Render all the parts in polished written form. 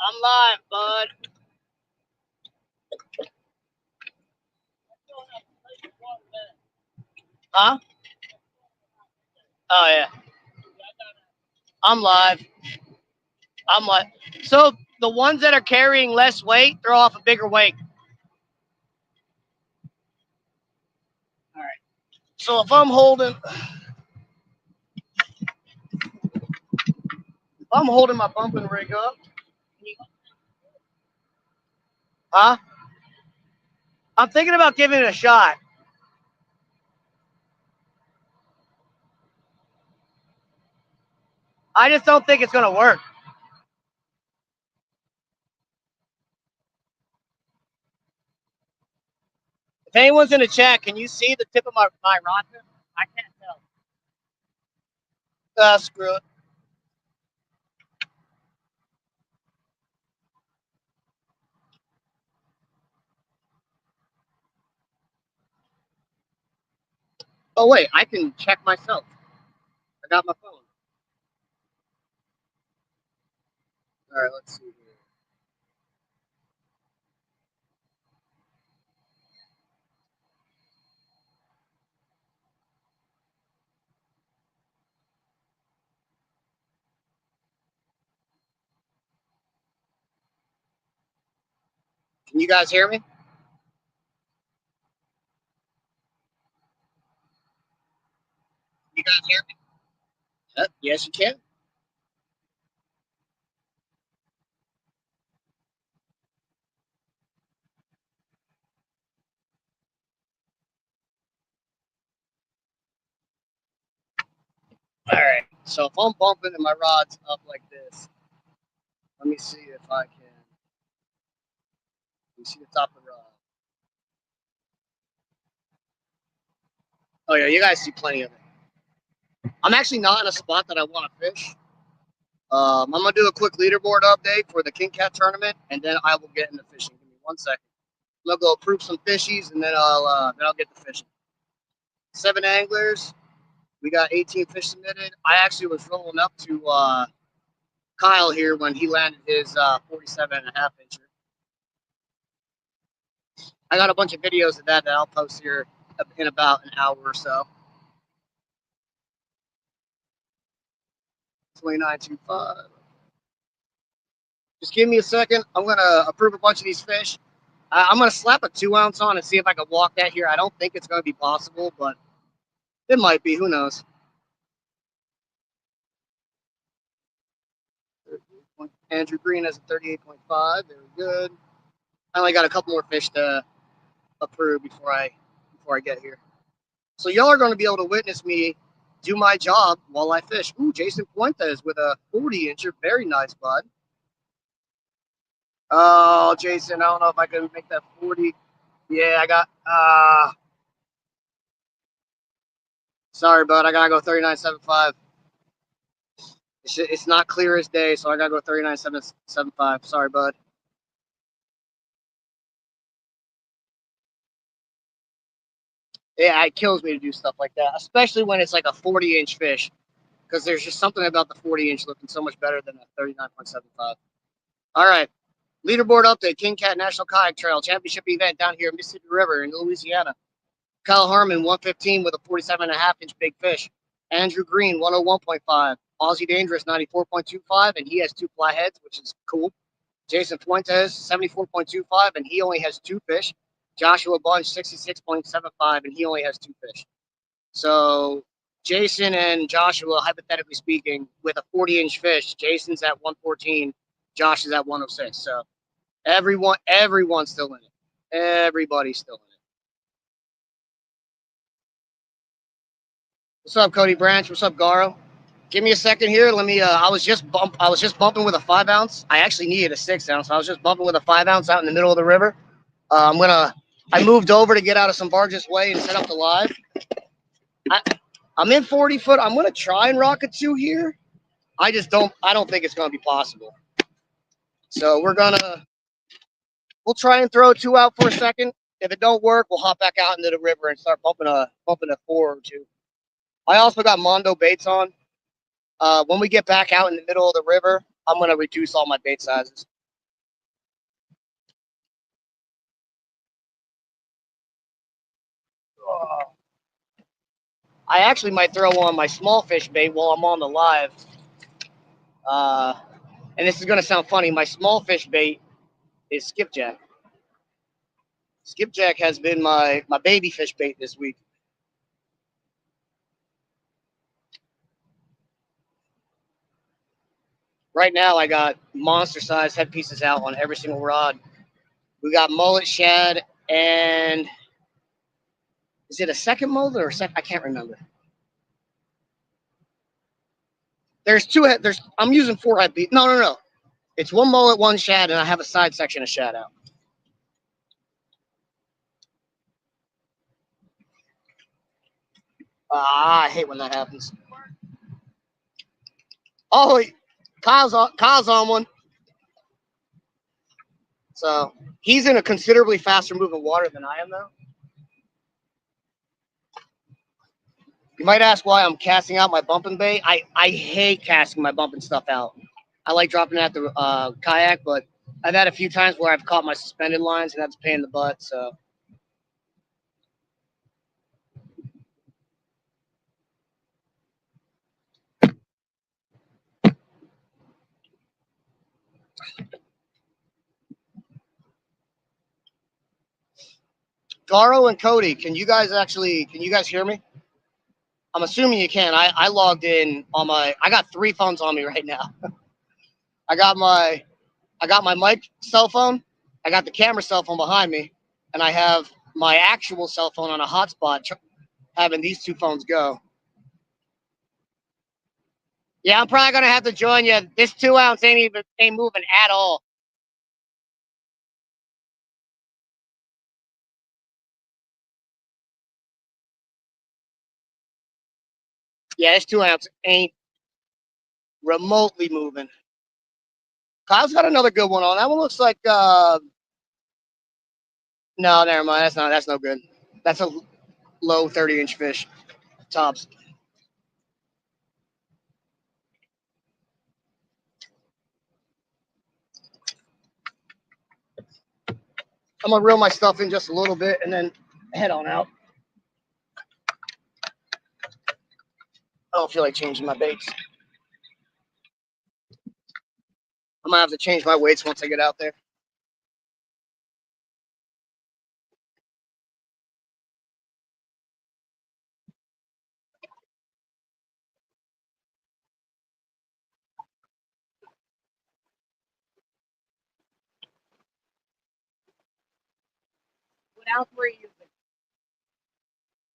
I'm live, bud. Huh? Oh yeah. I'm live. I'm live. So the ones that are carrying less weight throw off a bigger weight. All right. So if I'm holding my bumping rig up. Huh? I'm thinking about giving it a shot. I just don't think it's gonna work. If anyone's in the chat, can you see the tip of my rocker? I can't tell. Screw it. Oh wait, I can check myself. I got my phone. All right, let's see here. Can you guys hear me? You guys hear me? Yes, you can. All right. So if I'm bumping and my rod's up like this, let me see if I can. You see the top of the rod. Oh yeah, you guys see plenty of it. I'm actually not in a spot that I want to fish. I'm gonna do a quick leaderboard update for the King Cat tournament, and then I will get into fishing. Give me 1 second. I'm gonna go approve some fishies, and then I'll get the fishing. 7 anglers. We got 18 fish submitted. I actually was rolling up to Kyle here when he landed his 47.5 incher. I got a bunch of videos of that I'll post here in about an hour or so. 29.25. Just give me a second. I'm gonna approve a bunch of these fish. I'm gonna slap a 2 ounce on and see if I can walk that here. I don't think it's gonna be possible, but it might be. Who knows? Andrew Green has a 38.5. Very good. I only got a couple more fish to approve before I get here. So y'all are going to be able to witness me do my job while I fish. Ooh, Jason Fuentes with a 40 incher. Very nice, bud. Oh, Jason, I don't know if I can make that 40. Yeah, I got. Sorry, bud. I gotta go 39.75. It's not clear as day, so I gotta go 39.775. Sorry, bud. Yeah, it kills me to do stuff like that, especially when it's like a 40-inch fish, because there's just something about the 40-inch looking so much better than a 39.75. All right. Leaderboard update: King Cat National Kayak Trail Championship event down here in Mississippi River in Louisiana. Kyle Harmon 115 with a 47.5-inch big fish. Andrew Green 101.5. Aussie Dangerous 94.25, and he has two fly heads, which is cool. Jason Fuentes 74.25, and he only has two fish. Joshua Bunch 66.75, and he only has two fish. So Jason and Joshua, hypothetically speaking, with a 40-inch fish, Jason's at 114, Josh is at 106. So everyone's still in it. Everybody's still in it. What's up, Cody Branch? What's up, Garo? Give me a second here. Let me. I was just bumping with a 5 ounce. I actually needed a 6 ounce. I was just bumping with a 5 ounce out in the middle of the river. I moved over to get out of some barges way and set up the live. I'm in 40 foot. I'm gonna try and rock a 2 here. I don't think it's gonna be possible. So we'll try and throw a 2 out for a second. If it don't work, we'll hop back out into the river and start bumping a 4 or 2. I also got Mondo baits on. When we get back out in the middle of the river, I'm gonna reduce all my bait sizes. I actually might throw on my small fish bait while I'm on the live. And this is going to sound funny. My small fish bait is skipjack. Skipjack has been my baby fish bait this week. Right now, I got monster size head pieces out on every single rod. We got mullet, shad, and is it a second mullet or I can't remember. There's two head. I'm using 4 head pieces. No. It's one mullet, one shad, and I have a side section of shad out. I hate when that happens. Oh, Kyle's on one. So he's in a considerably faster moving water than I am, though. You might ask why I'm casting out my bumping bait. I hate casting my bumping stuff out. I like dropping it at the kayak, but I've had a few times where I've caught my suspended lines, and that's a pain in the butt. So Garo and Cody, can you guys hear me? I'm assuming you can. I logged in on I got 3 phones on me right now. I got my mic cell phone, I got the camera cell phone behind me, and I have my actual cell phone on a hotspot having these 2 phones go. Yeah, I'm probably gonna have to join you. This 2 ounce ain't moving at all. Yeah, this 2 ounce ain't remotely moving. Kyle's got another good one on. That one looks like no, never mind. That's no good. That's a low 30-inch fish. Tops. I'm gonna reel my stuff in just a little bit and then head on out. I don't feel like changing my baits. I'm gonna have to change my weights once I get out there. What else were you using?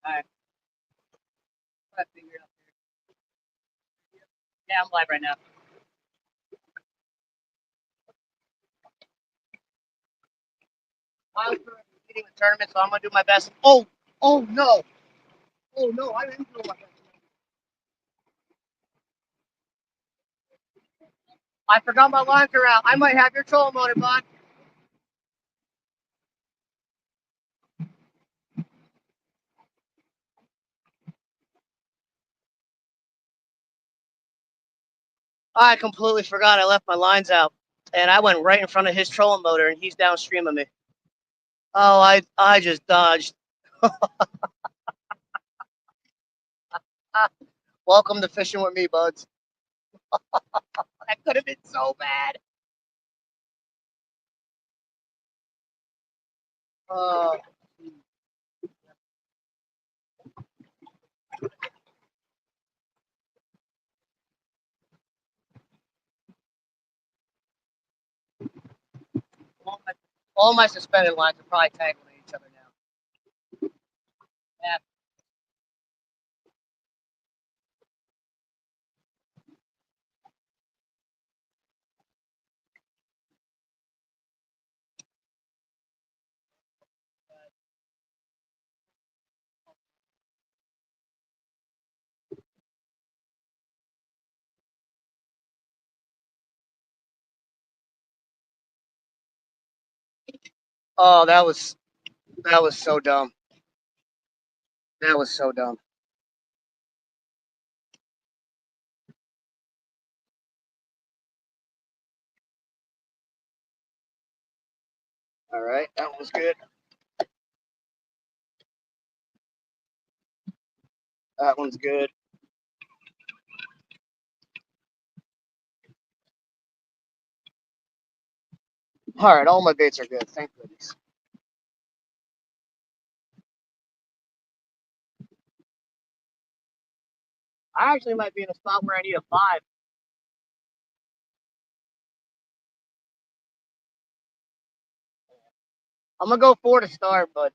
All right, I'll figure it out. Yeah, I'm live right now. I'm competing the tournament, so I'm gonna do my best. Oh no! Oh no! I didn't do my best. I forgot my lines are out. I might have your trolling motor, bud. I completely forgot I left my lines out, and I went right in front of his trolling motor, and he's downstream of me. Oh, I just dodged. Welcome to fishing with me, buds. That could have been so bad. Uh, all, my, all my suspended lines are probably tangled in each other now. Yeah. Oh, that was so dumb. That was so dumb. All right, that was good. That one's good. All right, all my baits are good. Thank goodness. I actually might be in a spot where I need a 5. I'm gonna go 4 to start, but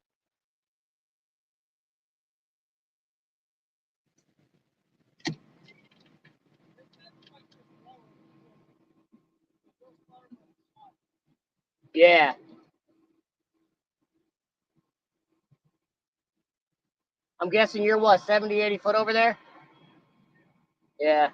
yeah. I'm guessing you're what, 70, 80 foot over there? Yeah.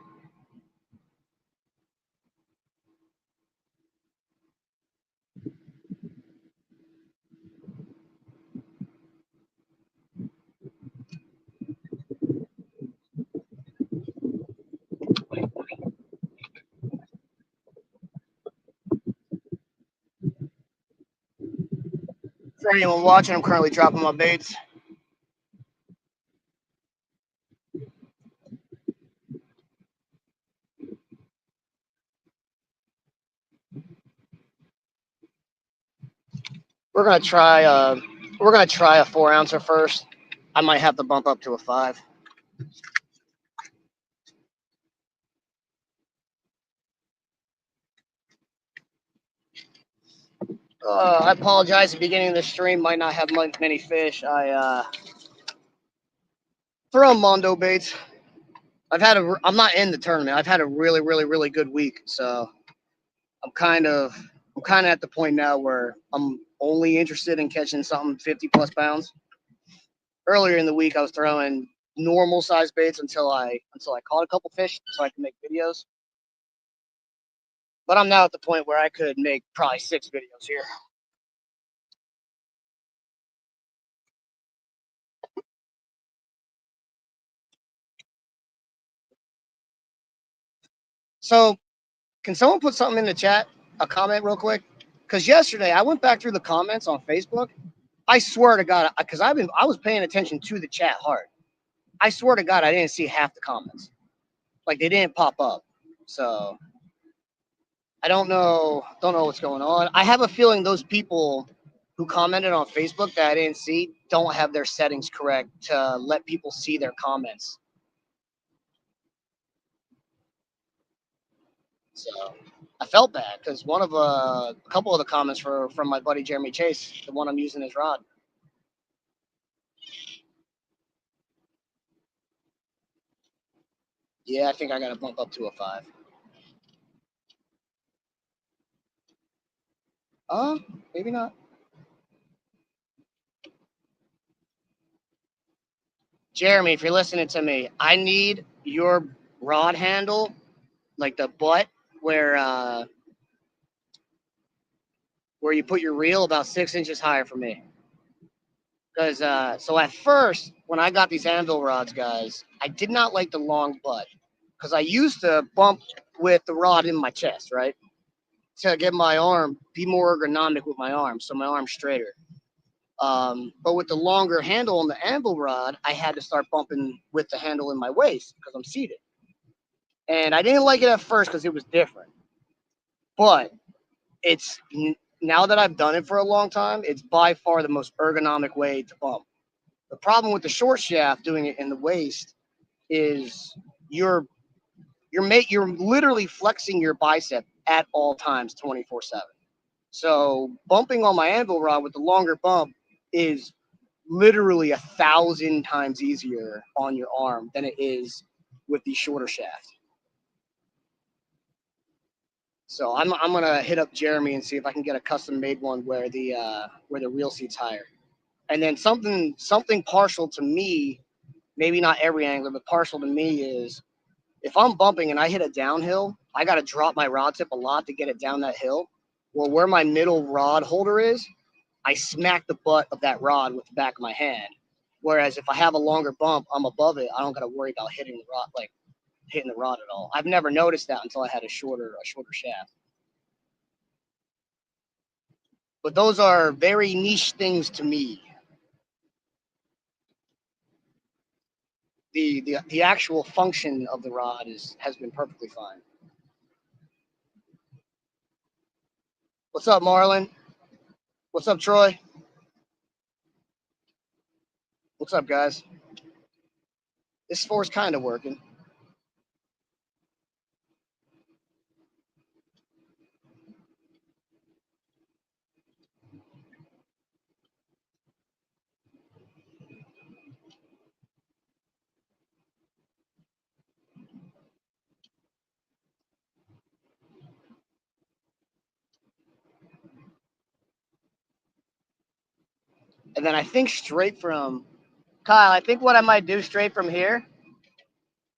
For anyone watching, I'm currently dropping my baits. We're gonna try. We're gonna try a 4 ouncer first. I might have to bump up to a 5. I apologize. The beginning of the stream might not have many fish. I throw Mondo baits. I'm not in the tournament. I've had a really, really, really good week. So I'm kind of at the point now where I'm only interested in catching something 50 plus pounds. Earlier in the week, I was throwing normal size baits until I caught a couple fish, so I could make videos. But I'm now at the point where I could make probably 6 videos here. So, can someone put something in the chat, a comment real quick? Because yesterday I went back through the comments on Facebook. I swear to God, because I was paying attention to the chat hard. I swear to God, I didn't see half the comments. Like they didn't pop up. So I don't know what's going on. I have a feeling those people who commented on Facebook that I didn't see don't have their settings correct to let people see their comments. So I felt bad because a couple of the comments were from my buddy Jeremy Chase, the one I'm using his rod. Yeah, I think I got to bump up to a 5. Maybe not. Jeremy, if you're listening to me, I need your rod handle, like the butt where you put your reel, about 6 inches higher for me. Because so at first, when I got these anvil rods, guys, I did not like the long butt because I used to bump with the rod in my chest, right, to get my arm be more ergonomic with my arm, so my arm's straighter. But with the longer handle on the anvil rod, I had to start bumping with the handle in my waist because I'm seated. And I didn't like it at first because it was different. But it's now that I've done it for a long time, it's by far the most ergonomic way to bump. The problem with the short shaft doing it in the waist is you're you're literally flexing your bicep at all times 24/7. So bumping on my anvil rod with the longer bump is literally 1,000 times easier on your arm than it is with the shorter shaft. So I'm gonna hit up Jeremy and see if I can get a custom made one where the reel seat's higher. And then something partial to me, maybe not every angler, but partial to me is if I'm bumping and I hit a downhill, I got to drop my rod tip a lot to get it down that hill. Well, where my middle rod holder is, I smack the butt of that rod with the back of my hand. Whereas if I have a longer bump, I'm above it. I don't got to worry about hitting the rod, like hitting the rod at all. I've never noticed that until I had a shorter shaft. But those are very niche things to me. the actual function of the rod has been perfectly fine. What's up, Marlon? What's up, Troy? What's up, guys? This four's kind of working. And then I think straight from Kyle, I think what I might do straight from here,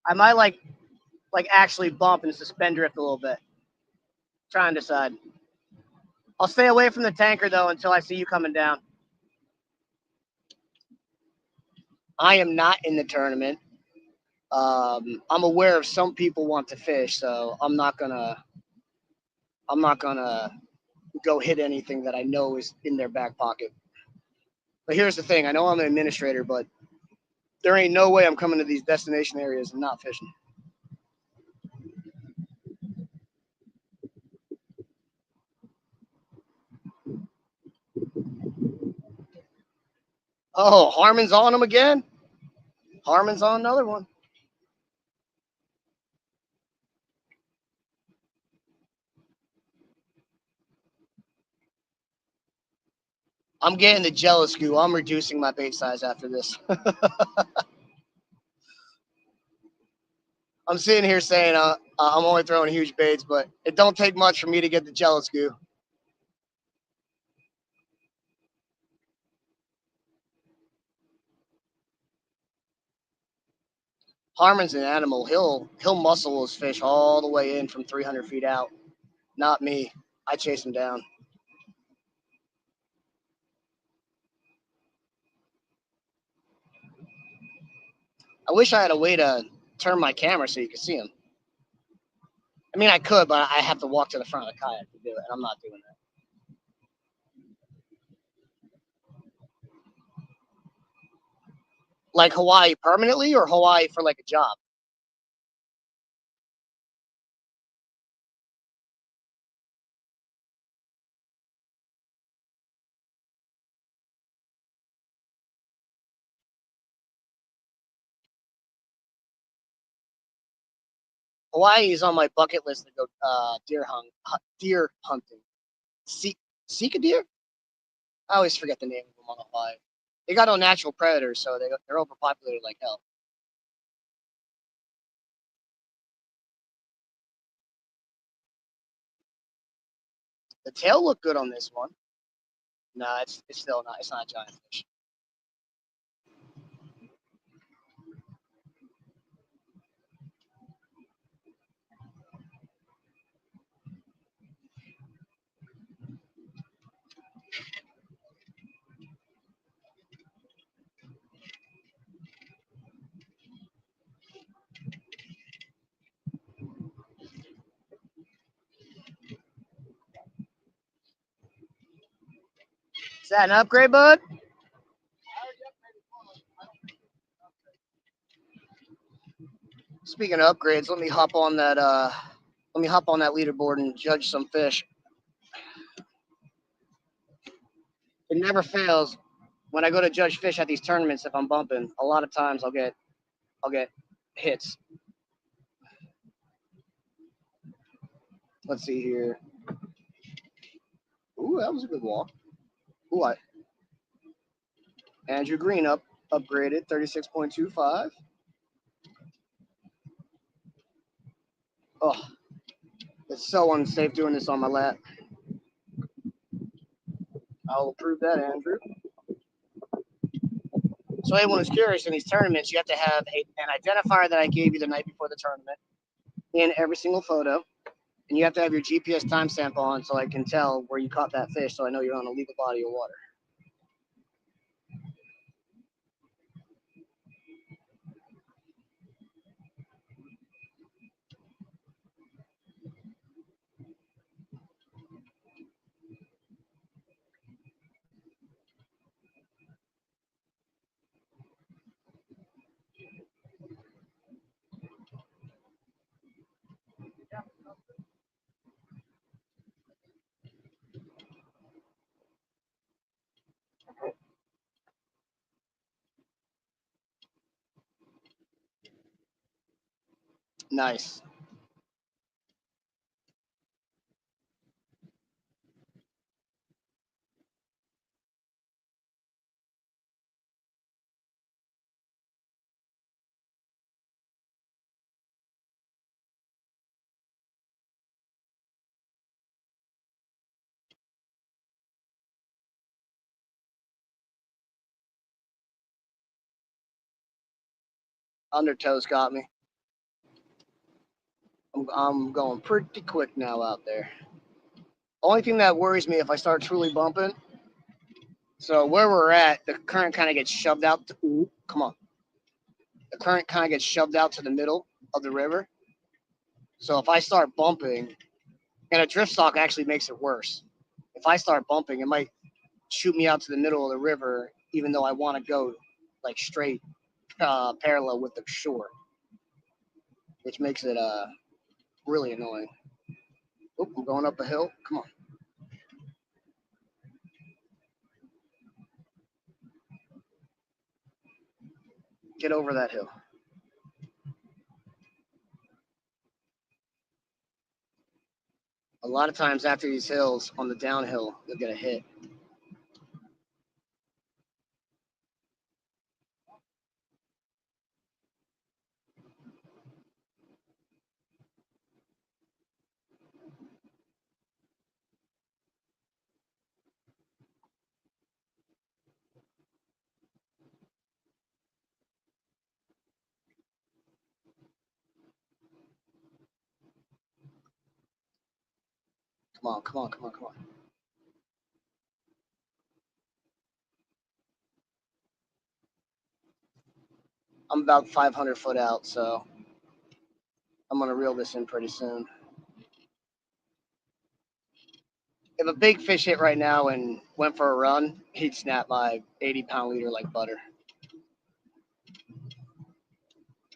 I might like actually bump and suspend drift a little bit. Try and decide. I'll stay away from the tanker though until I see you coming down. I am not in the tournament. I'm aware of some people want to fish, so I'm not gonna go hit anything that I know is in their back pocket. But here's the thing: I know I'm an administrator, but there ain't no way I'm coming to these destination areas and not fishing. Oh, Harmon's on him again. Harmon's on another one. I'm getting the jealous goo. I'm reducing my bait size after this. I'm sitting here saying I'm only throwing huge baits, but it don't take much for me to get the jealous goo. Harmon's an animal. He'll muscle his fish all the way in from 300 feet out. Not me. I chase him down. I wish I had a way to turn my camera so you could see him. I mean, I could, but I have to walk to the front of the kayak to do it, and I'm not doing that. Like Hawaii permanently or Hawaii for like a job? Hawaii is on my bucket list to go deer hunting. Sika deer? I always forget the name of them on Hawaii. They got no natural predators, so they're overpopulated like hell. The tail looked good on this one. No, it's still not. It's not a giant fish. Is that an upgrade, bud? Speaking of upgrades, let me hop on that. Let me hop on that leaderboard and judge some fish. It never fails when I go to judge fish at these tournaments. If I'm bumping, a lot of times I'll get hits. Let's see here. Ooh, that was a good walk. Ooh, Andrew Green upgraded 36.25. Oh, it's so unsafe doing this on my lap. I'll approve that, Andrew. So anyone who's curious, in these tournaments, you have to have an identifier that I gave you the night before the tournament in every single photo. And you have to have your GPS timestamp on so I can tell where you caught that fish so I know you're on a legal body of water. Nice. Undertow's got me. I'm going pretty quick now out there. Only thing that worries me if I start truly bumping. So where we're at, the current kind of gets shoved out. Ooh, come on. The current kind of gets shoved out to the middle of the river. So if I start bumping, and a drift stalk actually makes it worse. If I start bumping, it might shoot me out to the middle of the river, even though I want to go like straight parallel with the shore, which makes it really annoying. Oop, I'm going up a hill. Come on. Get over that hill. A lot of times after these hills on the downhill, you'll get a hit. Come on, come on, come on, come on. I'm about 500 foot out, so I'm going to reel this in pretty soon. If a big fish hit right now and went for a run, he'd snap my 80-pound leader like butter.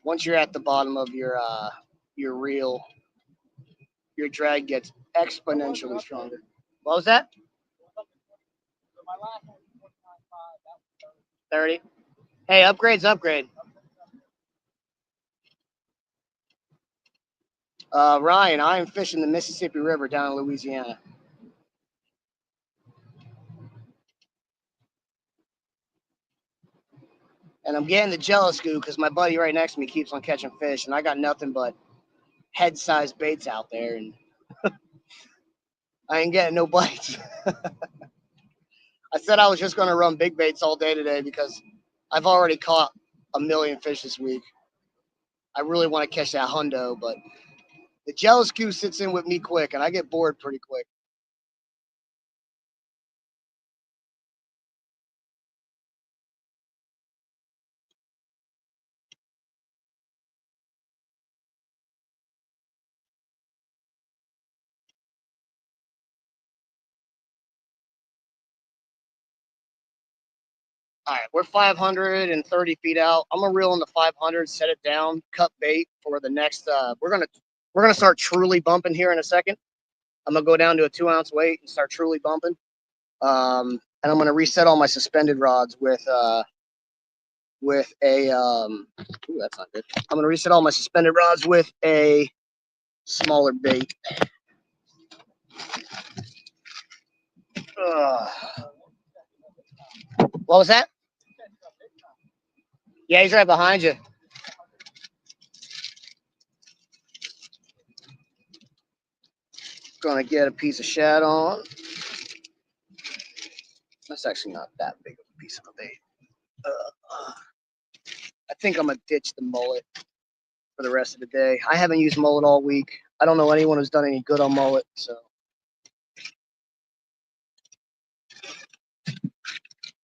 Once you're at the bottom of your reel, your drag gets exponentially stronger. What was that? 30. Hey, upgrade's upgrade. Ryan, I am fishing the Mississippi River down in Louisiana. And I'm getting the jealous goo because my buddy right next to me keeps on catching fish, and I got nothing but head-sized baits out there, and I ain't getting no bites. I said I was just going to run big baits all day today because I've already caught a million fish this week. I really want to catch that hundo, but the jealous goo sits in with me quick, and I get bored pretty quick. All right, we're 530 feet out. I'm gonna reel in the 500, set it down, cut bait for the next. We're gonna start truly bumping here in a second. I'm gonna go down to a 2-ounce weight and start truly bumping. And I'm gonna reset all my suspended rods with a. Ooh, that's not good. I'm gonna reset all my suspended rods with a smaller bait. What was that? Yeah, he's right behind you. Gonna get a piece of shad on. That's actually not that big of a piece of a bait. I think I'm gonna ditch the mullet for the rest of the day. I haven't used mullet all week. I don't know anyone who's done any good on mullet, so.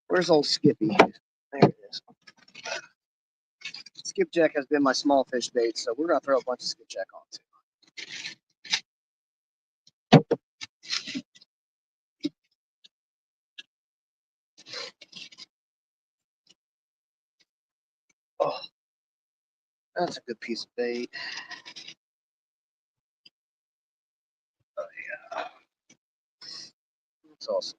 Where's old Skippy? There it is. Skipjack has been my small fish bait, so we're gonna throw a bunch of skipjack on too. Oh, that's a good piece of bait. Oh yeah, it's awesome.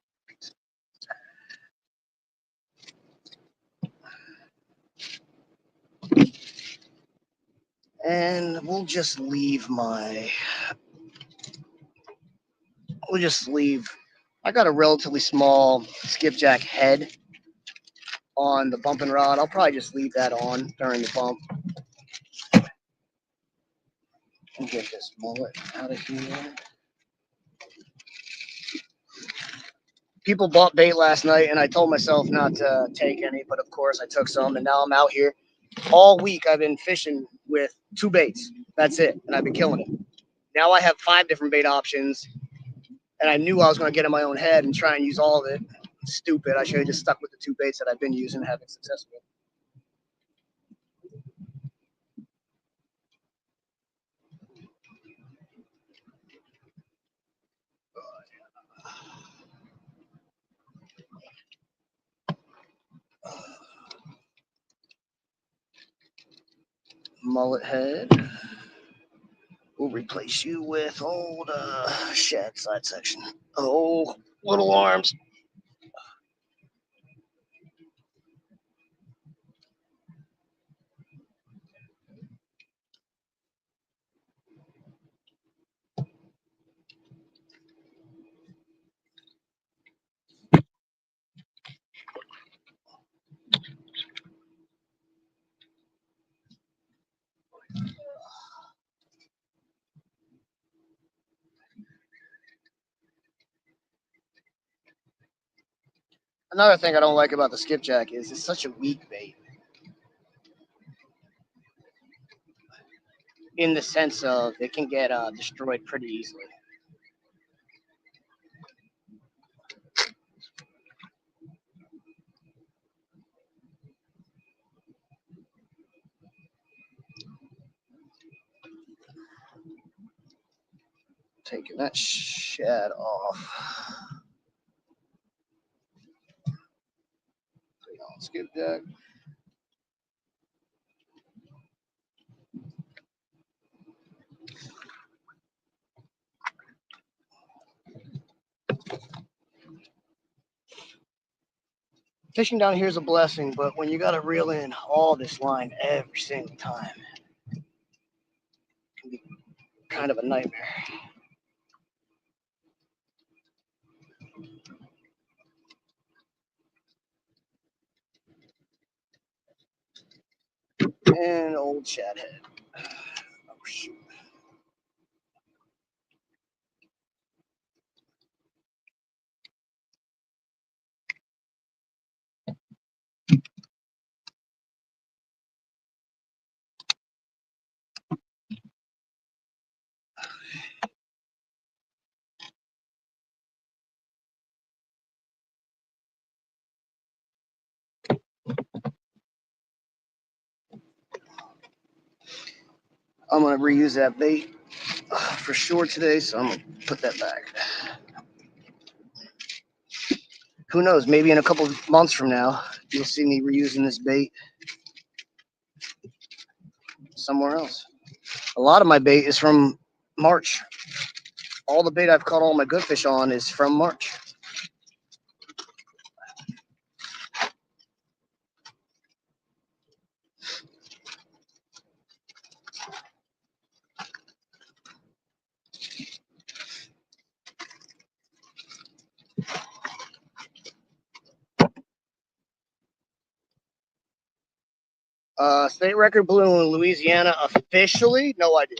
And we'll just leave I got a relatively small skipjack head on the bumping rod. I'll probably just leave that on during the bump. And get this mullet out of here. People bought bait last night, and I told myself not to take any, but of course I took some, and now I'm out here. All week I've been fishing with 2 baits. That's it, and I've been killing it. Now I have 5 different bait options, and I knew I was going to get in my own head and try and use all of it. Stupid. I should have just stuck with the 2 baits that I've been using and having success with. Mullet head. We'll replace you with old shad side section. Oh, little arms. Another thing I don't like about the skipjack is it's such a weak bait. In the sense of it can get destroyed pretty easily. Taking that shad off. Skipjack. Fishing down here is a blessing, but when you got to reel in all this line every single time, it can be kind of a nightmare. And old shad head. Oh, shoot. I'm going to reuse that bait for sure today, so I'm going to put that back. Who knows? Maybe in a couple of months from now, you'll see me reusing this bait somewhere else. A lot of my bait is from March. All the bait I've caught all my good fish on is from March. State record blue in Louisiana officially, no idea.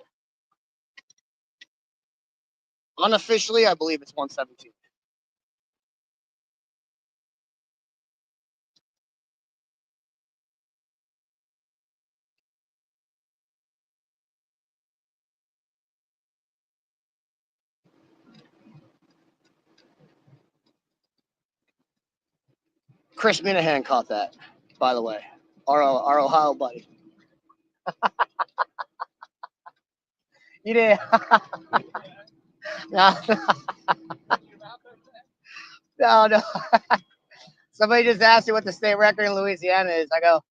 Unofficially, I believe it's 117. Chris Minahan caught that, by the way. Our Ohio buddy. You did. No, no. Somebody just asked me what the state record in Louisiana is. I go,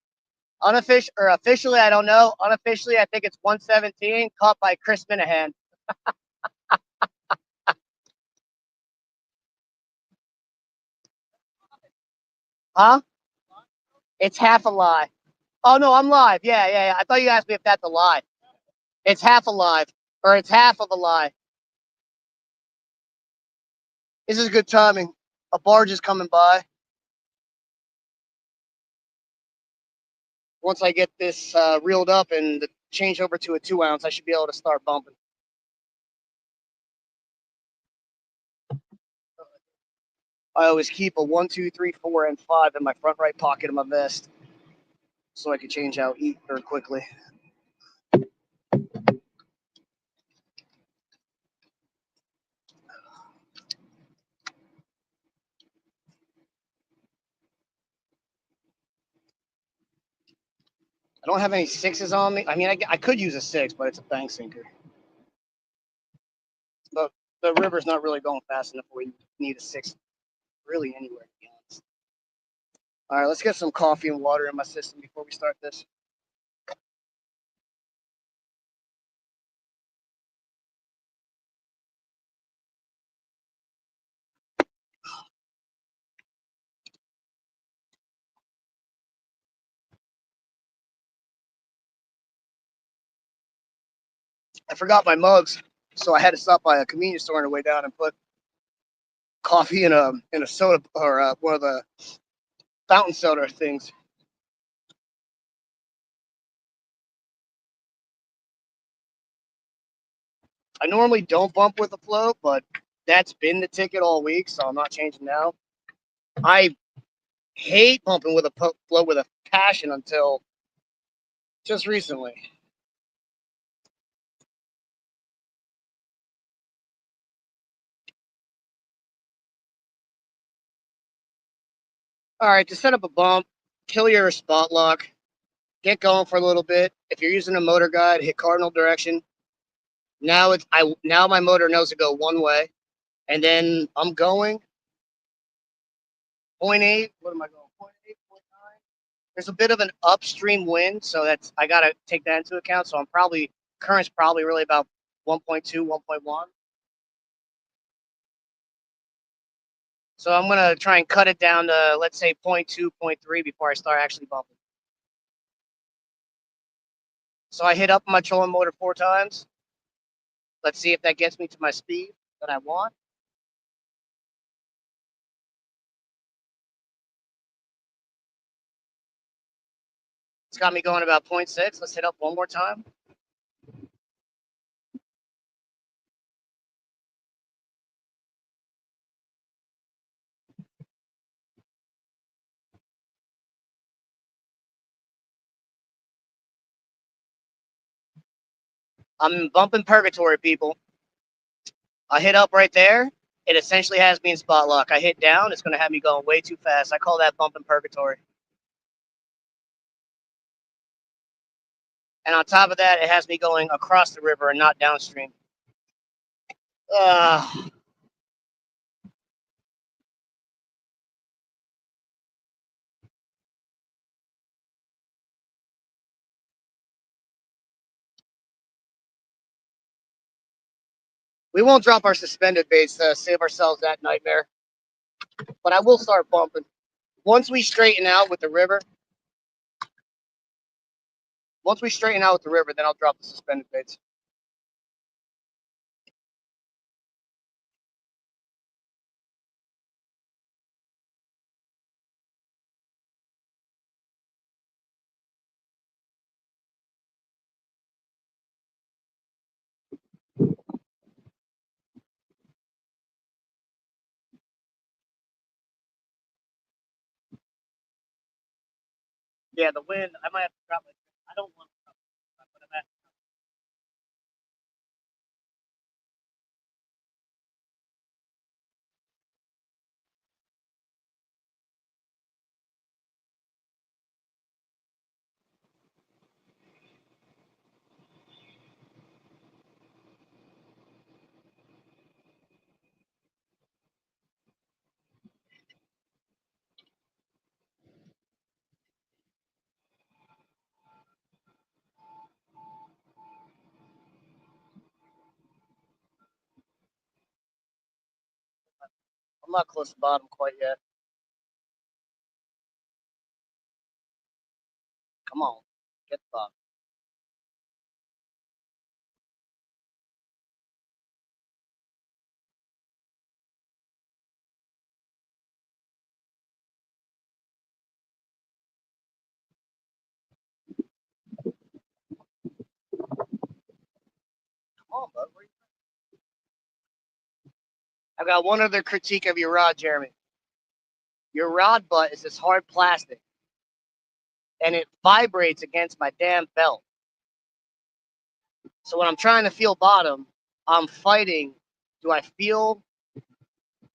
officially, I don't know. Unofficially, I think it's 117, caught by Chris Minahan. Huh? It's half a lie. Oh, no, I'm live. Yeah. I thought you asked me if that's a lie. It's half alive, or it's half of a lie. This is good timing. A barge is coming by. Once I get this reeled up and change over to a 2 ounce, I should be able to start bumping. I always keep a 1, 2, 3, 4, and 5 in my front right pocket of my vest so I can change out very quickly. I don't have any 6s on me. I mean, I could use a 6, but it's a bank sinker. But the river's not really going fast enough where you need a 6 really anywhere, to be honest. All right, let's get some coffee and water in my system before we start this. I forgot my mugs, so I had to stop by a convenience store on the way down and put coffee in a soda or one of the fountain soda things. I normally don't bump with the flow, but that's been the ticket all week, so I'm not changing now. I hate bumping with a flow with a passion until just recently. All right, to set up a bump, kill your spot lock, get going for a little bit. If you're using a motor guide, hit cardinal direction. Now my motor knows to go one way, and then I'm going 0.8. What am I going? 0.8, 0.9. There's a bit of an upstream wind, so I gotta take that into account. So current's probably really about 1.2, 1.1. So I'm gonna try and cut it down to, let's say, 0.2, 0.3 before I start actually bumping. So I hit up my trolling motor 4 times. Let's see if that gets me to my speed that I want. It's got me going about 0.6. Let's hit up one more time. I'm bumping purgatory, people. I hit up right there. It essentially has me in spot lock. I hit down. It's going to have me going way too fast. I call that bumping purgatory. And on top of that, it has me going across the river and not downstream. We won't drop our suspended baits to save ourselves that nightmare. But I will start bumping. Once we straighten out with the river, then I'll drop the suspended baits. Yeah, the wind, I might have to drop it. I don't want to drop it, but I'm at. I'm not close to bottom quite yet. Come on, get the bottom. on, bud. I've got one other critique of your rod, Jeremy. Your rod butt is this hard plastic, and it vibrates against my damn belt. So when I'm trying to feel bottom, I'm fighting. Do I feel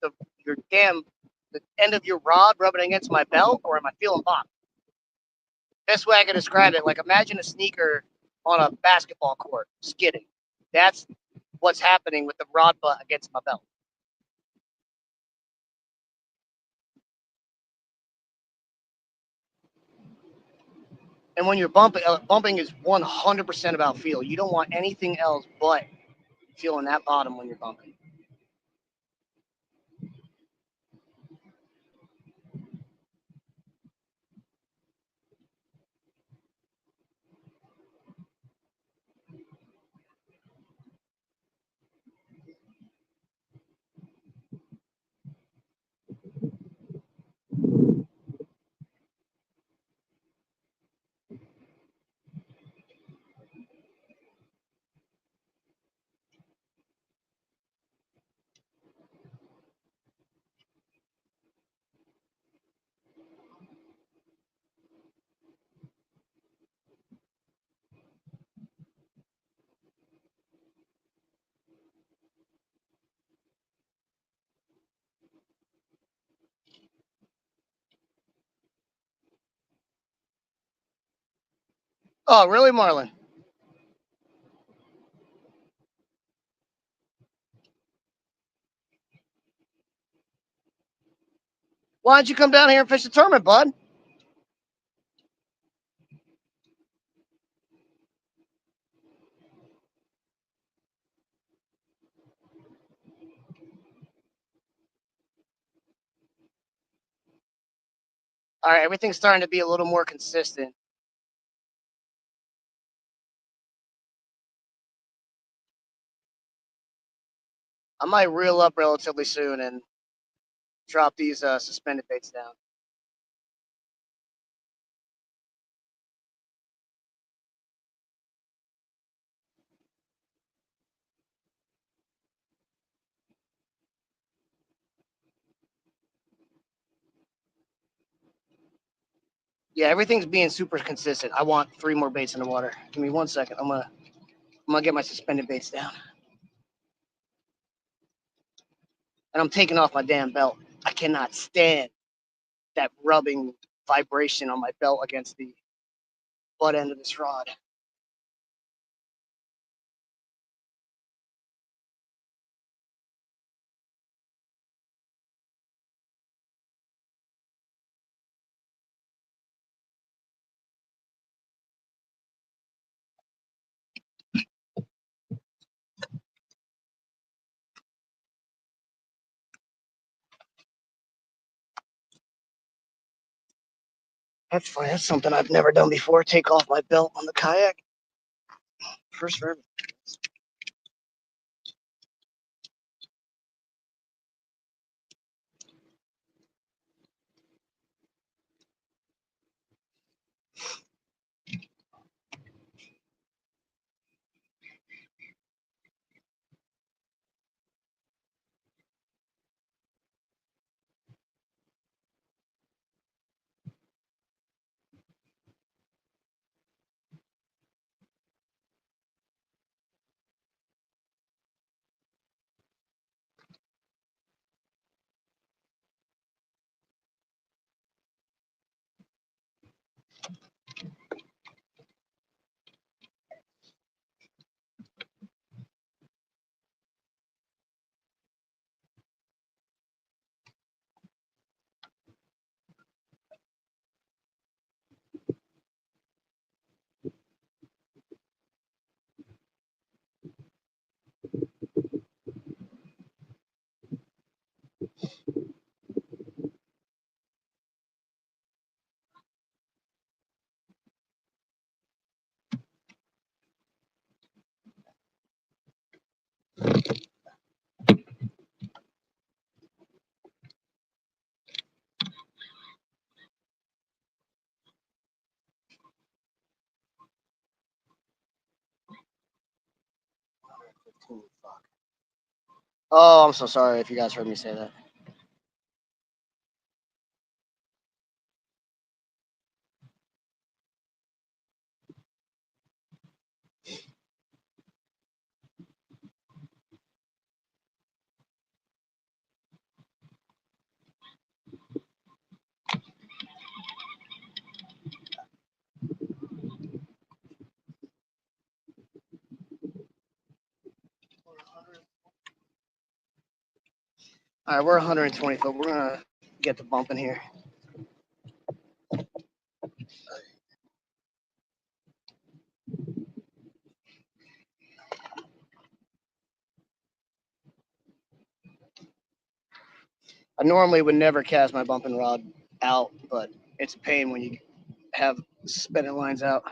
the the end of your rod rubbing against my belt, or am I feeling bottom? Best way I can describe it, like imagine a sneaker on a basketball court skidding. That's what's happening with the rod butt against my belt. And when you're bumping, bumping is 100% about feel. You don't want anything else but feeling that bottom when you're bumping. Oh, really, Marlon? Why don't you come down here and fish the tournament, bud? All right, everything's starting to be a little more consistent. I might reel up relatively soon and drop these suspended baits down. Yeah, everything's being super consistent. I want 3 more baits in the water. Give me 1 second. I'm gonna get my suspended baits down. And I'm taking off my damn belt. I cannot stand that rubbing vibration on my belt against the butt end of this rod. That's funny. That's something I've never done before. Take off my belt on the kayak. First for everything. Oh, I'm so sorry if you guys heard me say that. All right, we're 120 foot. We're gonna get the bump in here. I normally would never cast my bumping rod out, but it's a pain when you have spinning lines out.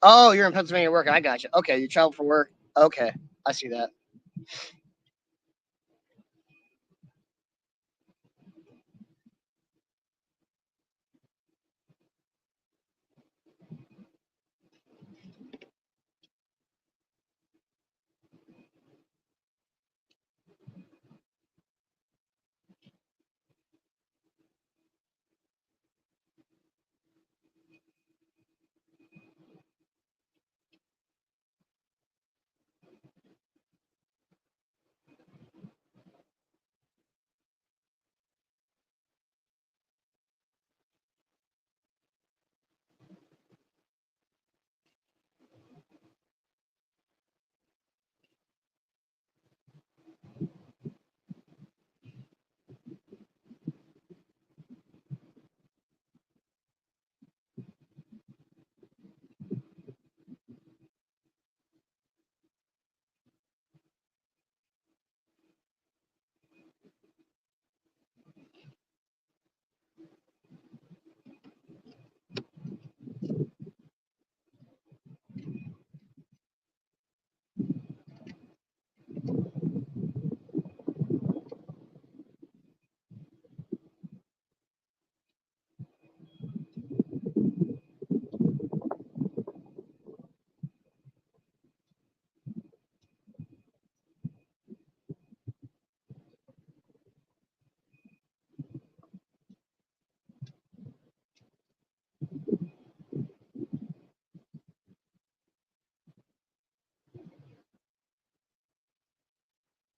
Oh, you're in Pennsylvania working. I got you. Okay, you travel for work. Okay, I see that.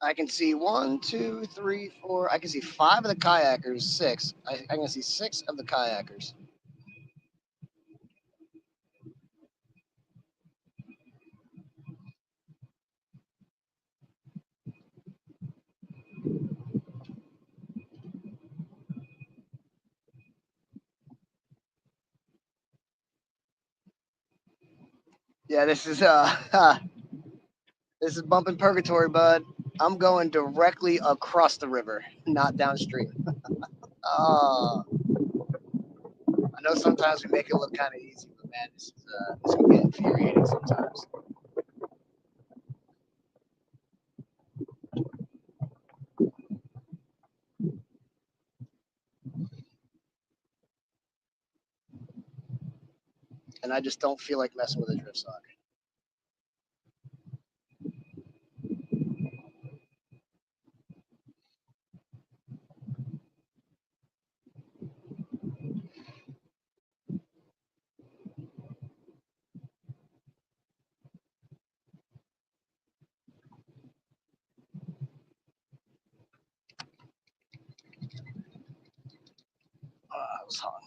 I can see one, two, three, four. I can see five of the kayakers. Six. I can see six of the kayakers. Yeah, this is this is bumping purgatory, bud. I'm going directly across the river, not downstream. Uh, I know sometimes we make it look kind of easy, but man, this can get infuriating sometimes. And I just don't feel like messing with a drift sock. I was hot.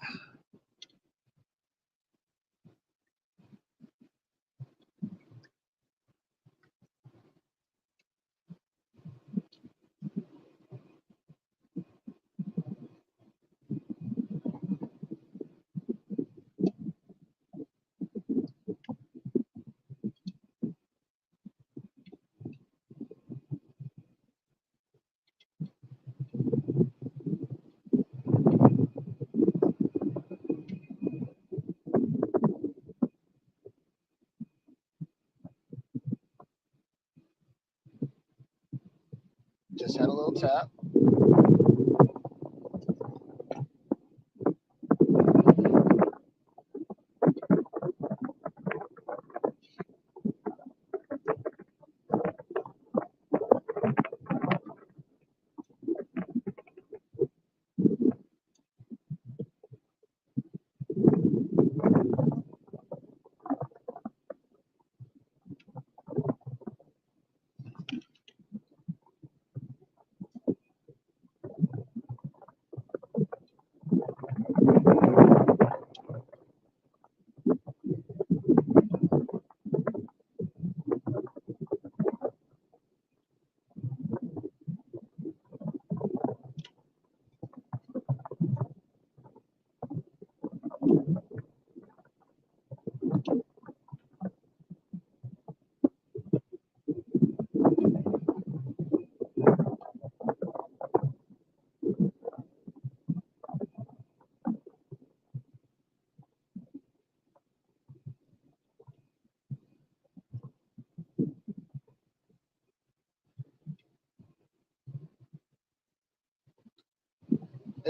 Just had a little tap.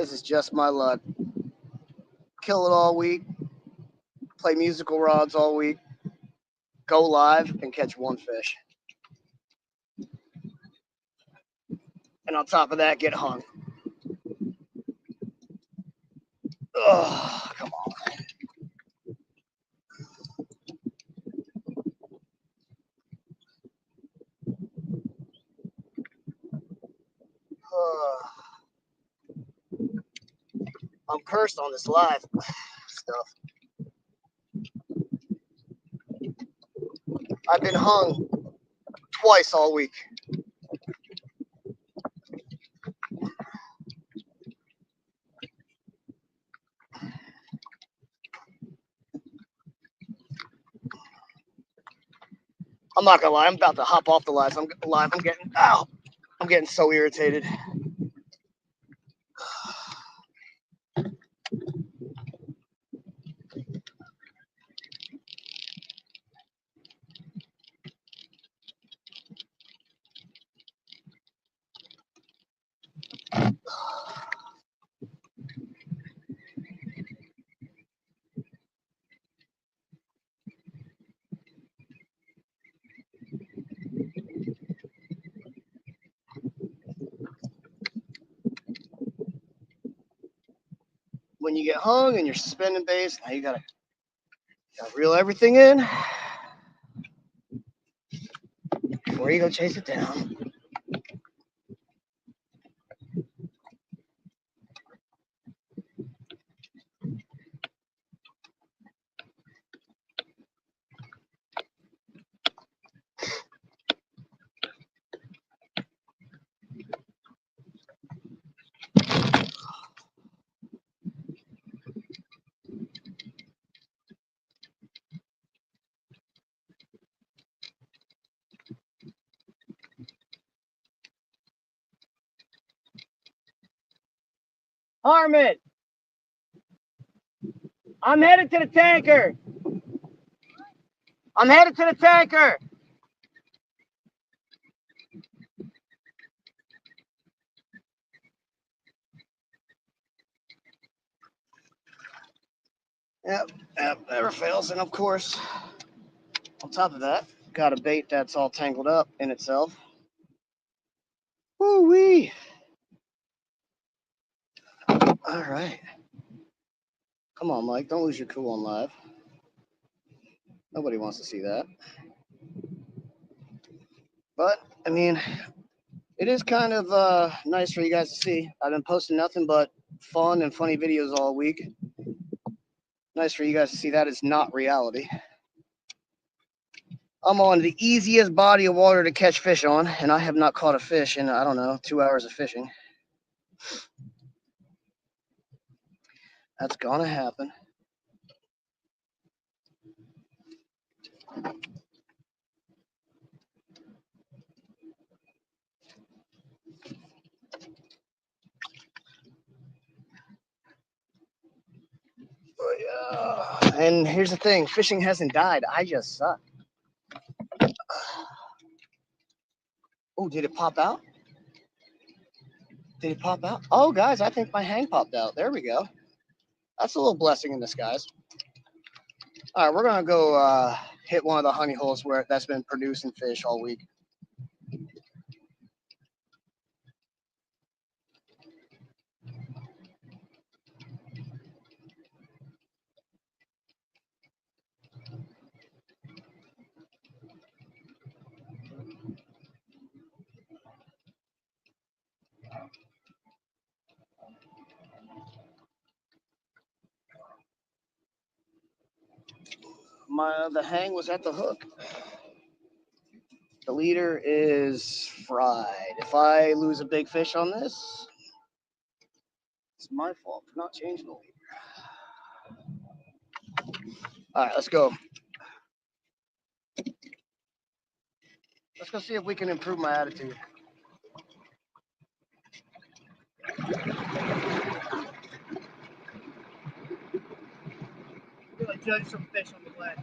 This is just my luck. Kill it all week, play musical rods all week, go live, and catch one fish. And on top of that, get hung. Oh, come on. I'm cursed on this live stuff. I've been hung twice all week. I'm not gonna lie, I'm about to hop off the live. I'm getting so irritated. When you get hung and you're suspending base, now you gotta reel everything in before you go chase it down. Harmon, I'm headed to the tanker. I'm headed to the tanker. Yep, never fails. And of course, on top of that, got a bait that's all tangled up in itself. Woo wee. All right. Come on, Mike. Don't lose your cool on live. Nobody wants to see that. But, I mean, it is kind of nice for you guys to see. I've been posting nothing but fun and funny videos all week. Nice for you guys to see that is not reality. I'm on the easiest body of water to catch fish on, and I have not caught a fish in, I don't know, 2 hours of fishing. That's gonna happen. Oh, yeah. And here's the thing, fishing hasn't died. I just suck. Oh, did it pop out? Did it pop out? Oh, guys, I think my hang popped out. There we go. That's a little blessing in disguise. All right, we're gonna go hit one of the honey holes where that's been producing fish all week. The hang was at the hook. The leader is fried. If I lose a big fish on this, it's my fault for not changing the leader. All right, let's go. Let's go see if we can improve my attitude. I'm gonna judge some fish on the way.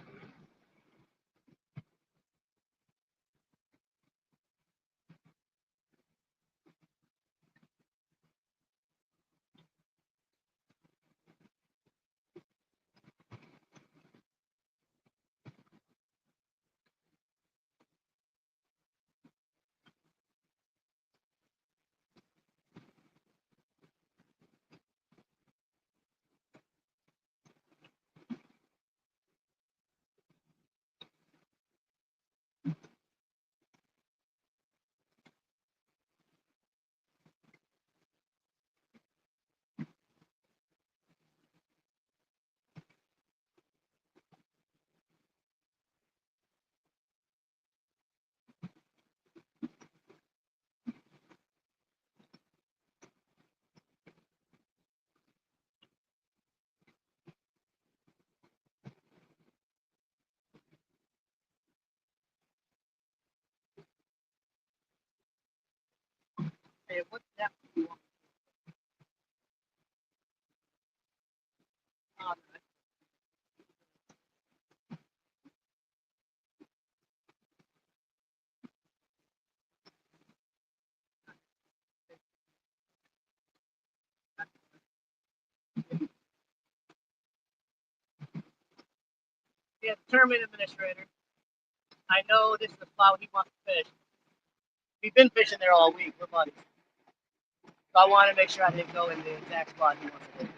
Okay, what depth do you want? Yeah, tournament administrator. I know this is the spot he wants to fish. We've been fishing there all week. We're buddies. So I want to make sure I didn't go in the exact spot he wants to fish.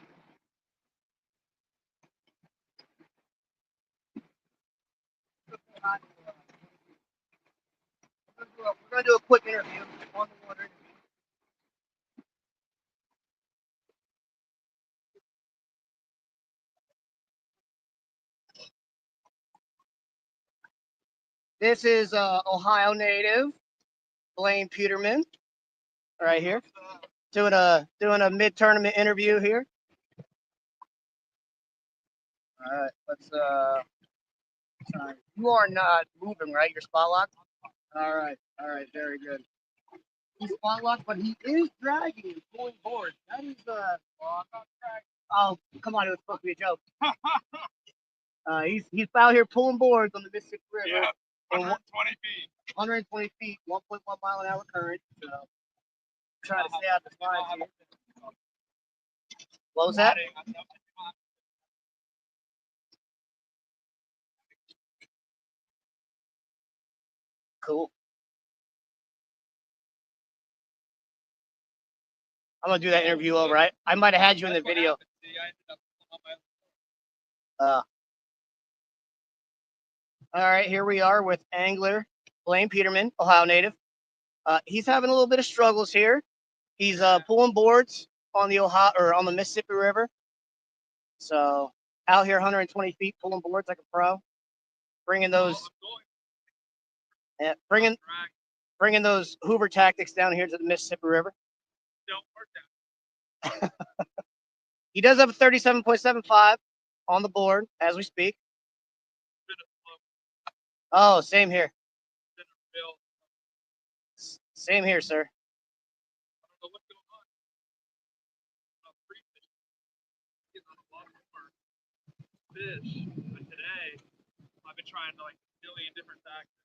We're going to do a quick interview on the water. This is Ohio native Blaine Peterman right here doing a mid tournament interview here. All right, let's try. You are not moving, right? Your spot lock. All right, very good. He's spot locked, but he is dragging and pulling board. That is oh, come on, it was supposed to be a joke. He's out here pulling boards on the Mississippi River. Yeah, 120 feet. 120 feet, 1.1 mile an hour current. So trying to stay out the lines here. What was that? Cool. I'm gonna do that interview over. I might have had you in the video. All right, here we are with angler Blaine Peterman, Ohio native. He's having a little bit of struggles here. He's pulling boards on the Ohio or on the Mississippi River. So out here, 120 feet, pulling boards like a pro, bringing those, bringing those Hoover tactics down here to the Mississippi River. He does have a 37.75 on the board as we speak. Oh, same here. Same here, sir. Fish, but today I've been trying to like a million different tactics.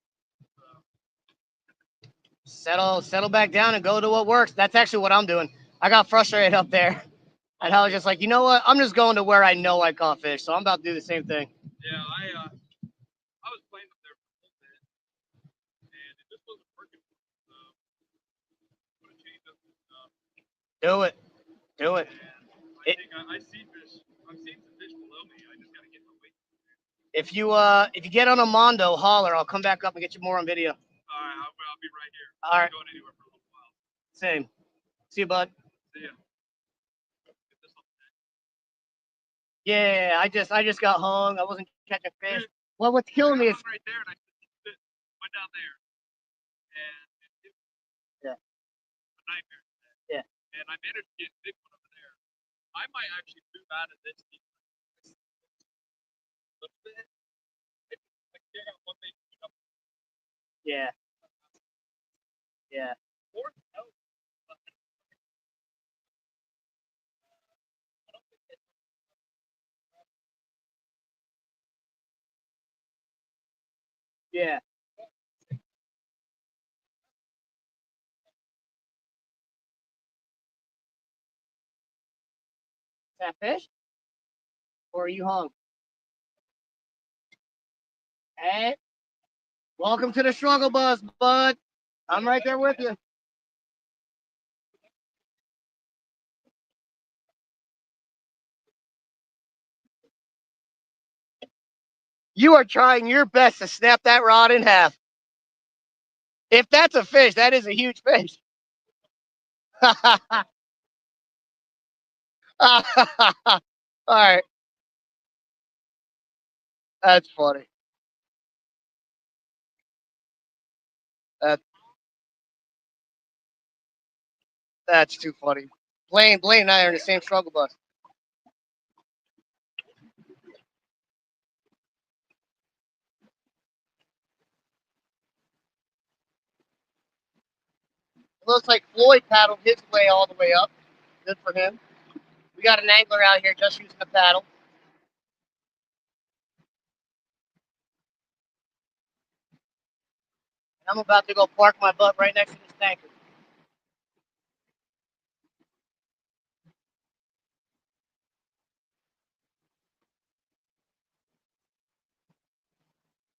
Settle back down and go to what works. That's actually what I'm doing. I got frustrated up there, and I was just like, you know what? I'm just going to where I know I caught fish. So I'm about to do the same thing. Yeah, I was playing up there for a little bit, and it just wasn't working. So I'm gonna change up some stuff. Do it. And I see fish. I'm seeing some fish below me. I just gotta get my weight. If you get on a mondo, holler. I'll come back up and get you more on video. All right, I'll be right here. All right. I'm going anywhere for a little while. Same. See you, bud. See ya. Yeah, I just got hung. I wasn't catching fish. Well, what's killing me is right there, and I went down there, and it yeah, a nightmare. Yeah. And I managed to get a big one over there. I might actually move out of this team. Yeah. Yeah. Yeah. Is that fish? Or are you hung? Hey, welcome to the struggle bus, bud. I'm right there with you. You are trying your best to snap that rod in half. If that's a fish, that is a huge fish. All right. That's funny. That's too funny. Blaine and I are in the same struggle bus. It looks like Floyd paddled his way all the way up. Good for him. We got an angler out here just using a paddle. And I'm about to go park my butt right next to this tanker.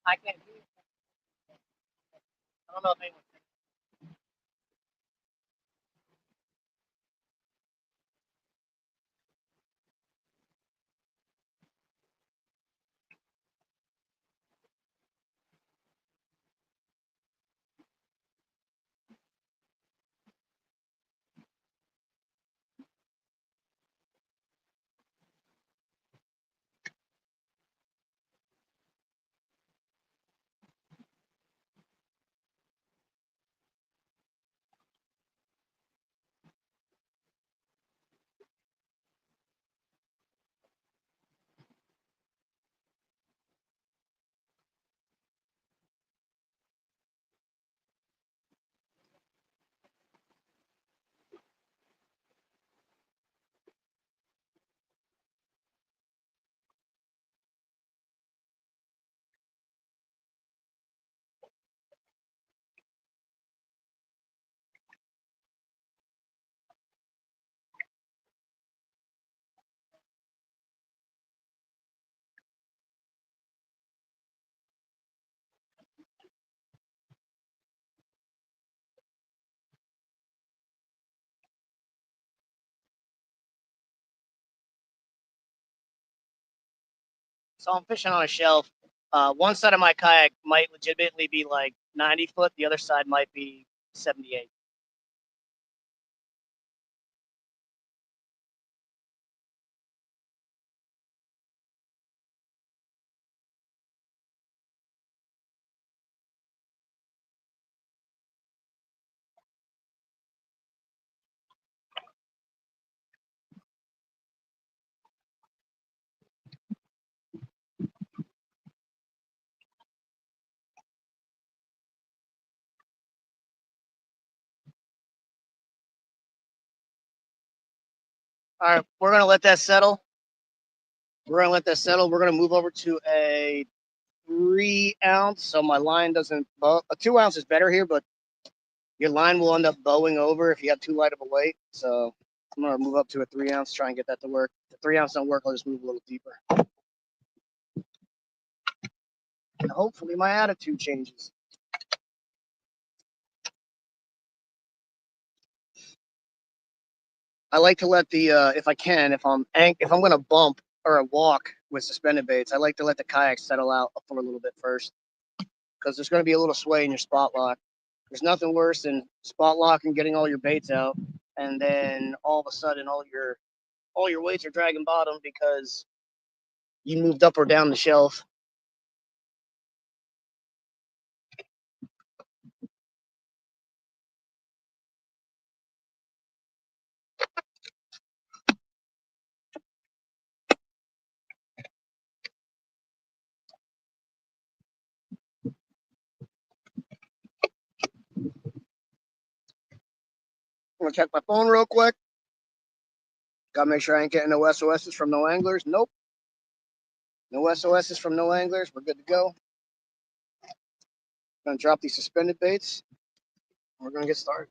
I can't do it. I don't know if anyone. So I'm fishing on a shelf. One side of my kayak might legitimately be like 90 foot. The other side might be 78. All right, we're gonna let that settle. We're gonna let that settle. We're gonna move over to a 3 ounce, so my line doesn't bow. A 2 ounce is better here, but your line will end up bowing over if you have too light of a weight. So I'm gonna move up to a 3 ounce, try and get that to work. If the 3 ounce don't work, I'll just move a little deeper. And hopefully my attitude changes. I like to let the if I can, if I'm gonna bump or walk with suspended baits, I like to let the kayak settle out for a little bit first because there's going to be a little sway in your spot lock. There's nothing worse than spot lock and getting all your baits out, and then all of a sudden all your weights are dragging bottom because you moved up or down the shelf. I'm gonna check my phone real quick. Gotta make sure I ain't getting no SOSs from no anglers. Nope, no SOSs from no anglers. We're good to go. Gonna drop these suspended baits. We're gonna get started.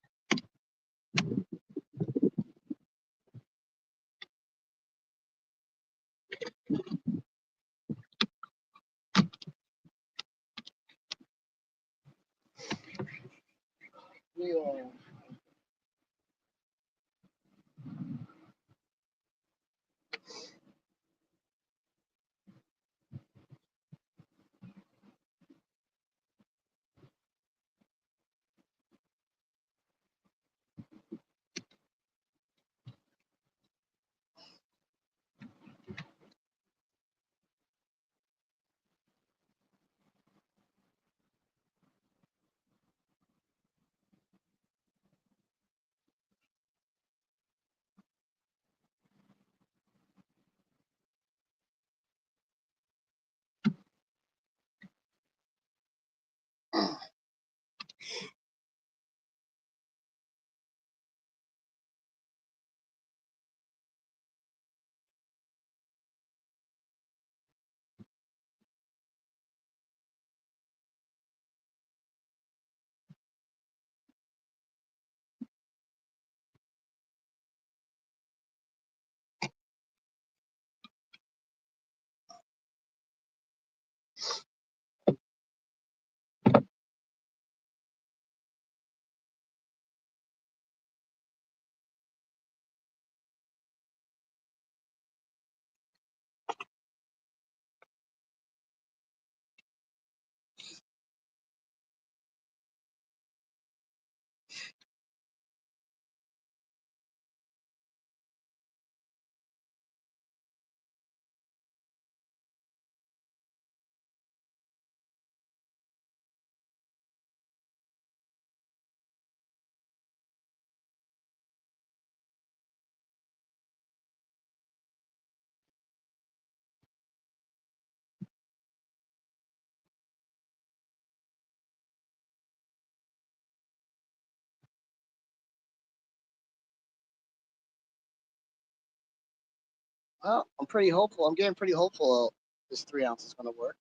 Well, I'm pretty hopeful. I'm getting pretty hopeful this 3 ounce is going to work.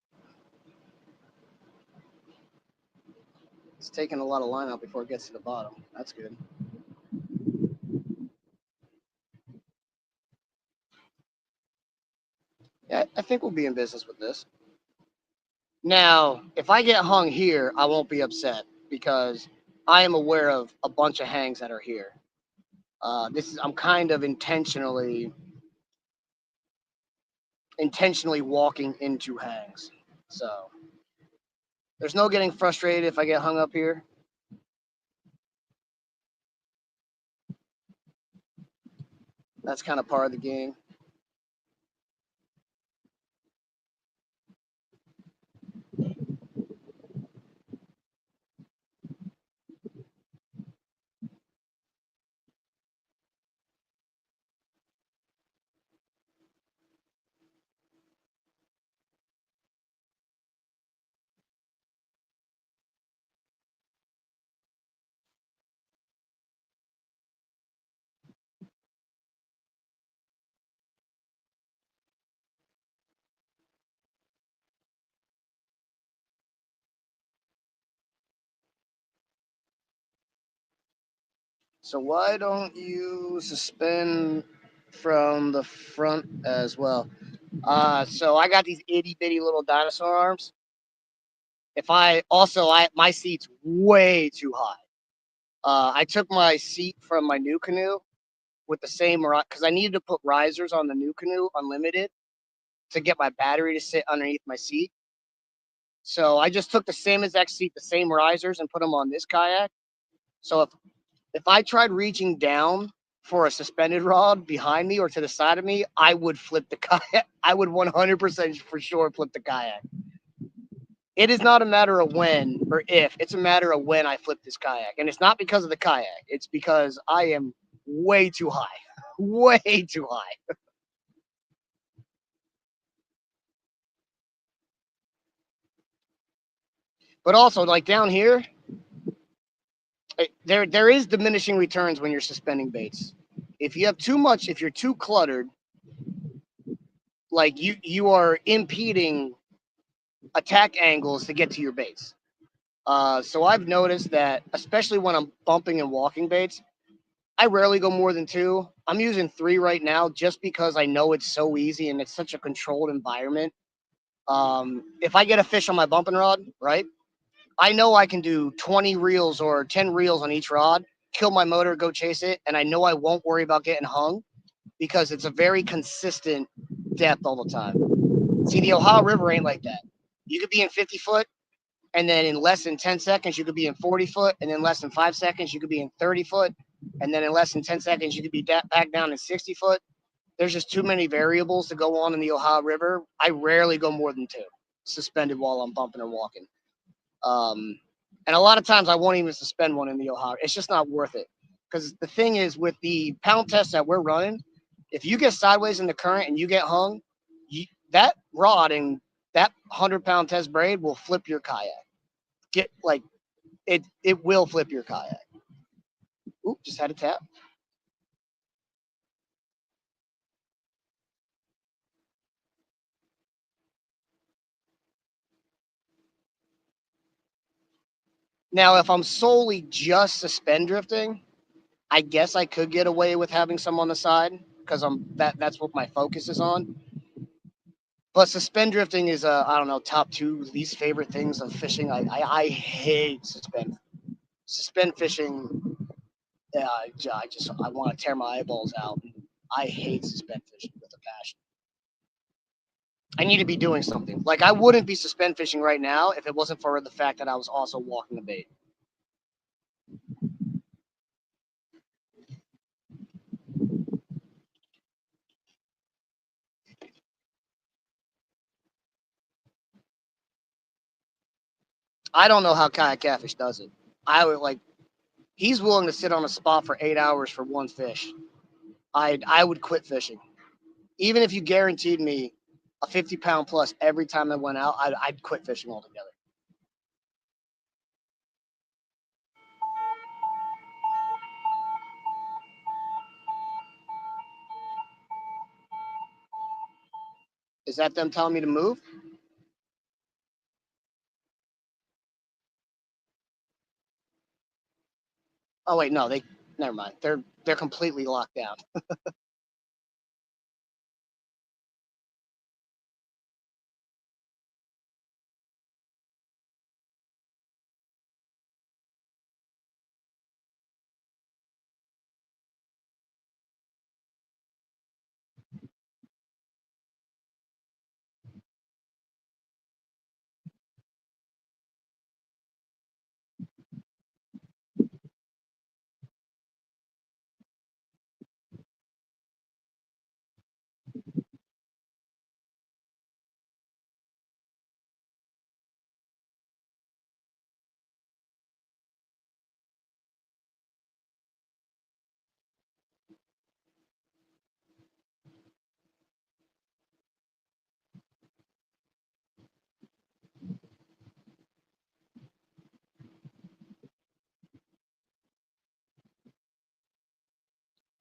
It's taking a lot of line out before it gets to the bottom. That's good. Yeah, I think we'll be in business with this. Now, if I get hung here, I won't be upset because I am aware of a bunch of hangs that are here. I'm kind of intentionally walking into hangs. So there's no getting frustrated if I get hung up here. That's kind of part of the game. So why don't you suspend from the front as well? So I got these itty bitty little dinosaur arms. If I also I my seat's way too high. I took my seat from my new canoe with the same because I needed to put risers on the new canoe unlimited to get my battery to sit underneath my seat. So I just took the same exact seat, the same risers, and put them on this kayak. So if I tried reaching down for a suspended rod behind me or to the side of me, I would flip the kayak. I would 100% for sure flip the kayak. It is not a matter of when or if, it's a matter of when I flip this kayak. And it's not because of the kayak, it's because I am way too high. Way too high. But also, like down here, there is diminishing returns when you're suspending baits. If you have too much, if you're too cluttered, like you are impeding attack angles to get to your baits. So I've noticed that, especially when I'm bumping and walking baits, I rarely go more than two. I'm using three right now just because I know it's so easy and it's such a controlled environment. If I get a fish on my bumping rod, right, I know I can do 20 reels or 10 reels on each rod, kill my motor, go chase it, and I know I won't worry about getting hung because it's a very consistent depth all the time. See, the Ohio River ain't like that. You could be in 50 foot, and then in less than 10 seconds, you could be in 40 foot, and in less than 5 seconds, you could be in 30 foot, and then in less than 10 seconds, you could be back down in 60 foot. There's just too many variables to go on in the Ohio River. I rarely go more than two suspended while I'm bumping or walking. Um, and a lot of times I won't even suspend one in the Ohio. It's just not worth it. Because the thing is, with the pound test that we're running, if you get sideways in the current and you get hung, that rod and that 100-pound test braid will flip your kayak. Get like it will flip your kayak. Oop, just had a tap. Now, if I'm solely just suspend drifting, I guess I could get away with having some on the side because that's what my focus is on. But suspend drifting is I don't know, top two least favorite things of fishing. I hate suspend fishing. I want to tear my eyeballs out. I hate suspend fishing with a passion. I need to be doing something. Like I wouldn't be suspend fishing right now if it wasn't for the fact that I was also walking a bait. I don't know how kayak catfish does it. I would like he's willing to sit on a spot for 8 hours for one fish. I would quit fishing. Even if you guaranteed me a 50-pound plus every time I went out, I'd quit fishing altogether. Is that them telling me to move? Oh wait, no, they never mind. They're completely locked down.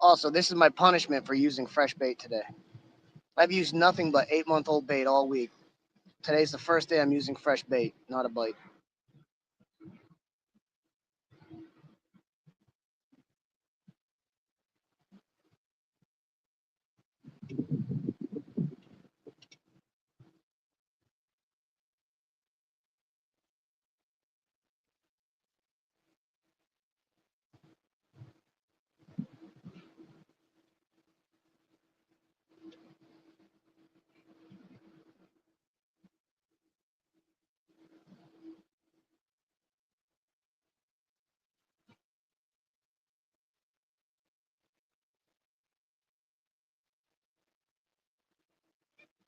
Also, this is my punishment for using fresh bait today. I've used nothing but 8-month-old bait all week. Today's the first day I'm using fresh bait, not a bite.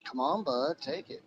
Come on, bud, take it.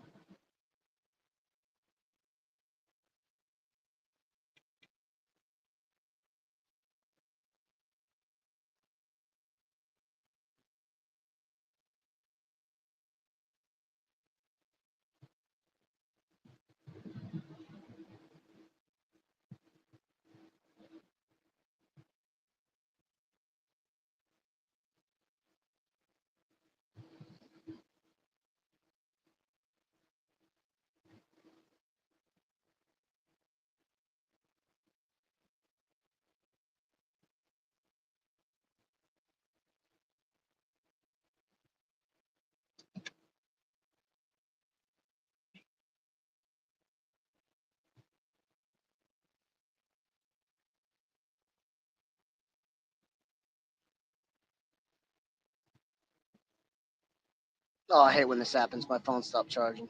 Oh, I hate when this happens. My phone stopped charging.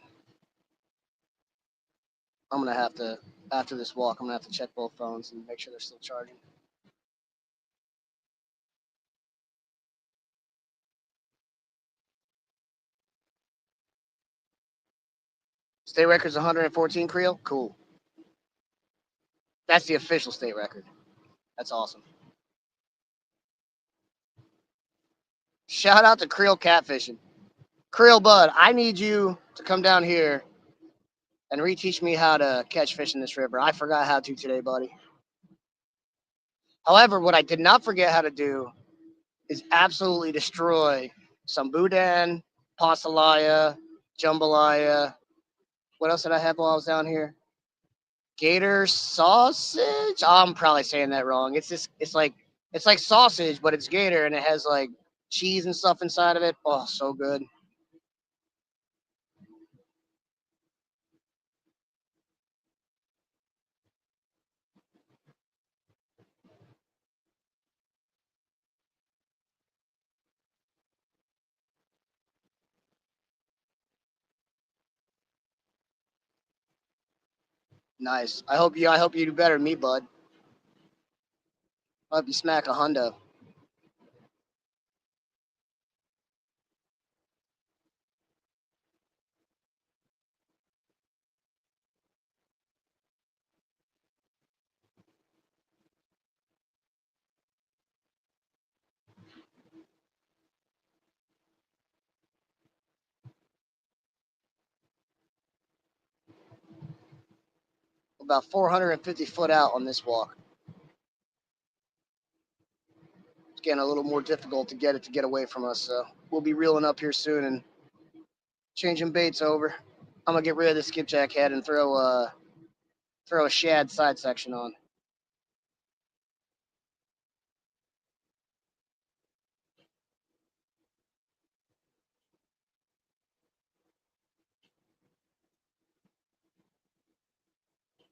I'm gonna have to, after this walk, I'm gonna have to check both phones and make sure they're still charging. State record's 114 creel. Cool. That's the official state record. That's awesome. Shout out to creel catfishing. Creel Bud, I need you to come down here and reteach me how to catch fish in this river. I forgot how to today, buddy. However, what I did not forget how to do is absolutely destroy some boudin, passalaya, jambalaya. What else did I have while I was down here? Gator sausage. Oh, I'm probably saying that wrong. It's like sausage, but it's gator and it has like cheese and stuff inside of it. Oh, so good. Nice. I hope you do better than me, bud. I hope you smack a hundo. About 450 foot out on this walk. It's getting a little more difficult to get it to get away from us. So we'll be reeling up here soon and Changing baits over. I'm gonna get rid of the skipjack head and throw a shad side section on.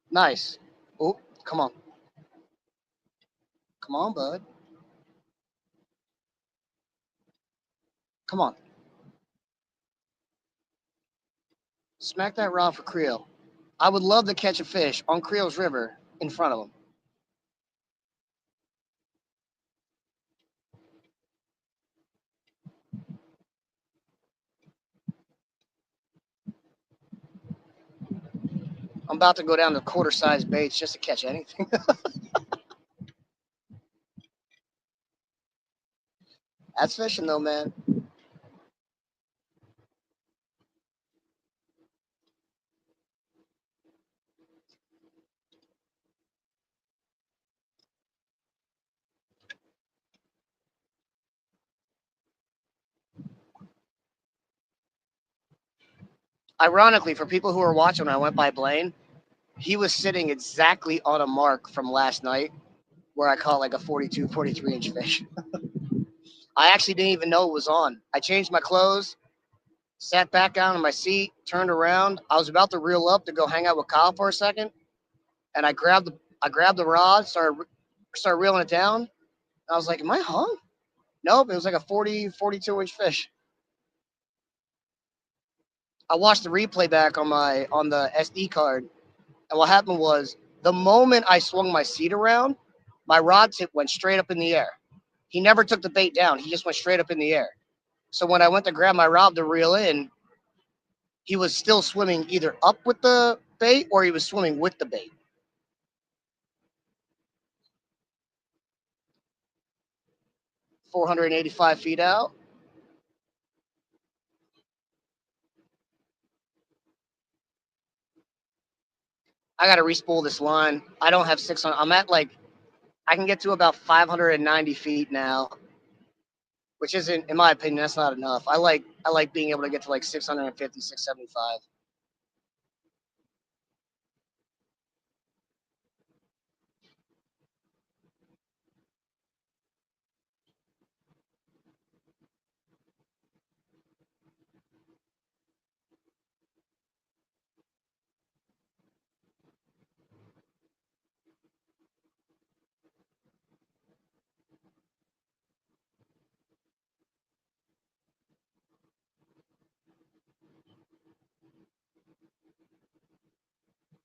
Nice. Oh, come on. Come on, bud. Come on. Smack that rod for Creel. I would love to catch a fish on Creel's River in front of him. I'm about to go down to quarter size baits just to catch anything. That's fishing though, man. Ironically, for people who are watching when I went by Blaine, he was sitting exactly on a mark from last night where I caught like a 42, 43-inch fish. I actually didn't even know it was on. I changed my clothes, sat back down in my seat, turned around. I was about to reel up to go hang out with Kyle for a second, and I grabbed the rod, started reeling it down. And I was like, "Am I hung?" Nope, it was like a 40, 42-inch fish. I watched the replay back on the SD card, and what happened was the moment I swung my seat around, my rod tip went straight up in the air. He never took the bait down. He just went straight up in the air. So when I went to grab my rod to reel in, he was still swimming either up with the bait or he was swimming with the bait. $485 out. I got to respool this line. I don't have 600. I'm at like, I can get to about 590 feet now, which isn't, in my opinion, that's not enough. I like being able to get to like 650, 675.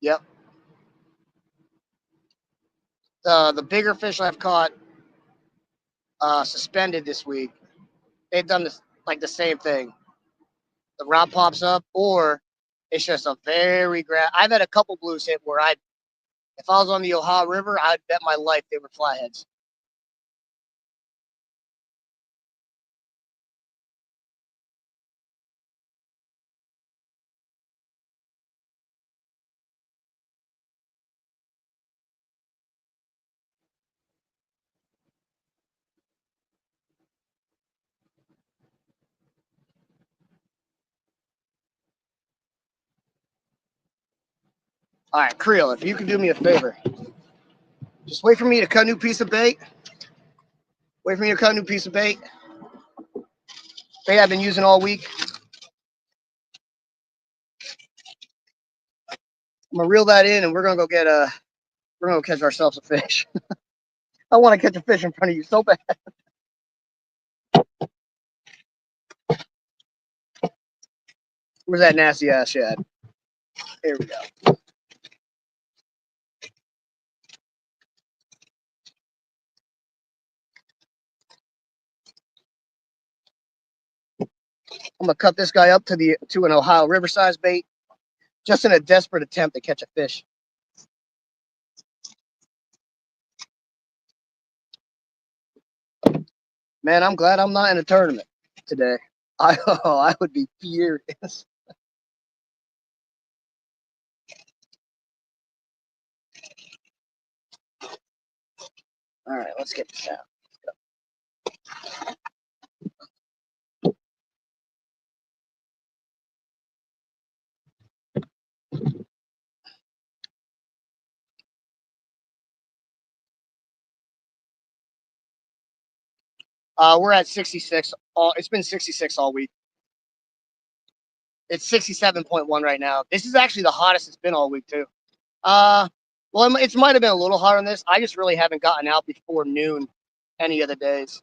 Yep. The bigger fish I've caught suspended this week, they've done this like the same thing. The rod pops up, or it's just a very I've had a couple blues hit where if I was on the Ohio River, I'd bet my life they were flatheads. All right, Creel, if you can do me a favor, just wait for me to cut a new piece of bait. Wait for me to cut a new piece of bait. Bait I've been using all week. I'm gonna reel that in, and we're gonna go catch ourselves a fish. I want to catch a fish in front of you so bad. Where's that nasty ass shad? Here we go. I'm gonna cut this guy up to an Ohio River size bait, just in a desperate attempt to catch a fish. Man, I'm glad I'm not in a tournament today. I would be furious. All right, let's get this out. We're at 66. It's been 66 all week. It's 67.1 right now. This is actually the hottest it's been all week too. Well, it might have been a little hotter than this. I just really haven't gotten out before noon any of the days.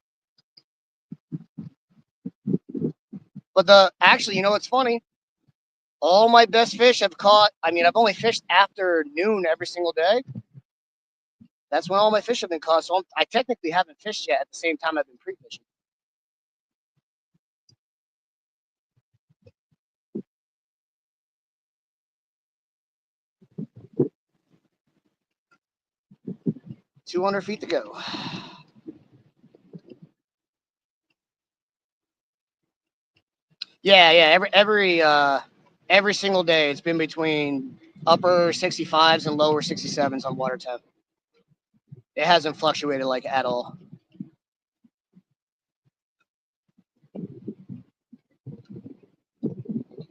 But actually, you know what's funny? All my best fish I've caught. I mean, I've only fished after noon every single day. That's when all my fish have been caught. So I technically haven't fished yet at the same time I've been pre-fishing. $200 feet to go. Yeah. Every single day, it's been between upper 65s and lower 67s on water temp. It hasn't fluctuated like at all.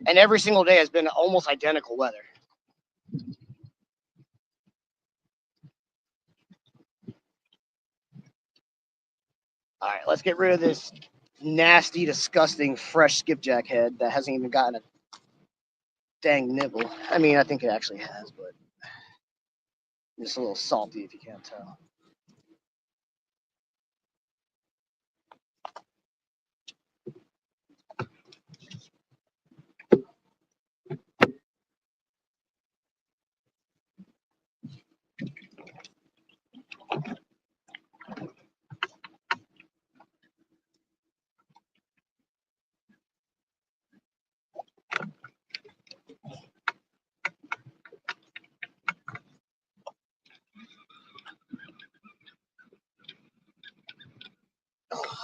And every single day has been almost identical weather. All right, let's get rid of this nasty, disgusting, fresh skipjack head that hasn't even gotten a dang nibble. I mean, I think it actually has, but just a little salty if you can't tell.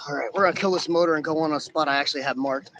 All right, we're gonna kill this motor and go on a spot I actually have marked.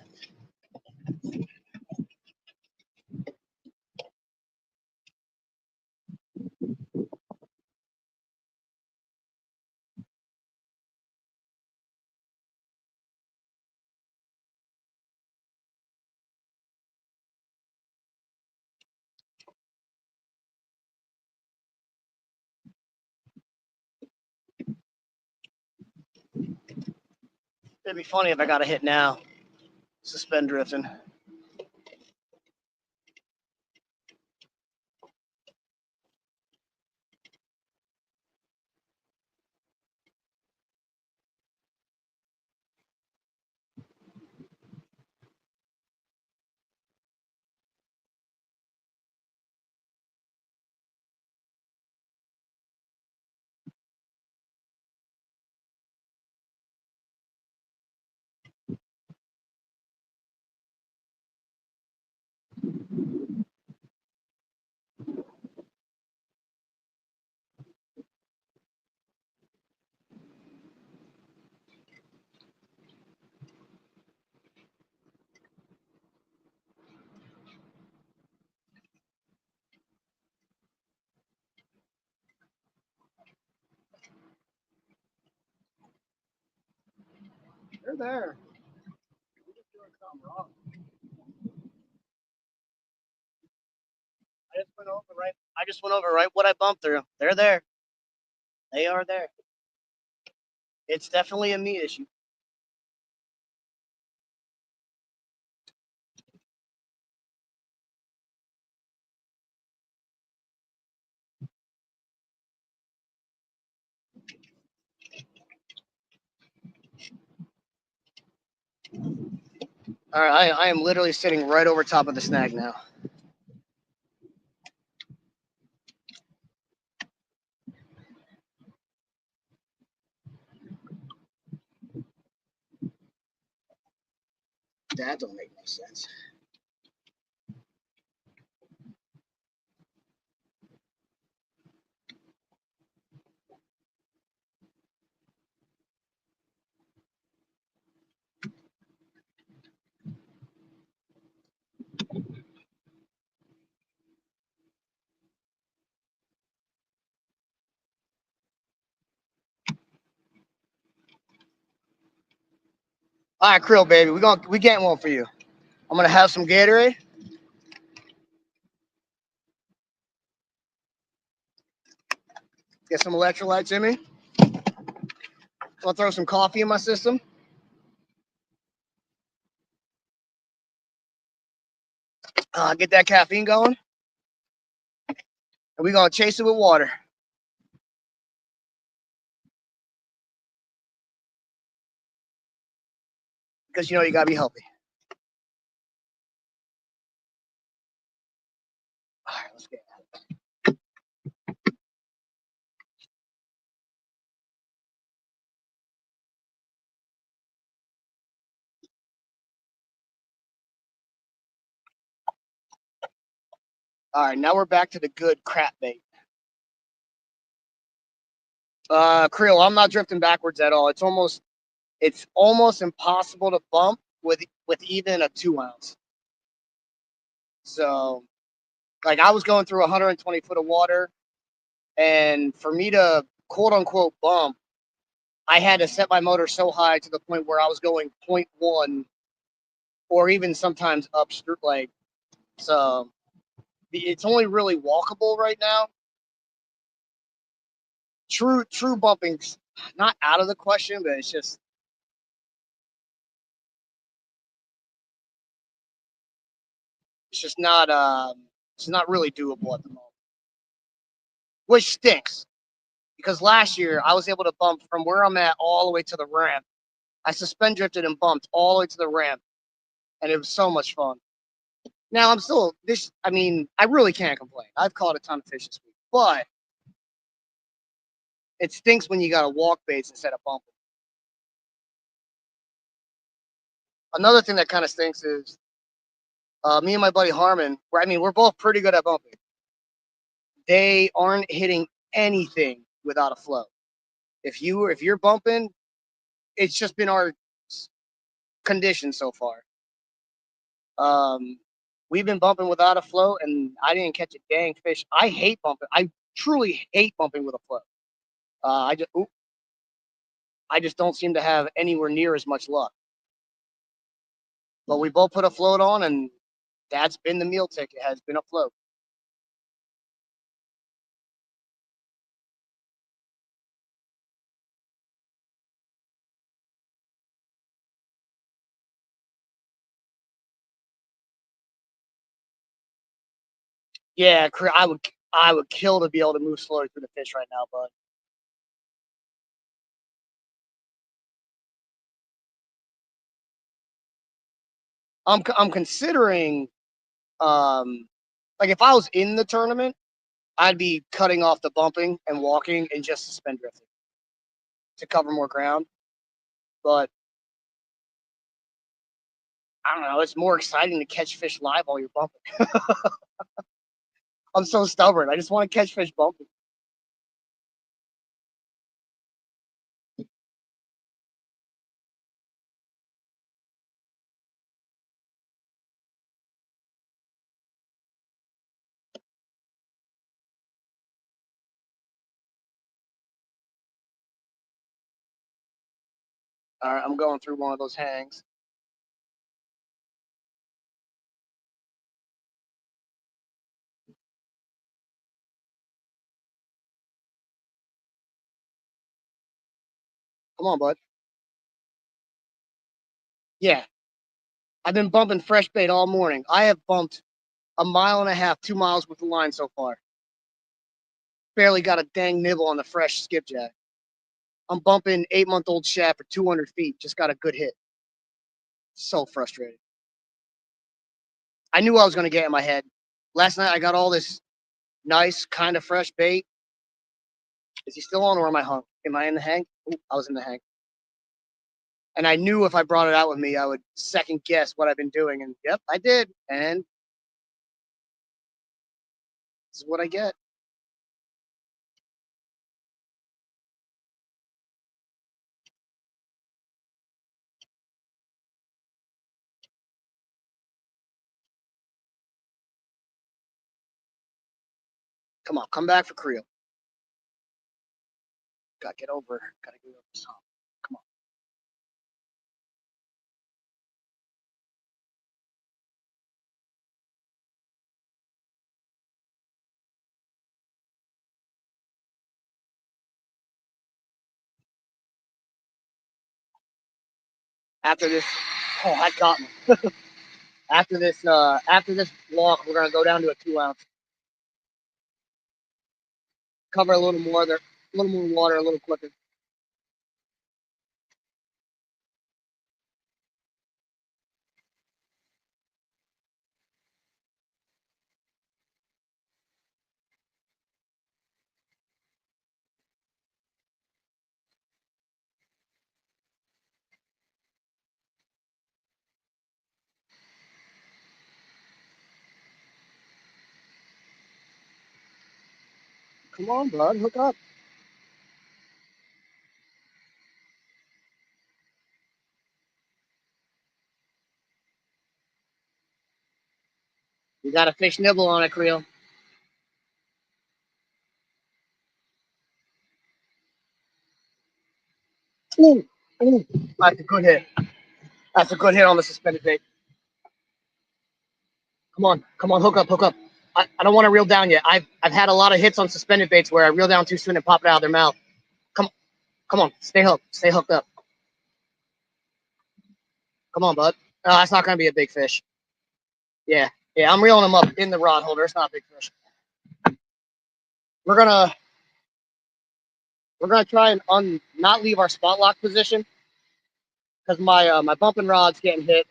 It'd be funny if I got a hit now. Suspend drifting. They're there. I just went over right what I bumped through. They're there. They are there. It's definitely a me issue. All right, I am literally sitting right over top of the snag now. That don't make no sense. All right, Krill, baby, we getting one for you. I'm gonna have some Gatorade. Get some electrolytes in me. I'll throw some coffee in my system. Get that caffeine going, and we're gonna chase it with water. Because you know you gotta be healthy. All right, let's get it. All right, now we're back to the good crap bait. Creel, I'm not drifting backwards at all. It's almost impossible to bump with even a 2 ounce. So, like, I was going through 120 foot of water, and for me to quote unquote bump, I had to set my motor so high to the point where I was going 0.1 or even sometimes upstream. Like, so it's only really walkable right now. True bumping's not out of the question, but it's not really doable at the moment, which stinks because last year I was able to bump from where I'm at all the way to the ramp. I suspend drifted and bumped all the way to the ramp, and it was so much fun. Now I'm still this. I mean, I really can't complain. I've caught a ton of fish this week, but it stinks when you got to walk baits instead of bumping. Another thing that kind of stinks is me and my buddy Harmon. I mean, we're both pretty good at bumping. They aren't hitting anything without a flow. If you're bumping, it's just been our condition so far. Um, we've been bumping without a float, and I didn't catch a dang fish. I hate bumping. I truly hate bumping with a float. I just don't seem to have anywhere near as much luck. But we both put a float on, and that's been the meal ticket. Has been a float. Yeah, I would kill to be able to move slowly through the fish right now, but I'm considering like if I was in the tournament, I'd be cutting off the bumping and walking and just suspend drifting to cover more ground. But I don't know. It's more exciting to catch fish live while you're bumping. I'm so stubborn. I just want to catch fish bumping. All right, I'm going through one of those hangs. Come on, bud. Yeah, I've been bumping fresh bait all morning. I have bumped a mile and a half, 2 miles with the line so far. Barely got a dang nibble on the fresh skipjack. I'm bumping 8-month-old shad for 200 feet. Just got a good hit. So frustrating. I knew I was going to get in my head. Last night I got all this nice kind of fresh bait. Is he still on or am I hung? Am I in the hang? Ooh, I was in the hang. And I knew if I brought it out with me, I would second guess what I've been doing. And yep, I did. And this is what I get. Come on, come back for Creel. Gotta get over. Gotta get over this hump. Come on. After this, oh, that got me. After this walk, we're gonna go down to a 2 ounce. Cover a little more there, a little more water, a little quicker. Come on, bud, hook up. You got a fish nibble on it, Creel. Ooh, ooh, that's a good hit. That's a good hit on the suspended bait. Come on, hook up, hook up. I don't want to reel down yet. I've had a lot of hits on suspended baits where I reel down too soon and pop it out of their mouth. Come come on, stay hooked up. Come on, bud. No, that's not gonna be a big fish. Yeah, yeah, I'm reeling them up in the rod holder. It's not a big fish. We're gonna we're gonna try and not leave our spot lock position because my bumping rod's getting hit.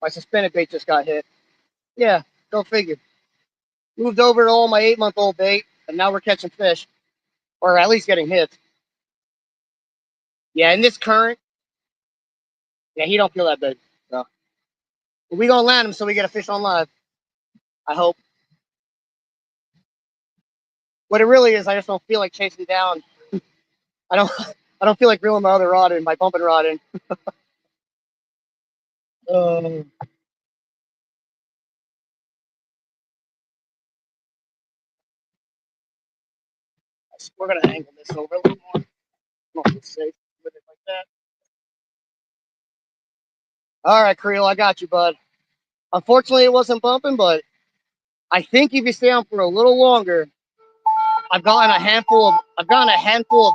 My suspended bait just got hit. Yeah, go figure. Moved over to all my 8-month-old bait, and now we're catching fish, or at least getting hits. Yeah, in this current, yeah, he don't feel that big. So we gonna land him so we get a fish on live. I hope. What it really is, I just don't feel like chasing down. I don't. I don't feel like reeling my other rod in, my bumping rod in. Um, we're gonna angle this over a little more. Not safe with it like that. All right, Creel, I got you, bud. Unfortunately, it wasn't bumping, but I think if you stay on for a little longer, I've gotten a handful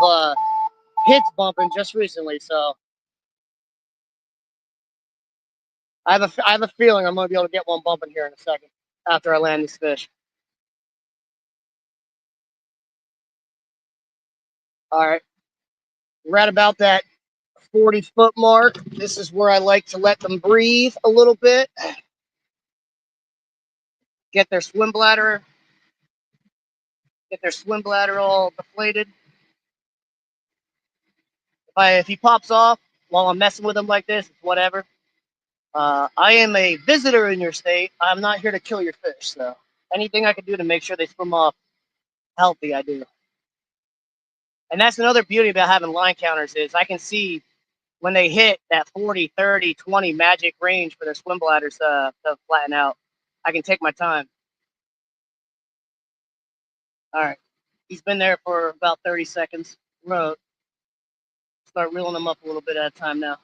of hits bumping just recently. So I have a feeling I'm gonna be able to get one bumping here in a second after I land these fish. All right, we're at about that 40-foot mark. This is where I like to let them breathe a little bit, get their swim bladder, all deflated. If he pops off while I'm messing with him like this, it's whatever. I am a visitor in your state. I'm not here to kill your fish. So anything I can do to make sure they swim off healthy, I do. And that's another beauty about having line counters is I can see when they hit that 40, 30, 20 magic range for their swim bladders to flatten out. I can take my time. All right. He's been there for about 30 seconds. I'm going to start reeling him up a little bit at a time now.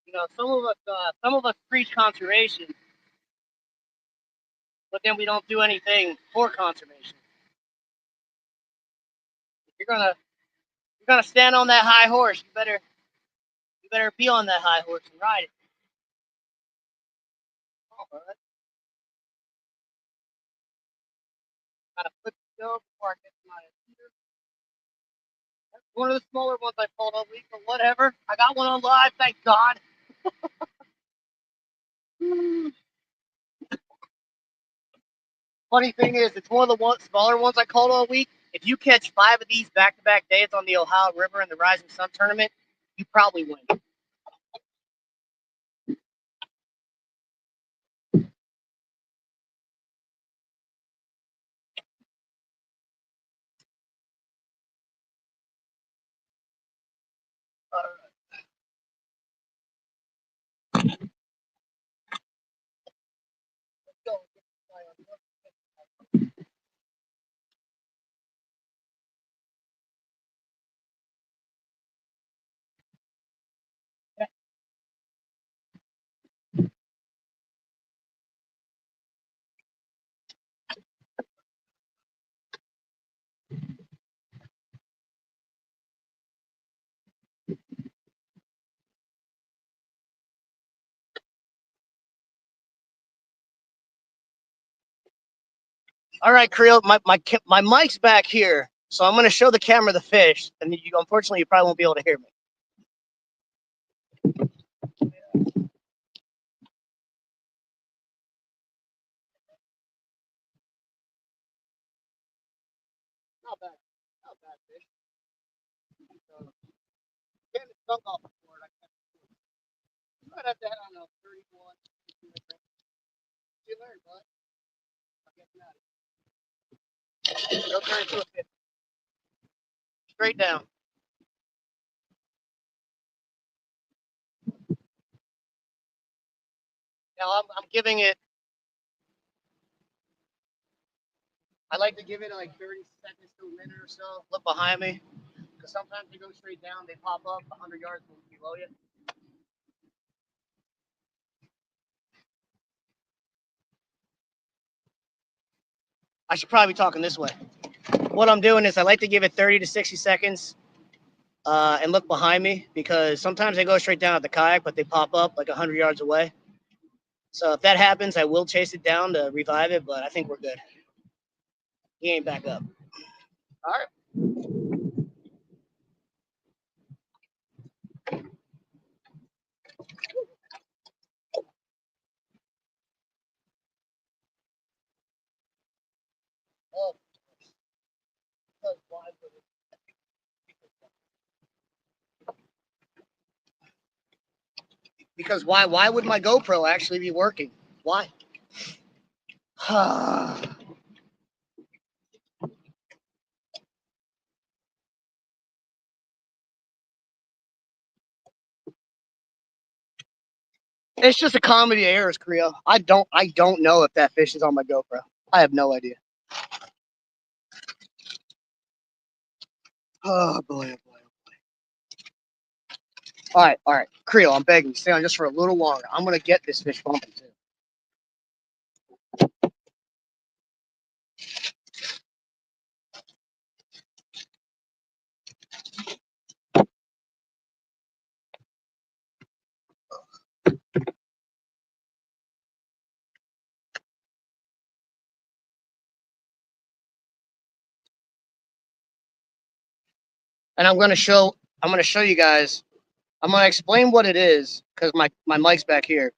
You know, some of us preach conservation, but then we don't do anything for conservation. If you're gonna stand on that high horse, you better be on that high horse and ride it. Oh, gotta flip the go before I get to my heater. That's one of the smaller ones I pulled all week, but whatever. I got one on live, thank God. Funny thing is, it's one of the smaller ones I caught all week. If you catch 5 of these back-to-back days on the Ohio River in the Rising Sun tournament, you probably win. Let's go. All right, Creel, my mic's back here, so I'm going to show the camera the fish, and unfortunately you probably won't be able to hear me. Not bad, not bad fish. So, getting the stunk off the board. I might have to, I don't know, 31. You learn, bud. I'll get you out of here. Go turn into a 50. Straight down. Now I'm giving it. I like to give it like 30 seconds to a minute or so. Look behind me, because sometimes they go straight down. They pop up 100 yards below you. I should probably be talking this way. What I'm doing is I like to give it 30 to 60 seconds and look behind me, because sometimes they go straight down at the kayak, but they pop up like 100 yards away. So if that happens, I will chase it down to revive it, but I think we're good. He ain't back up. All right. Oh, because why? Why would my GoPro actually be working? Why? It's just a comedy of errors, Creo. I don't know if that fish is on my GoPro. I have no idea. Oh boy, oh boy, oh boy. All right, Creo. I'm begging you, stay on just for a little longer. I'm gonna get this fish bumping too. And I'm gonna show you guys. I'm gonna explain what it is, because my mic's back here.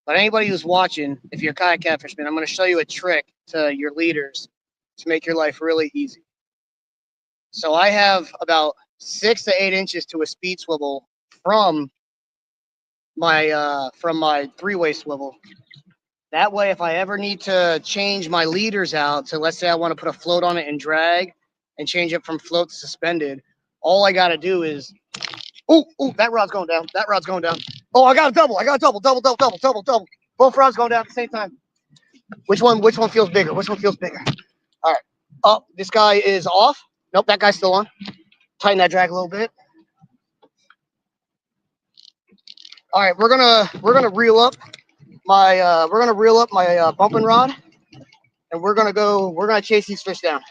But anybody who's watching, if you're a kayak catfishman, I'm gonna show you a trick to your leaders to make your life really easy. So I have about 6 to 8 inches to a speed swivel from my 3-way swivel. That way, if I ever need to change my leaders out, so let's say I want to put a float on it and drag and change it from float to suspended, all I got to do is, oh, that rod's going down. That rod's going down. Oh, I got a double. I got a double. Both rods going down at the same time. Which one feels bigger? Which one feels bigger? All right. Oh, this guy is off. Nope, that guy's still on. Tighten that drag a little bit. All right, we're gonna reel up my bumping rod, and we're gonna chase these fish down.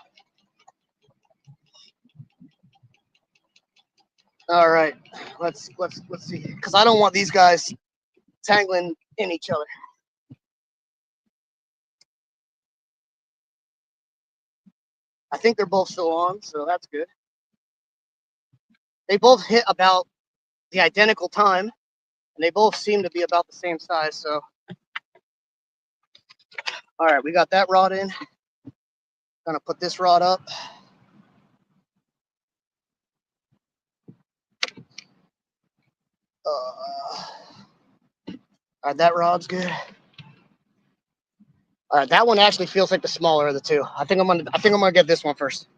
All right, let's see, because I don't want these guys tangling in each other. I think they're both still on, so that's good. They both hit about the identical time, and they both seem to be about the same size. So, all right, we got that rod in. Gonna put this rod up. All right, that rod's good. All right, that one actually feels like the smaller of the two. I think I'm gonna get this one first.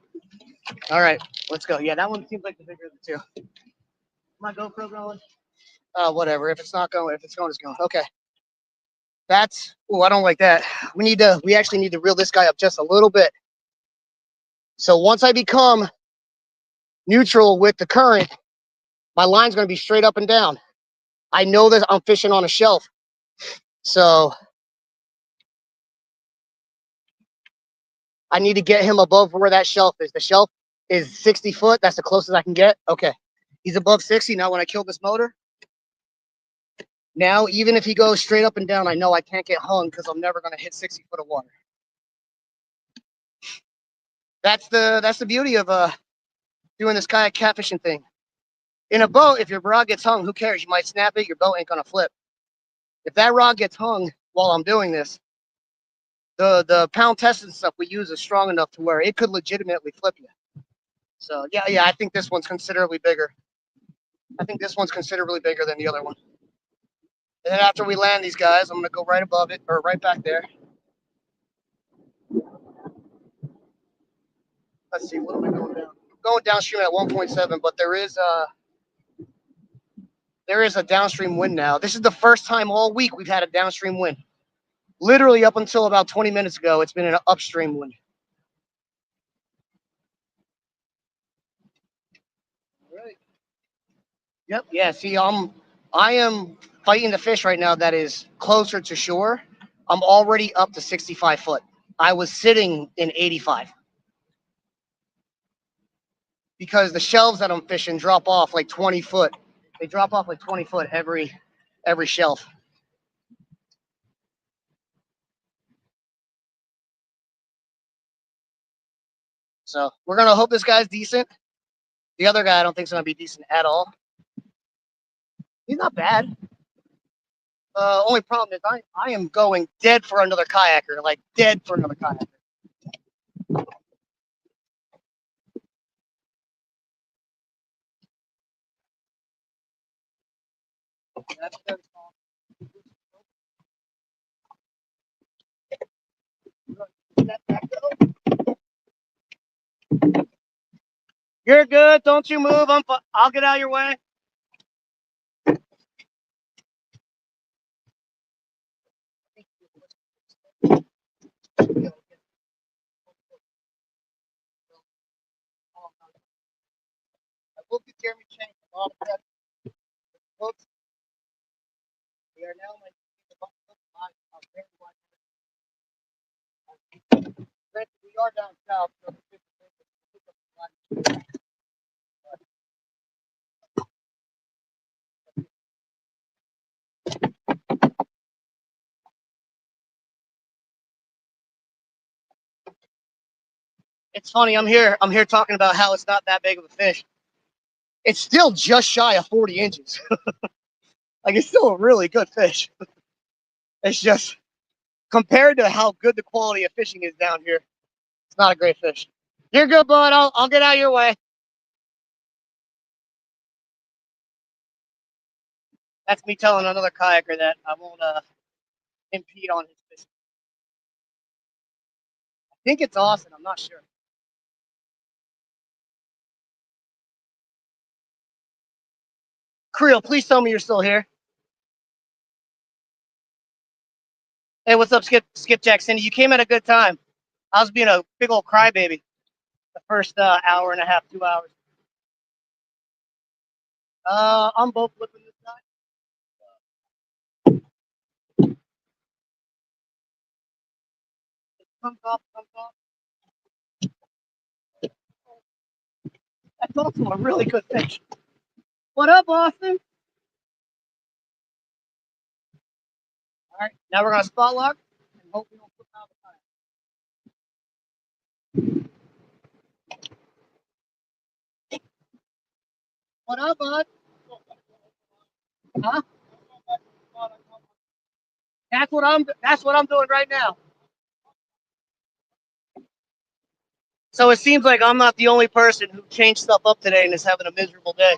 All right, let's go. Yeah, that one seems like the bigger of the two. My GoPro going? Whatever. If it's not going, if it's going, it's going. Okay. That's. Oh, I don't like that. We actually need to reel this guy up just a little bit. So once I become neutral with the current, my line's going to be straight up and down. I know that I'm fishing on a shelf, so I need to get him above where that shelf is. The shelf is 60 foot. That's the closest I can get. Okay. He's above 60. Now when I kill this motor, now even if he goes straight up and down, I know I can't get hung because I'm never going to hit 60 foot of water. That's the beauty of doing this kayak catfishing thing. In a boat, if your rod gets hung, who cares? You might snap it, your boat ain't gonna flip. If that rod gets hung while I'm doing this, the pound test and stuff we use is strong enough to where it could legitimately flip you. So yeah, I think this one's considerably bigger. I think this one's considerably bigger than the other one. And then after we land these guys, I'm gonna go right above it or right back there. Let's see, what am I going down? I'm going downstream at 1.7, but there is a downstream wind now. This is the first time all week we've had a downstream wind. Literally up until about 20 minutes ago, it's been an upstream wind. Right. Yep. Yeah. See, I am fighting the fish right now that is closer to shore. I'm already up to 65 foot. I was sitting in 85 because the shelves that I'm fishing drop off like 20 foot. They drop off like 20 foot every shelf. So we're gonna hope this guy's decent. The other guy I don't think is gonna be decent at all. He's not bad. Only problem is I am going dead for another kayaker, like dead for another kayaker. That's good. You're good. Don't you move. I'll get out of your way. I will be Jeremy Chang. Folks, we are now like we are down south. So it's funny. I'm here talking about how it's not that big of a fish. It's still just shy of 40 inches. Like it's still a really good fish. It's just compared to how good the quality of fishing is down here, it's not a great fish. You're good, bud. I'll get out of your way. That's me telling another kayaker that I won't impede on his fishing. I think it's Austin. I'm not sure. Creel, please tell me you're still here. Hey, what's up, Skipjack Cindy? You came at a good time. I was being a big old crybaby the first hour and a half, 2 hours. I'm both flipping this guy. It comes off, comes off. That's also a really good fish. What up, Austin? All right, now we're gonna spot lock and hope we don't flip out the time. What up, bud? Huh? That's what I'm doing right now. So it seems like I'm not the only person who changed stuff up today and is having a miserable day.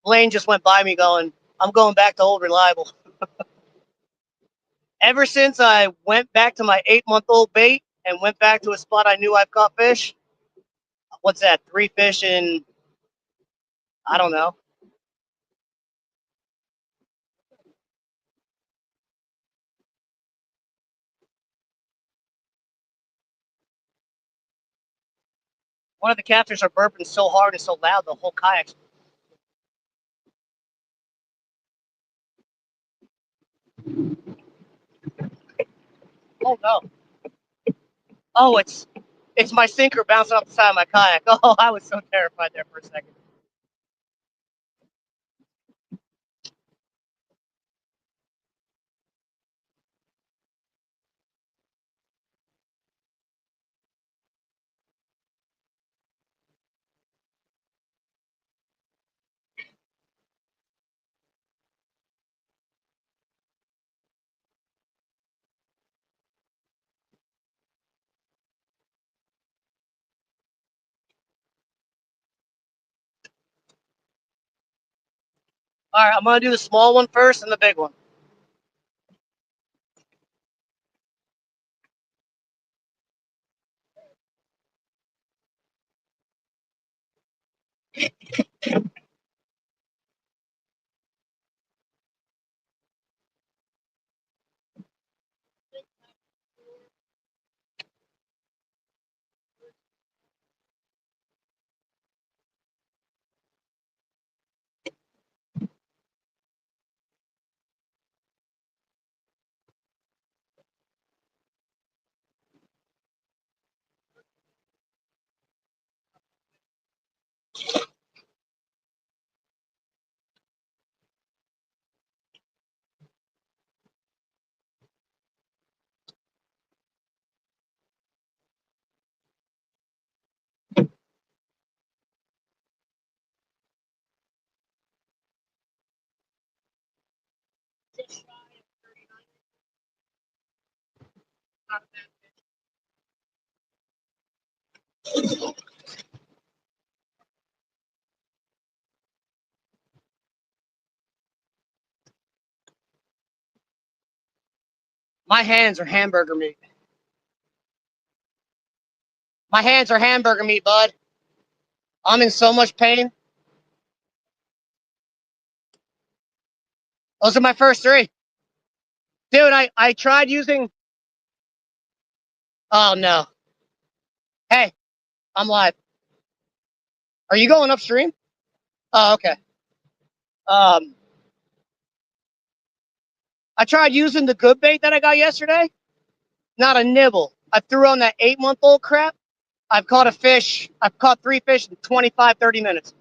Blaine just went by me going, I'm going back to old reliable. Ever since I went back to my 8-month-old bait and went back to a spot I knew I've caught fish, what's that? 3 fish in, I don't know. One of the captors are burping so hard and so loud, the whole kayak's. Oh no. Oh, it's my sinker bouncing off the side of my kayak. Oh, I was so terrified there for a second. All right, I'm gonna do the small one first and the big one. My hands are hamburger meat. My hands are hamburger meat, bud. I'm in so much pain. Those are my first three. Dude, I tried using. Oh, no. Hey, I'm live. Are you going upstream? Oh, okay. Um, I tried using the good bait that I got yesterday. Not a nibble. I threw on that 8-month-old crap. I've caught a fish. I've caught 3 fish in 25, 30 minutes.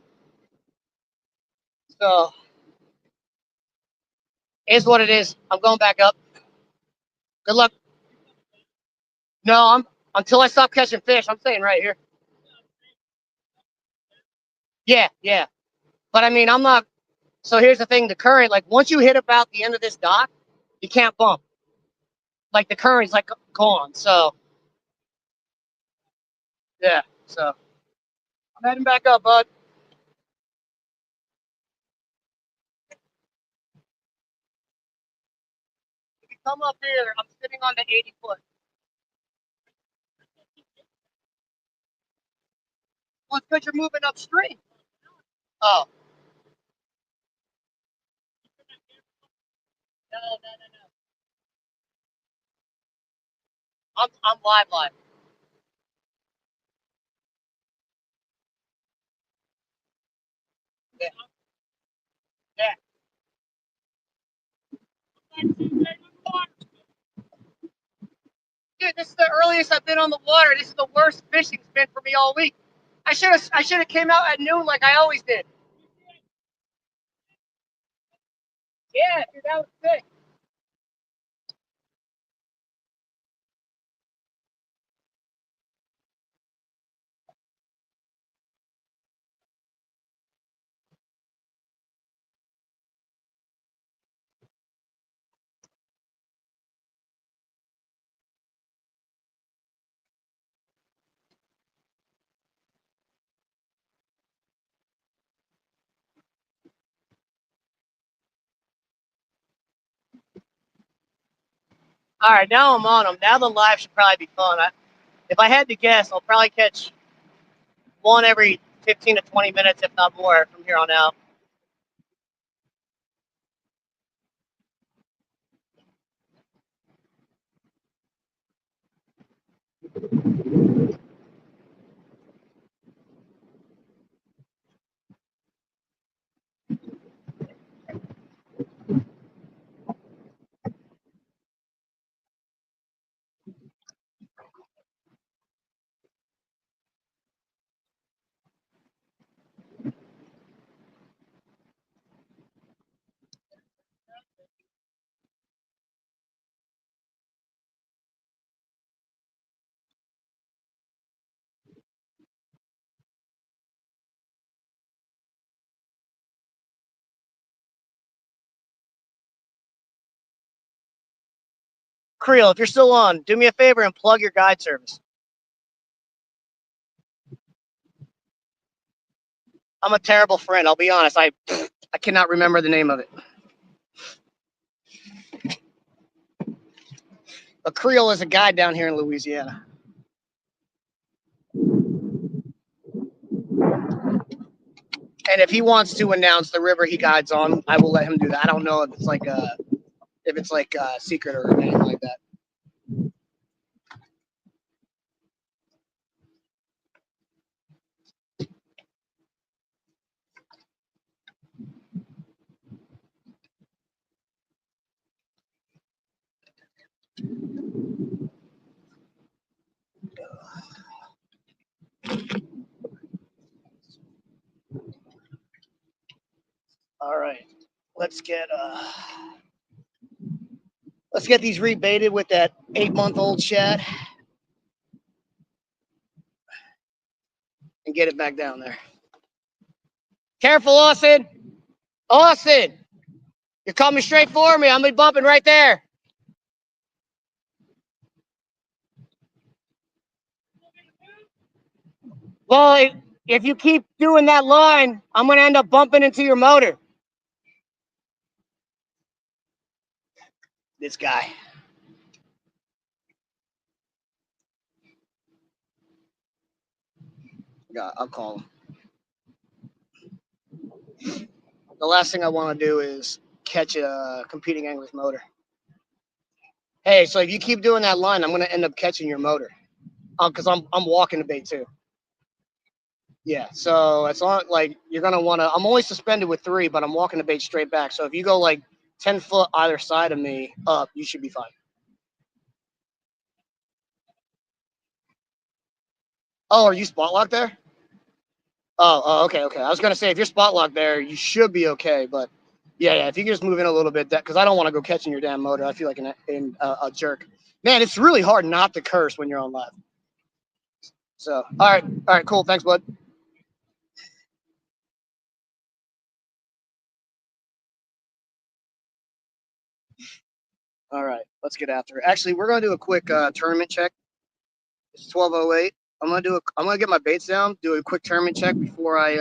So, is what it is. I'm going back up. Good luck. No, I'm until I stop catching fish. I'm staying right here. Yeah, yeah. But I mean, I'm not. So here's the thing: the current, like once you hit about the end of this dock, you can't bump. Like the current's like gone. So yeah. So I'm heading back up, bud. If you come up here, I'm sitting on the 80 foot. Well, it's because you're moving upstream. Oh, no, no, no, no. I'm live, live. Yeah, yeah. Dude, this is the earliest I've been on the water. This is the worst fishing's been for me all week. I should have came out at noon like I always did. Yeah, dude, that was sick. All right, now I'm on them. Now the live should probably be fun. If I had to guess, I'll probably catch one every 15 to 20 minutes, if not more, from here on out. Creel, if you're still on, do me a favor and plug your guide service. I'm a terrible friend. I'll be honest. I cannot remember the name of it. A Creole is a guy down here in Louisiana. And if he wants to announce the river he guides on, I will let him do that. I don't know if it's like a secret or anything like that. All right, let's get these rebaited with that 8-month-old shad and get it back down there. Careful, Austin. Austin, you're coming straight for me. I'm gonna be bumping right there. Well, if you keep doing that line, I'm gonna end up bumping into your motor. This guy. Yeah, I'll call him. The last thing I want to do is catch a competing angler's motor. Hey, so if you keep doing that line, I'm gonna end up catching your motor. Because I'm walking the bait too. Yeah, so it's not like you're gonna want to. I'm only suspended with 3, but I'm walking the bait straight back. So if you go like 10 foot either side of me up, you should be fine. Oh, are you spot locked there? Oh, okay. I was gonna say if you're spot locked there, you should be okay. But yeah. If you can just move in a little bit, because I don't want to go catching your damn motor. I feel like a jerk. Man, it's really hard not to curse when you're on live. So all right, cool. Thanks, bud. All right, let's get after it. Actually, we're gonna do a quick tournament check. It's 12:08. I'm gonna get my baits down, do a quick tournament check before I.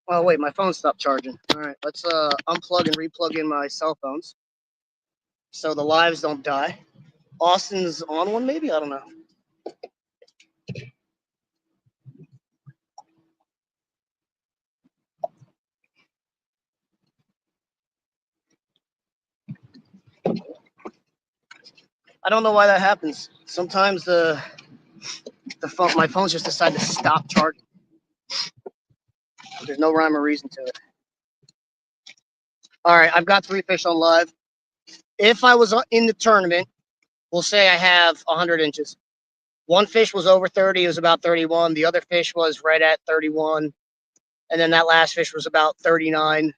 Oh wait, my phone stopped charging. All right, let's unplug and replug in my cell phones so the lives don't die. Austin's on one, maybe, I don't know. I don't know why that happens. Sometimes my phones just decide to stop charging. There's no rhyme or reason to it. All right, I've got 3 fish on live. If I was in the tournament, we'll say I have 100 inches. One fish was over 30. It was about 31. The other fish was right at 31. And then that last fish was about 39.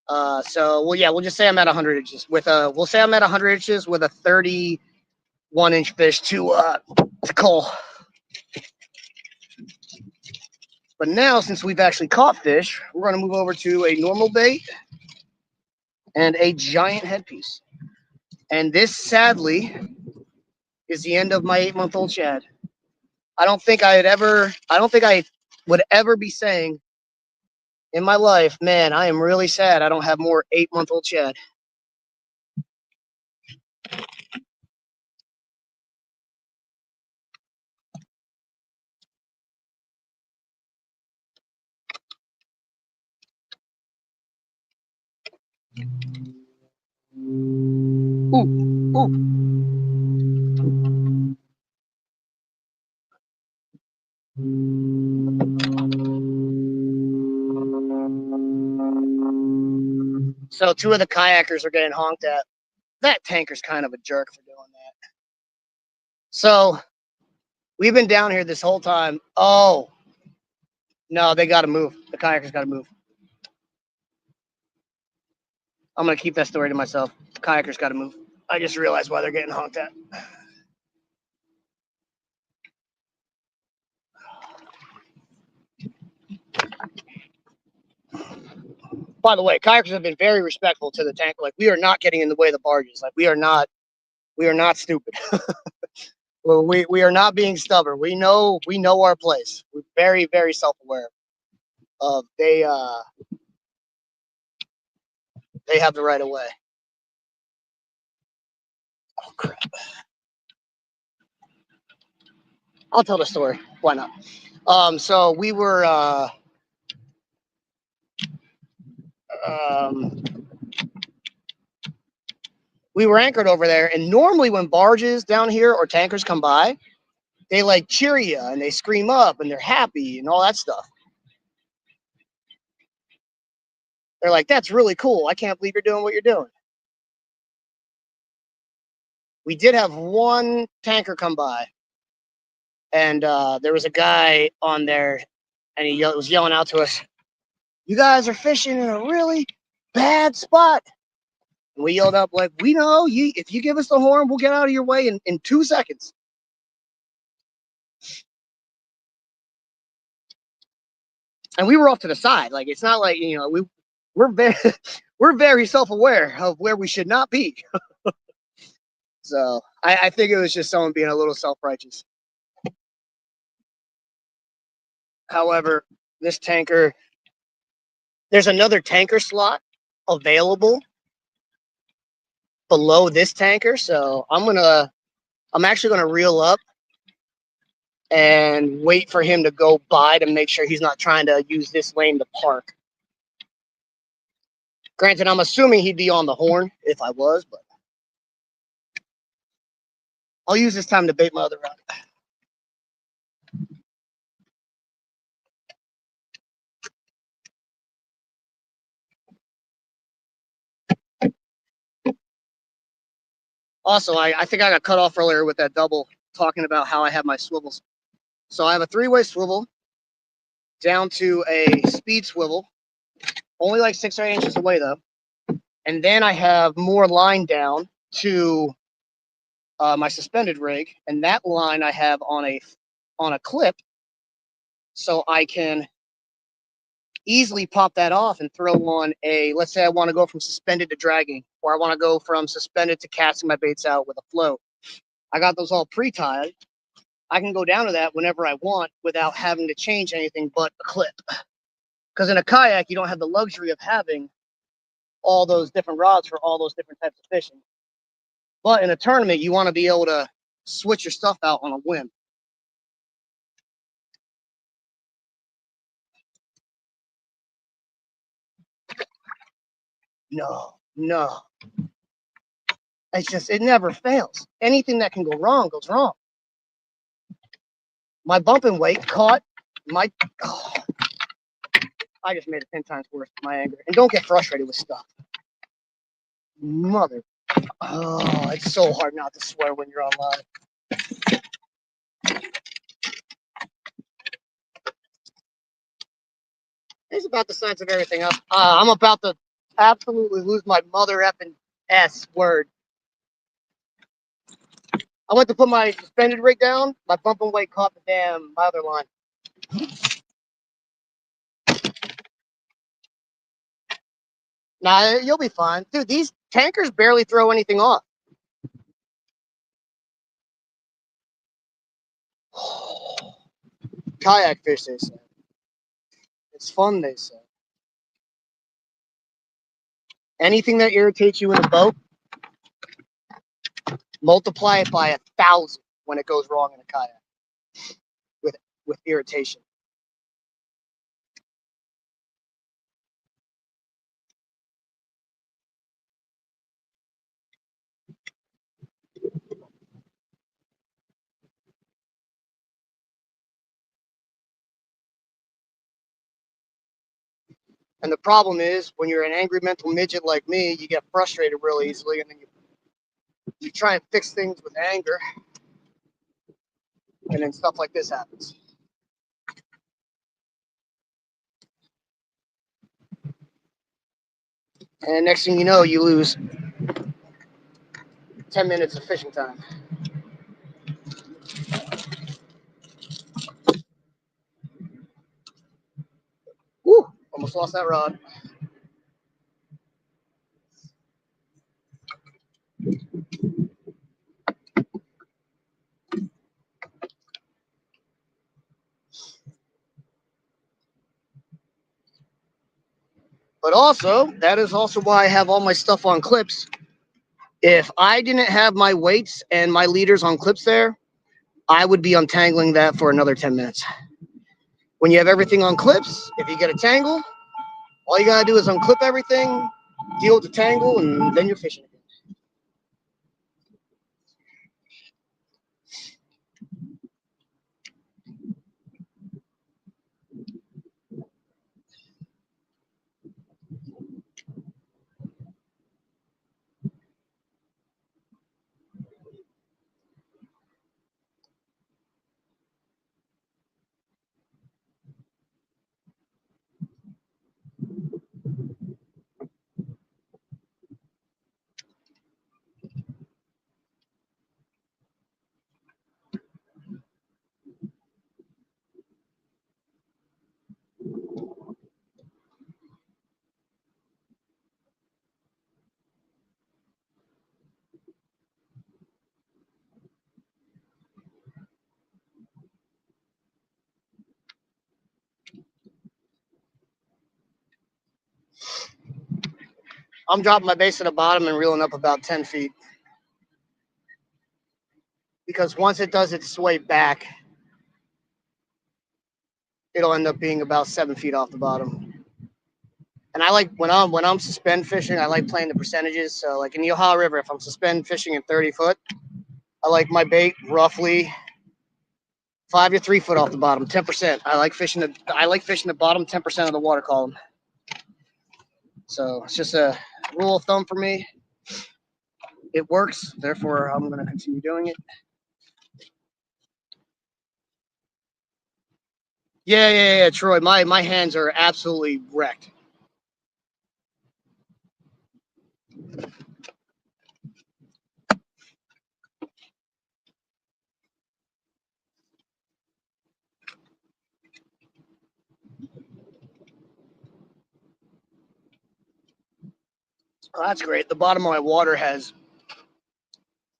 We'll just say I'm at 100 inches we'll say I'm at 100 inches with a 31-inch fish to cull. But now, since we've actually caught fish, we're going to move over to a normal bait and a giant headpiece. And this, sadly, is the end of my 8-month-old shad. I don't think I would ever be saying in my life, man, I am really sad I don't have more 8-month-old shad. Ooh. So 2 of the kayakers are getting honked at. That tanker's kind of a jerk for doing that. So we've been down here this whole time. Oh, no, they got to move. The kayakers got to move. I'm going to keep that story to myself. The kayakers got to move. I just realized why they're getting honked at. By the way, kayakers have been very respectful to the tank. Like, we are not getting in the way of the barges. Like, we are not stupid. Well, we are not being stubborn. We know our place. We're very, very self-aware of they have the right of way. Oh crap. I'll tell the story. Why not? So um, we were anchored over there, and normally when barges down here or tankers come by, they like cheer you and they scream up and they're happy and all that stuff. They're like, "That's really cool. I can't believe you're doing what you're doing." We did have one tanker come by, and there was a guy on there, and he was yelling out to us, "You guys are fishing in a really bad spot." And we yelled up like, "We know you. If you give us the horn, we'll get out of your way in 2 seconds." And we were off to the side. Like it's not like we're very we're very self-aware of where we should not be. So I think it was just someone being a little self-righteous. However, this tanker, there's another tanker slot available below this tanker, so I'm actually gonna reel up and wait for him to go by to make sure he's not trying to use this lane to park. Granted, I'm assuming he'd be on the horn if I was, but I'll use this time to bait my other rod. Also, I think I got cut off earlier with that double talking about how I have my swivels. So I have a 3-way swivel down to a speed swivel, only like 6 or 8 inches away though. And then I have more line down to my suspended rig, and that line I have on a clip, so I can easily pop that off and throw on a. Let's say I want to go from suspended to dragging, or I want to go from suspended to casting my baits out with a float. I got those all pre-tied. I can go down to that whenever I want without having to change anything but a clip. Because in a kayak, you don't have the luxury of having all those different rods for all those different types of fishing. But in a tournament, you want to be able to switch your stuff out on a whim. No, no. It's just, it never fails. Anything that can go wrong goes wrong. My bumping weight caught my. Oh, I just made it 10 times worse with my anger. And don't get frustrated with stuff. Mother. Oh, it's so hard not to swear when you're online. It's about the size of everything else. I'm about to absolutely lose my mother effing S word. I went to put my suspended rig down. My bumping weight caught the damn my other line. Nah, you'll be fine. Dude, these tankers barely throw anything off. Kayak fish, they say. It's fun, they say. Anything that irritates you in a boat, multiply it by 1,000 when it goes wrong in a kayak with irritation. And the problem is, when you're an angry mental midget like me, you get frustrated real easily, and then you try and fix things with anger, and then stuff like this happens. And next thing you know, you lose 10 minutes of fishing time. Woo! Almost lost that rod. But also, that is also why I have all my stuff on clips. If I didn't have my weights and my leaders on clips there, I would be untangling that for another 10 minutes. When you have everything on clips, if you get a tangle, all you gotta do is unclip everything, deal with the tangle, and then you're fishing again. I'm dropping my base at the bottom and reeling up about 10 feet. Because once it does its sway back, it'll end up being about 7 feet off the bottom. And I like when I'm suspend fishing, I like playing the percentages. So like in the Ohio River, if I'm suspend fishing at 30 foot, I like my bait roughly 5 to 3 foot off the bottom, 10%. I like fishing the bottom 10% of the water column. So it's just a rule of thumb for me. It works, therefore I'm going to continue doing it. Yeah, Troy. My hands are absolutely wrecked. Oh, that's great. The bottom of my water has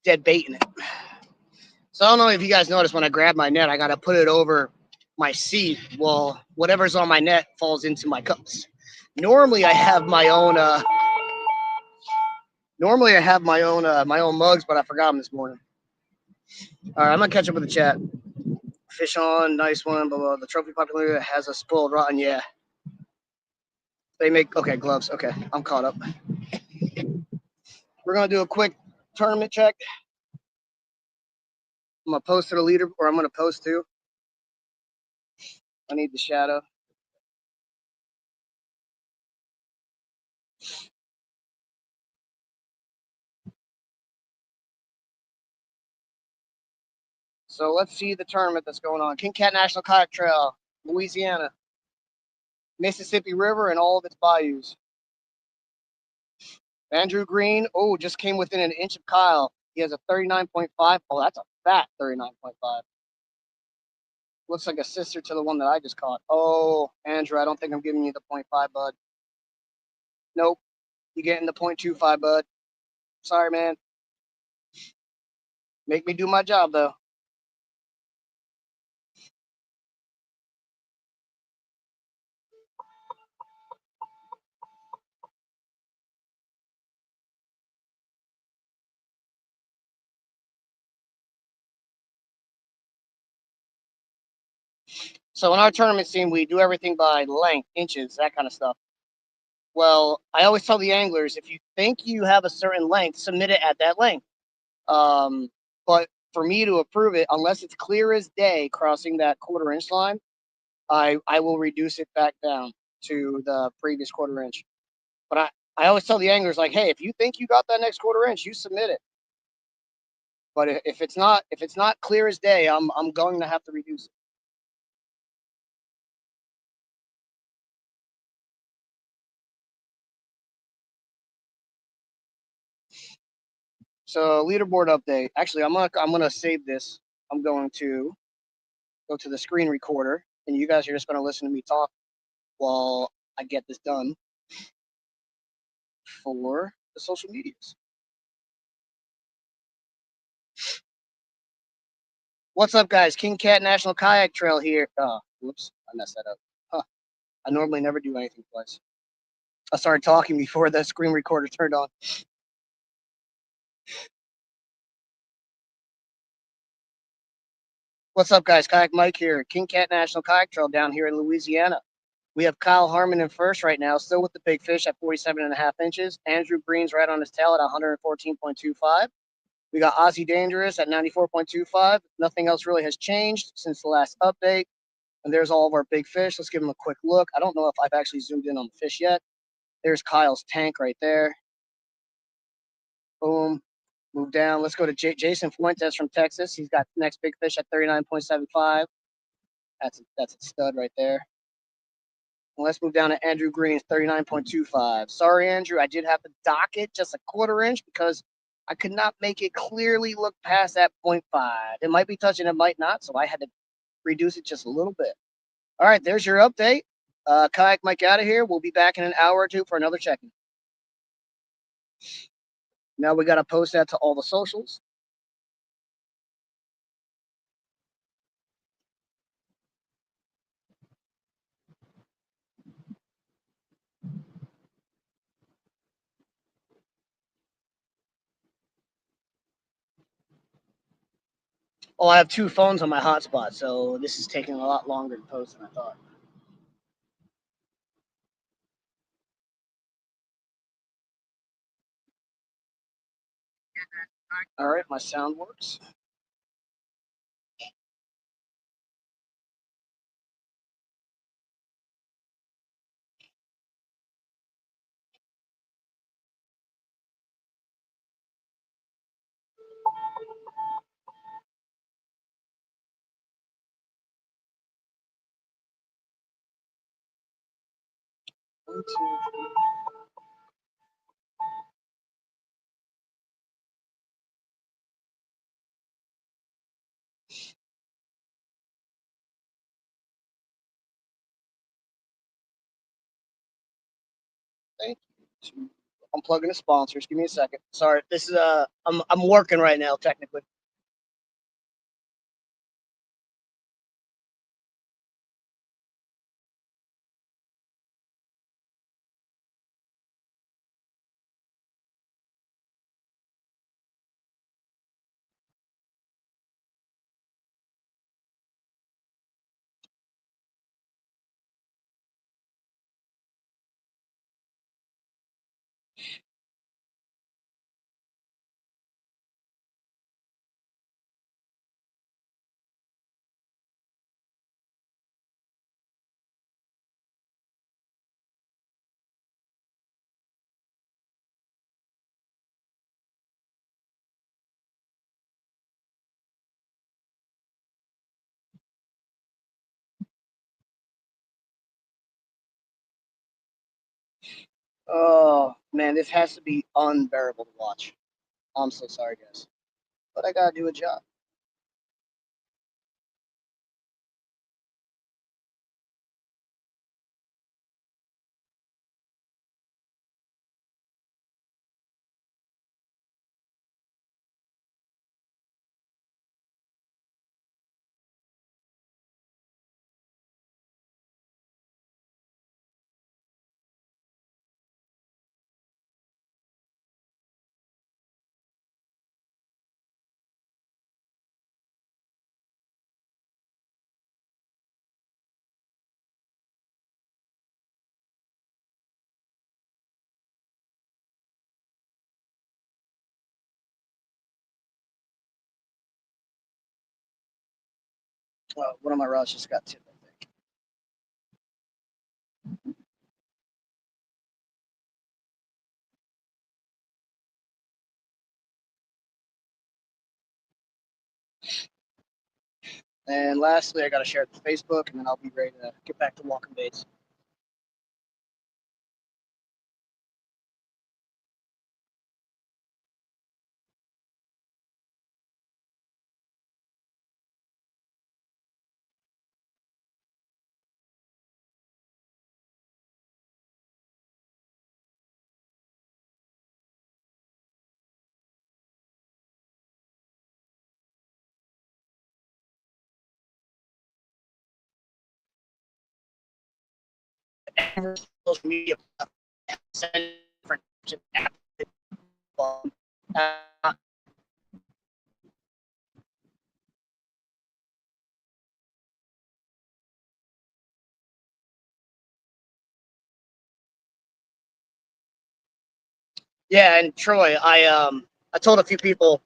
dead bait in it. So I don't know if you guys noticed when I grab my net, I got to put it over my seat. Well, whatever's on my net falls into my cups. Normally I have my own. Normally I have my own mugs, but I forgot them this morning. All right, I'm gonna catch up with the chat. Fish on, nice one. Blah, blah. The trophy popularity has a spoiled rotten. Yeah, they make okay gloves. Okay, I'm caught up. We're gonna do a quick tournament check. I'm gonna post to the leader, or I'm gonna post to. I need the shadow. So let's see the tournament that's going on. King Cat National Kayak Trail, Louisiana, Mississippi River, and all of its bayous. Andrew Green, oh, just came within an inch of Kyle. He has a 39.5. Oh, that's a fat 39.5. Looks like a sister to the one that I just caught. Oh, Andrew, I don't think I'm giving you the 0.5, bud. Nope. You're getting the 0.25, bud. Sorry, man. Make me do my job, though. So in our tournament scene, we do everything by length, inches, that kind of stuff. Well, I always tell the anglers, if you think you have a certain length, submit it at that length. But for me to approve it, unless it's clear as day crossing that 1/4 inch line, I will reduce it back down to the previous 1/4 inch. But I always tell the anglers, like, hey, if you think you got that next 1/4 inch, you submit it. But if it's not clear as day, I'm going to have to reduce it. So leaderboard update. Actually, I'm gonna save this. I'm going to go to the screen recorder, and you guys are just gonna listen to me talk while I get this done for the social medias. What's up, guys? King Cat National Kayak Trail here. Whoops, I messed that up. Huh. I normally never do anything twice. I started talking before the screen recorder turned on. What's up, guys? Kayak Mike here. King Cat National Kayak Trail down here in Louisiana. We have Kyle Harmon in first right now, still with the big fish at 47.5 inches. Andrew Green's right on his tail at 114.25. We got Ozzy Dangerous at 94.25. Nothing else really has changed since the last update. And there's all of our big fish. Let's give them a quick look. I don't know if I've actually zoomed in on the fish yet. There's Kyle's tank right there. Boom. Move down. Let's go to Jason Fuentes from Texas. He's got next big fish at 39.75. That's a stud right there. And let's move down to Andrew Green's 39.25. Sorry, Andrew, I did have to dock it just a quarter inch because I could not make it clearly look past that 0.5. It might be touching, it might not, so I had to reduce it just a little bit. All right, there's your update. Kayak Mike out of here. We'll be back in an hour or two for another check-in. Now we got to post that to all the socials. Oh, I have two phones on my hotspot, so this is taking a lot longer to post than I thought. All right, my sound works. One, two, three. Thank you. I'm plugging the sponsors. Give me a second. Sorry, this is I'm working right now technically. Oh man, this has to be unbearable to watch. I'm so sorry, guys, but I gotta do a job. One of my rods just got tipped, I think. And lastly, I gotta share it to Facebook, and then I'll be ready to get back to walking baits. Social media different uh, yeah, and Troy, I told a few people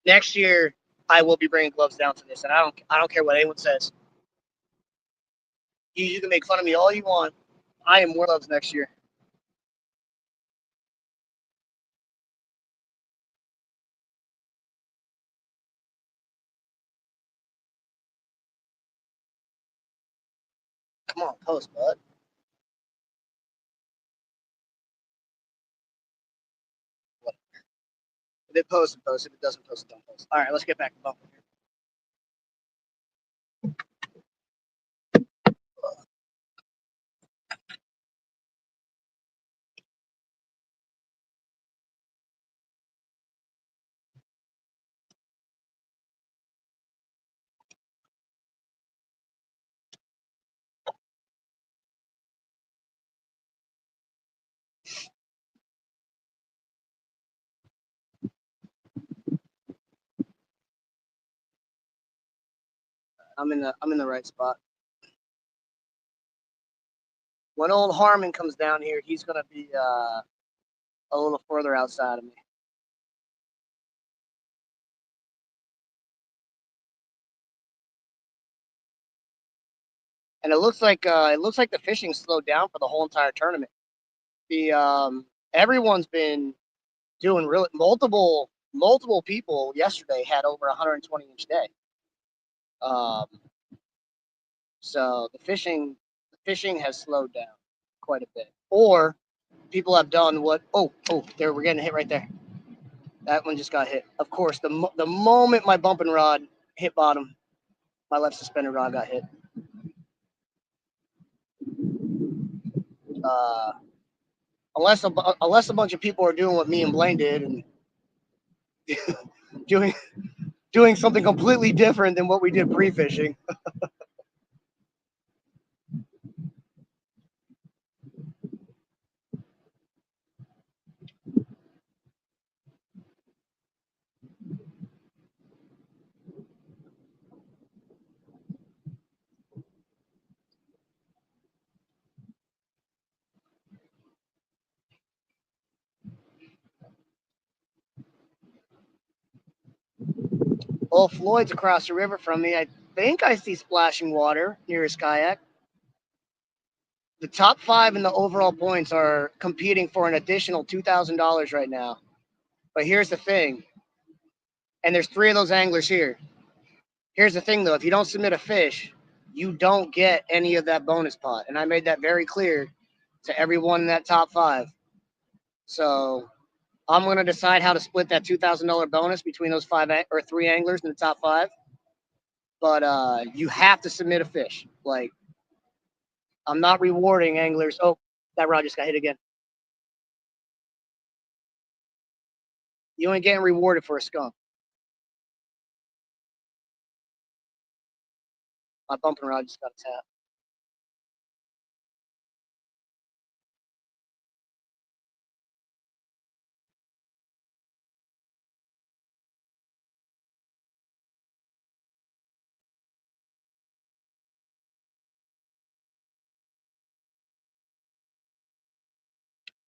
next year I will be bringing gloves down to this, and I don't care what anyone says. You can make fun of me all you want. I am wearing gloves next year. Come on, post, bud. If it posts, it posts. If it doesn't post, it don't post. All right, let's get back to bumping here. I'm in the right spot. When old Harmon comes down here, he's gonna be a little further outside of me. And it looks like the fishing slowed down for the whole entire tournament. The everyone's been doing really multiple people yesterday had over 120 inch day. Um, so the fishing has slowed down quite a bit. Or people have done what? Oh, there we're getting hit right there. That one just got hit. Of course, the moment my bumping rod hit bottom, my left suspended rod got hit. Uh, unless a bunch of people are doing what me and Blaine did and doing doing something completely different than what we did pre-fishing. Well, Floyd's across the river from me. I think I see splashing water near his kayak. The top five in the overall points are competing for an additional $2,000 right now. But here's the thing, and there's three of those anglers here. Here's the thing, though: if you don't submit a fish, you don't get any of that bonus pot, and I made that very clear to everyone in that top five. So I'm going to decide how to split that $2,000 bonus between those five or three anglers in the top five. But you have to submit a fish. Like, I'm not rewarding anglers. Oh, that rod just got hit again. You ain't getting rewarded for a skunk. My bumping rod just got a tap.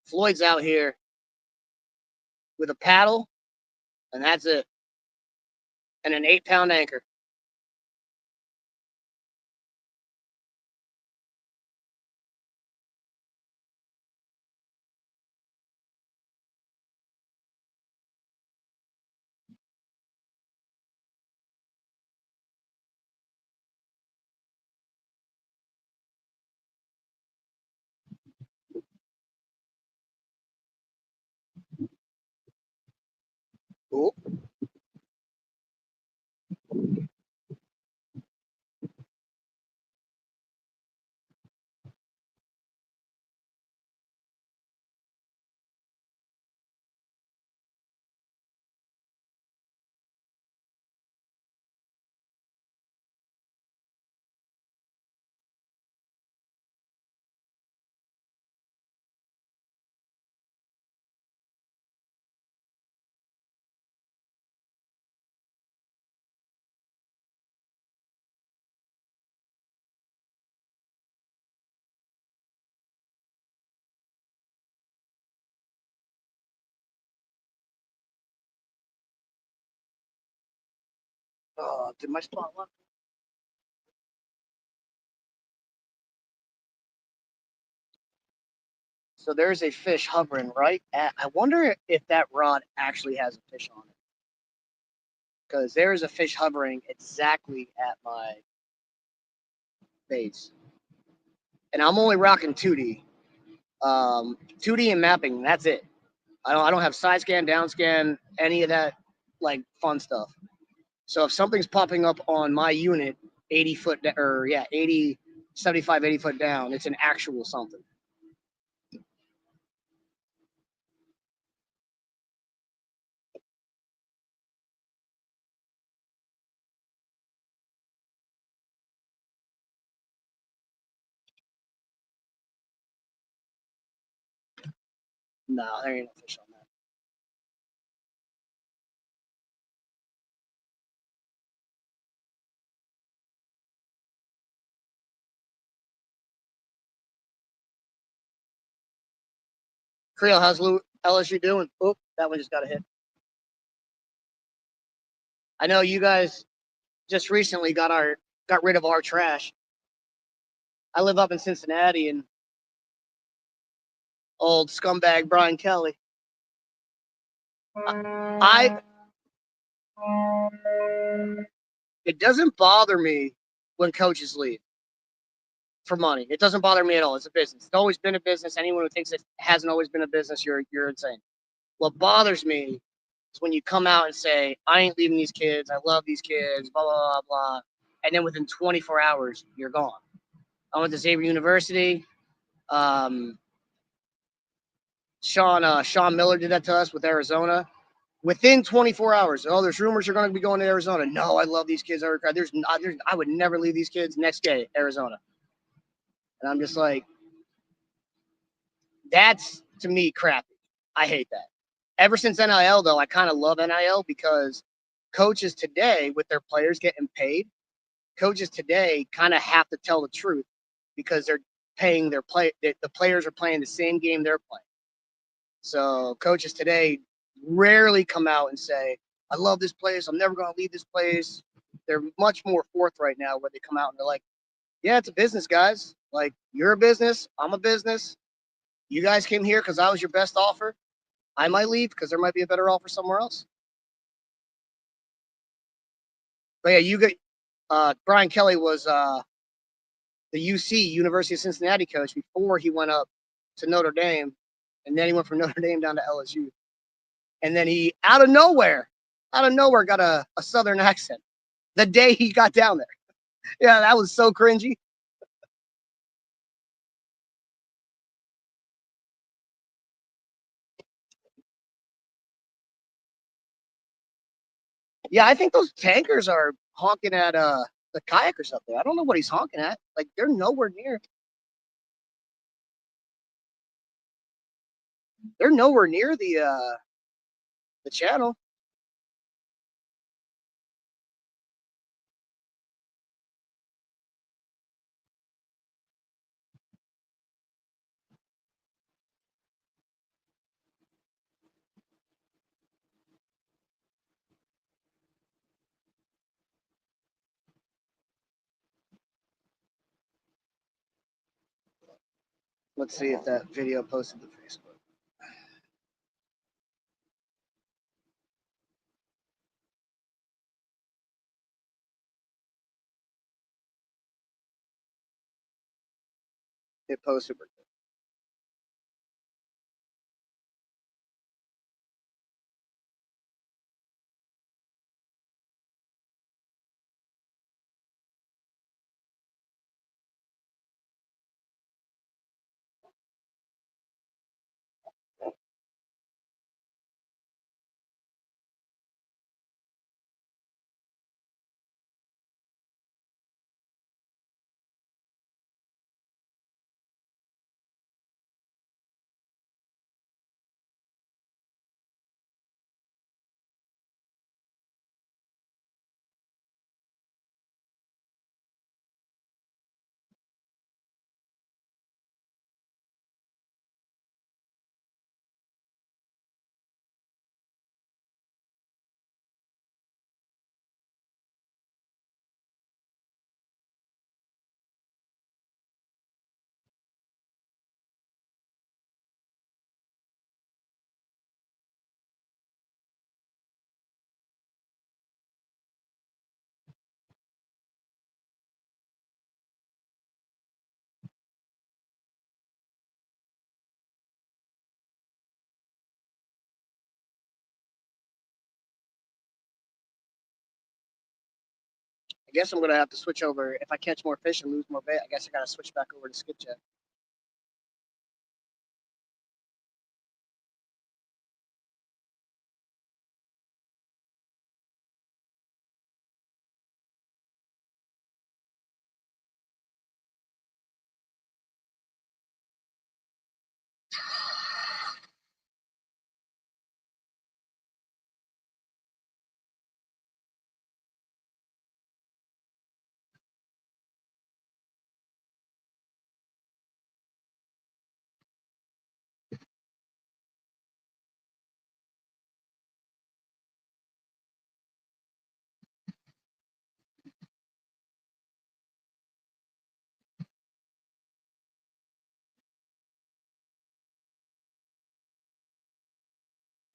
Floyd's out here with a paddle, and that's it, and an 8-pound anchor. Cool. Oh, did my spot lock? So there's a fish hovering right at. I wonder if that rod actually has a fish on it. Because there is a fish hovering exactly at my base. And I'm only rocking 2D. 2D and mapping, that's it. I don't have side scan, down scan, any of that like fun stuff. So if something's popping up on my unit 80 foot or yeah, 80, 75, 80 foot down, it's an actual something. No, there ain't no fish on that. Creel, how's LSU doing? Oop, that one just got a hit. I know you guys just recently got rid of our trash. I live up in Cincinnati, and old scumbag Brian Kelly. I It doesn't bother me when coaches leave for money. It doesn't bother me at all. It's a business. It's always been a business. Anyone who thinks it hasn't always been a business, you're insane. What bothers me is when you come out and say, I ain't leaving these kids. I love these kids, blah, blah, blah, blah. And then within 24 hours, you're gone. I went to Xavier University. Sean Miller did that to us with Arizona. Within 24 hours, oh, there's rumors you're going to be going to Arizona. No, I love these kids. I would never leave these kids. Next day, Arizona. And I'm just like, that's to me crappy. I hate that. Ever since NIL, though, I kind of love NIL because coaches today, with their players getting paid, coaches today kind of have to tell the truth because they're paying their play. The players are playing the same game they're playing. So coaches today rarely come out and say, I love this place. I'm never going to leave this place. They're much more forthright now where they come out and they're like, yeah, it's a business, guys. Like, you're a business. I'm a business. You guys came here because I was your best offer. I might leave because there might be a better offer somewhere else. But yeah, Brian Kelly was the UC, University of Cincinnati coach before he went up to Notre Dame. And then he went from Notre Dame down to LSU. And then he, out of nowhere, got a Southern accent the day he got down there. Yeah, that was so cringy. Yeah, I think those tankers are honking at the kayakers up there. I don't know what he's honking at. Like, they're nowhere near. They're nowhere near the channel. Let's see if that video posted to Facebook. It posted. I guess I'm gonna have to switch over if I catch more fish and lose more bait. I guess I gotta switch back over to skipjack.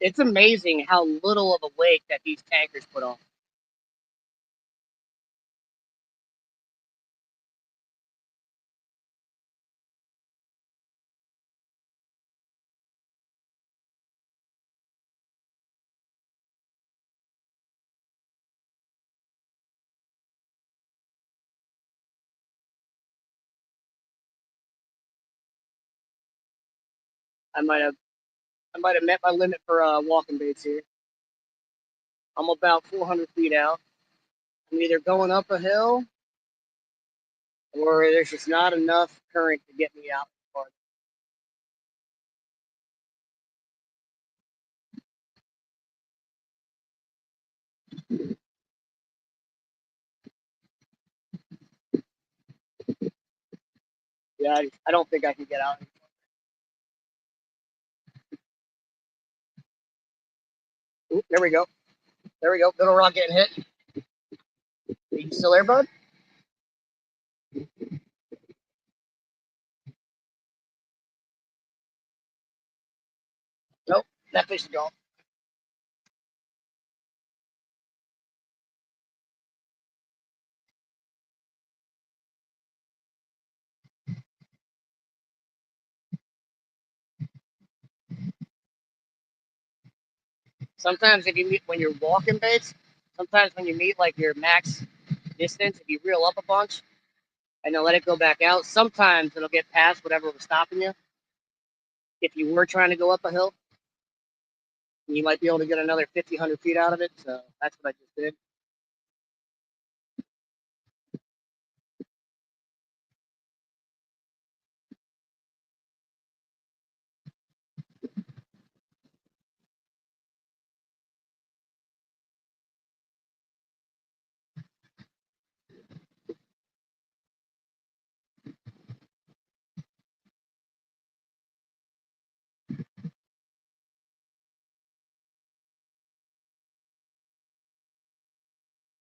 It's amazing how little of a wake that these tankers put on. I might have I might have met my limit for walking baits here. I'm about 400 feet out. I'm either going up a hill or there's just not enough current to get me out. Yeah, I don't think I can get out. Ooh, there we go. There we go. Little rock getting hit. Are you still there, bud? Nope. That fish is gone. Sometimes if you meet when you're walking baits, sometimes when you meet like your max distance, if you reel up a bunch and then let it go back out, sometimes it'll get past whatever was stopping you. If you were trying to go up a hill, you might be able to get another 50, 100 feet out of it. So that's what I just did.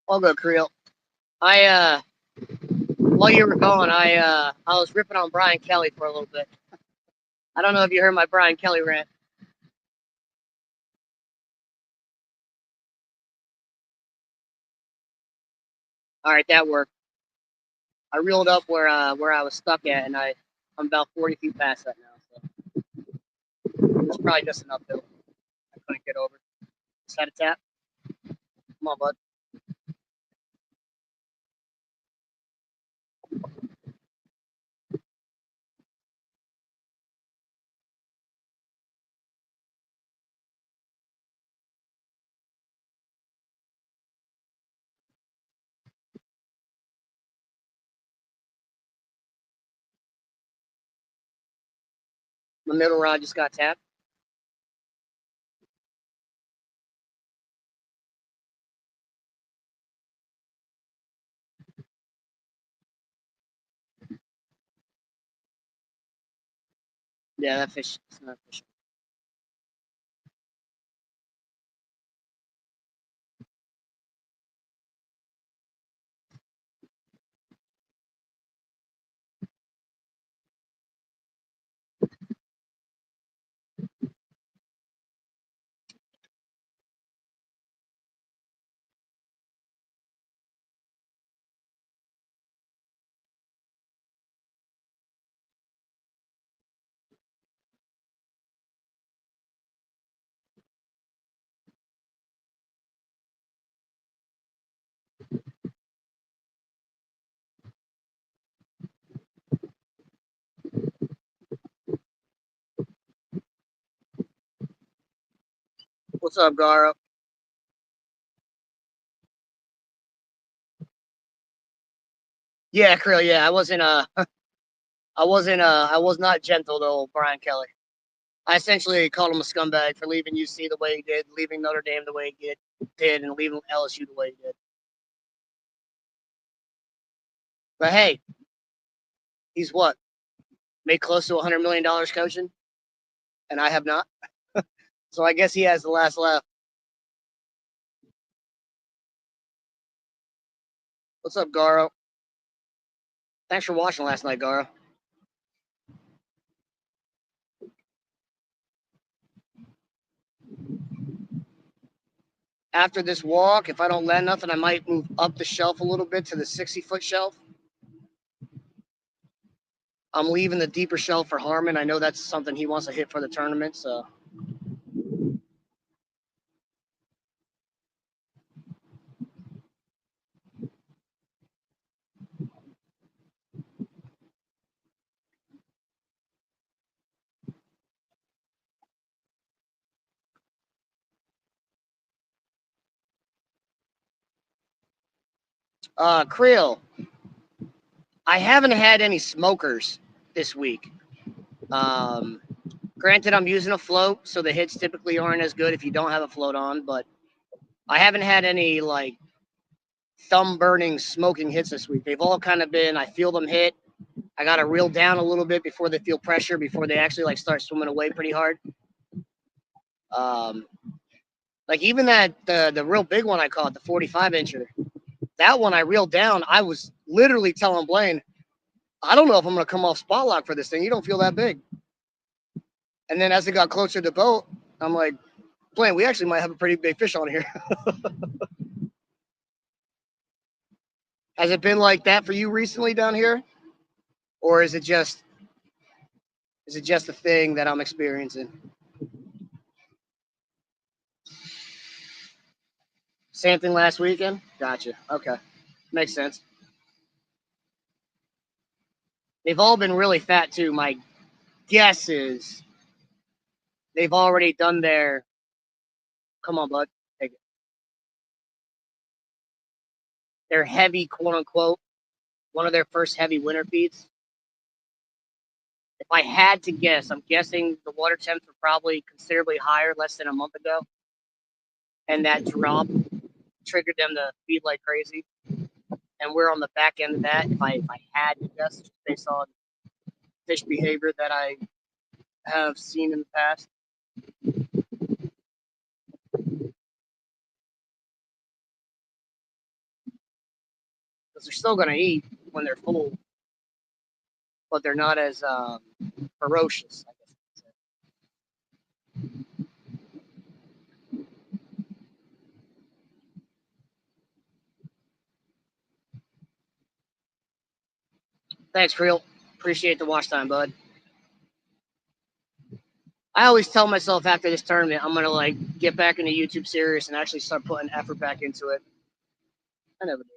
I'll go Creel. I while you were gone, I was ripping on Brian Kelly for a little bit. I don't know if you heard my Brian Kelly rant. All right, that worked. I reeled up where I was stuck at, and I'm about 40 feet past that now. So it's probably just an uphill. I couldn't get over. Just had a tap. Come on, bud. My middle rod just got tapped. Yeah, that fish. It's not a fish. What's up, Garo? Yeah, Krill. Yeah, I was not gentle though, Brian Kelly. I essentially called him a scumbag for leaving UC the way he did, leaving Notre Dame the way he did, and leaving LSU the way he did. But hey, he's what? Made close to $100 million coaching, and I have not. So I guess he has the last laugh. What's up, Garo? Thanks for watching last night, Garo. After this walk, if I don't land nothing, I might move up the shelf a little bit to the 60-foot shelf. I'm leaving the deeper shelf for Harmon. I know that's something he wants to hit for the tournament, so. Creel, I haven't had any smokers this week. Granted, I'm using a float, so the hits typically aren't as good if you don't have a float on, but I haven't had any like thumb burning smoking hits this week. They've all kind of been, I feel them hit. I got to reel down a little bit before they feel pressure, before they actually like start swimming away pretty hard. Um, like even that the real big one I caught, the 45 incher, that one I reeled down. I was literally telling Blaine, I don't know if I'm gonna come off spot lock for this thing. You don't feel that big. And then as it got closer to the boat, I'm like, Blaine, we actually might have a pretty big fish on here. Has it been like that for you recently down here, or is it just a thing that I'm experiencing? Same thing last weekend. Gotcha. Okay, makes sense. They've all been really fat too. My guess is they've already done their. Come on, bud. Take it. Their heavy, quote unquote, one of their first heavy winter feeds. If I had to guess, I'm guessing the water temps were probably considerably higher less than a month ago, and that drop triggered them to feed like crazy. And we're on the back end of that. If I had to guess, just based on fish behavior that I have seen in the past, because they're still going to eat when they're full, but they're not as ferocious, I guess. Thanks, Creel. Appreciate the watch time, bud. I always tell myself after this tournament, I'm gonna like get back into YouTube series and actually start putting effort back into it. I never did.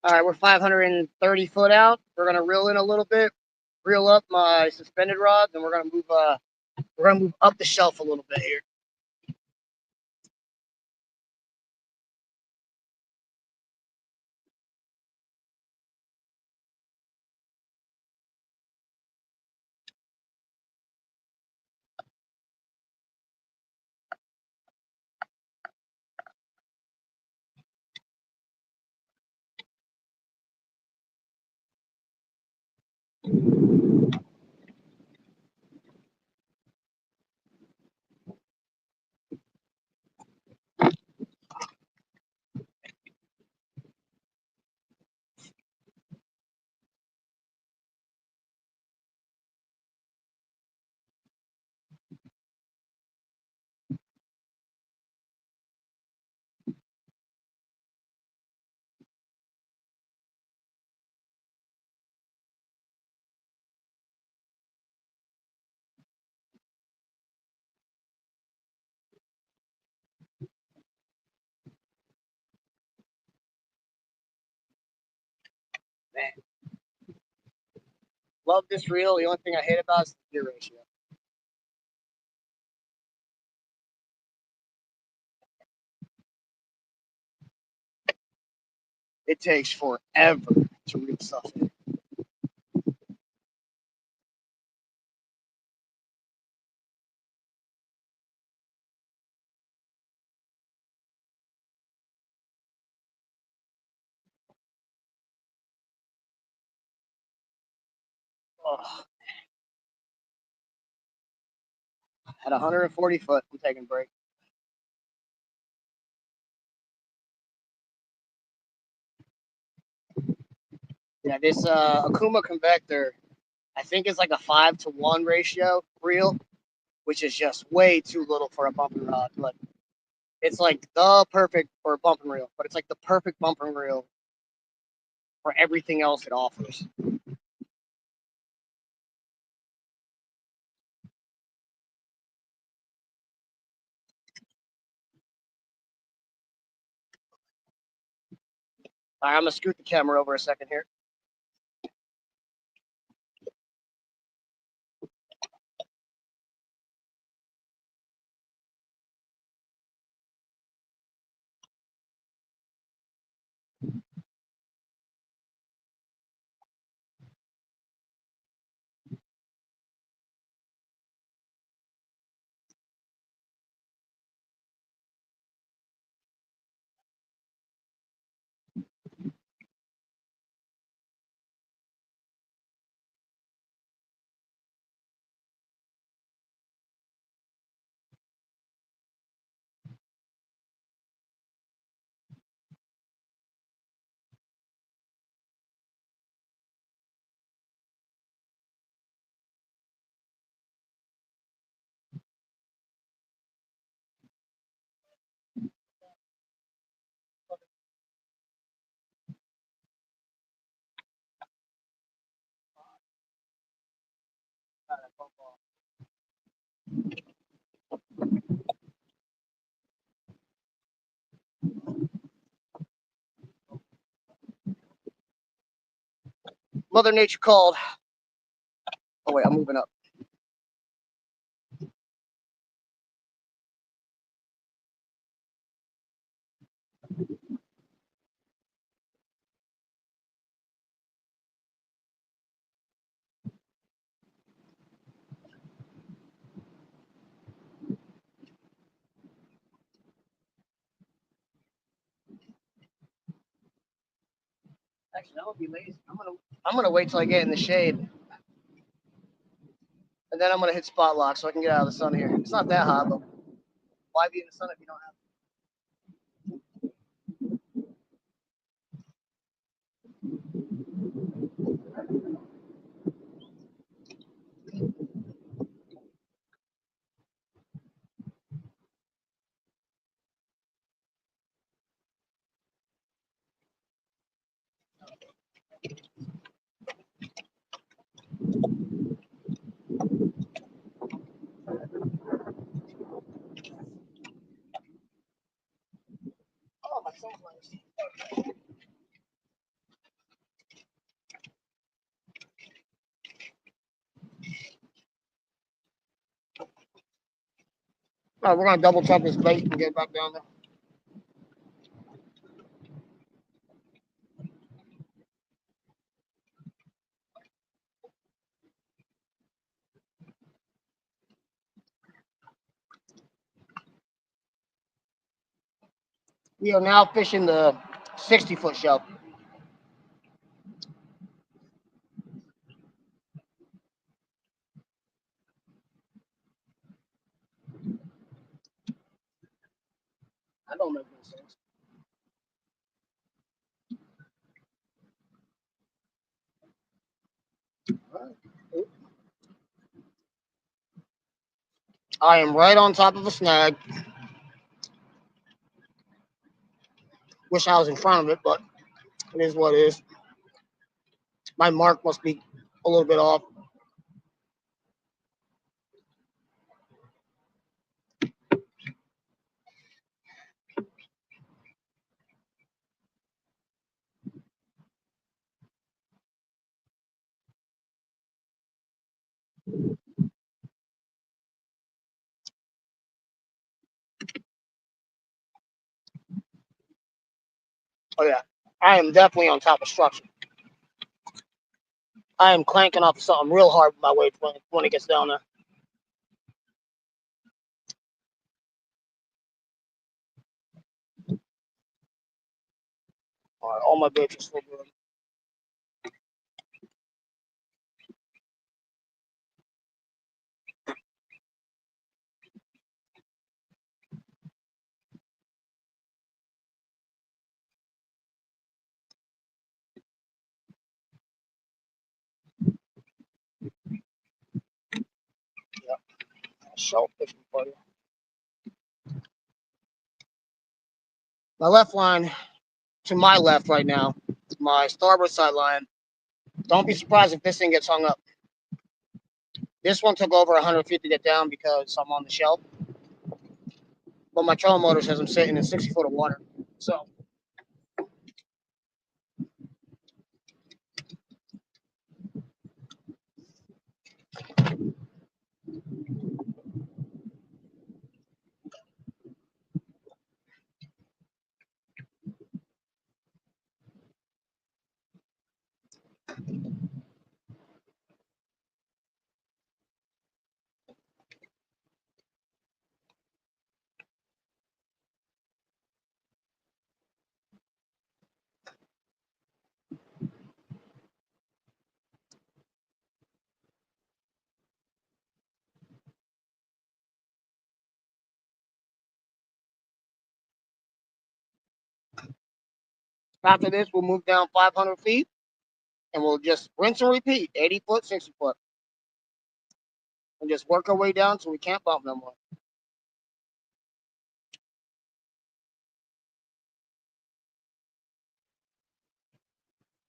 All right, we're 530 foot out. We're gonna reel in a little bit, reel up my suspended rods, and we're gonna move up the shelf a little bit here. Love this reel. The only thing I hate about it is the gear ratio. It takes forever to reel stuff in. Oh, at 140 foot, I'm taking a break. Yeah, this Akuma convector, I think it's like a 5-to-1 ratio reel, which is just way too little for a bumping rod. But it's like the perfect for a bumping reel, but it's like the perfect bumping reel for everything else it offers. All right, I'm gonna scoot the camera over a second here. Mother Nature called. Oh wait, I'm moving up. Actually, I'm gonna be lazy. I'm gonna wait till I get in the shade, and then I'm gonna hit spot lock so I can get out of the sun here. It's not that hot, but why be in the sun if you don't have? Oh, my sunflowers. All right, we're gonna double check this bait and get back down there. We are now fishing the 60-foot shell. I don't make any sense. I am right on top of a snag. Wish I was in front of it, but it is what it is. My mark must be a little bit off. Oh yeah, I am definitely on top of structure. I am clanking off of something real hard with my weight when it gets down there. All right, all my baits are still good. Yep, sharp fishing for you. My left line to my left right now, my starboard side line. Don't be surprised if this thing gets hung up. This one took over 100 feet to get down because I'm on the shelf. But my trolling motor says I'm sitting in 60 foot of water. So after this, we'll move down 500 feet and we'll just rinse and repeat 80 foot, 60 foot, and just work our way down so we can't bump no more.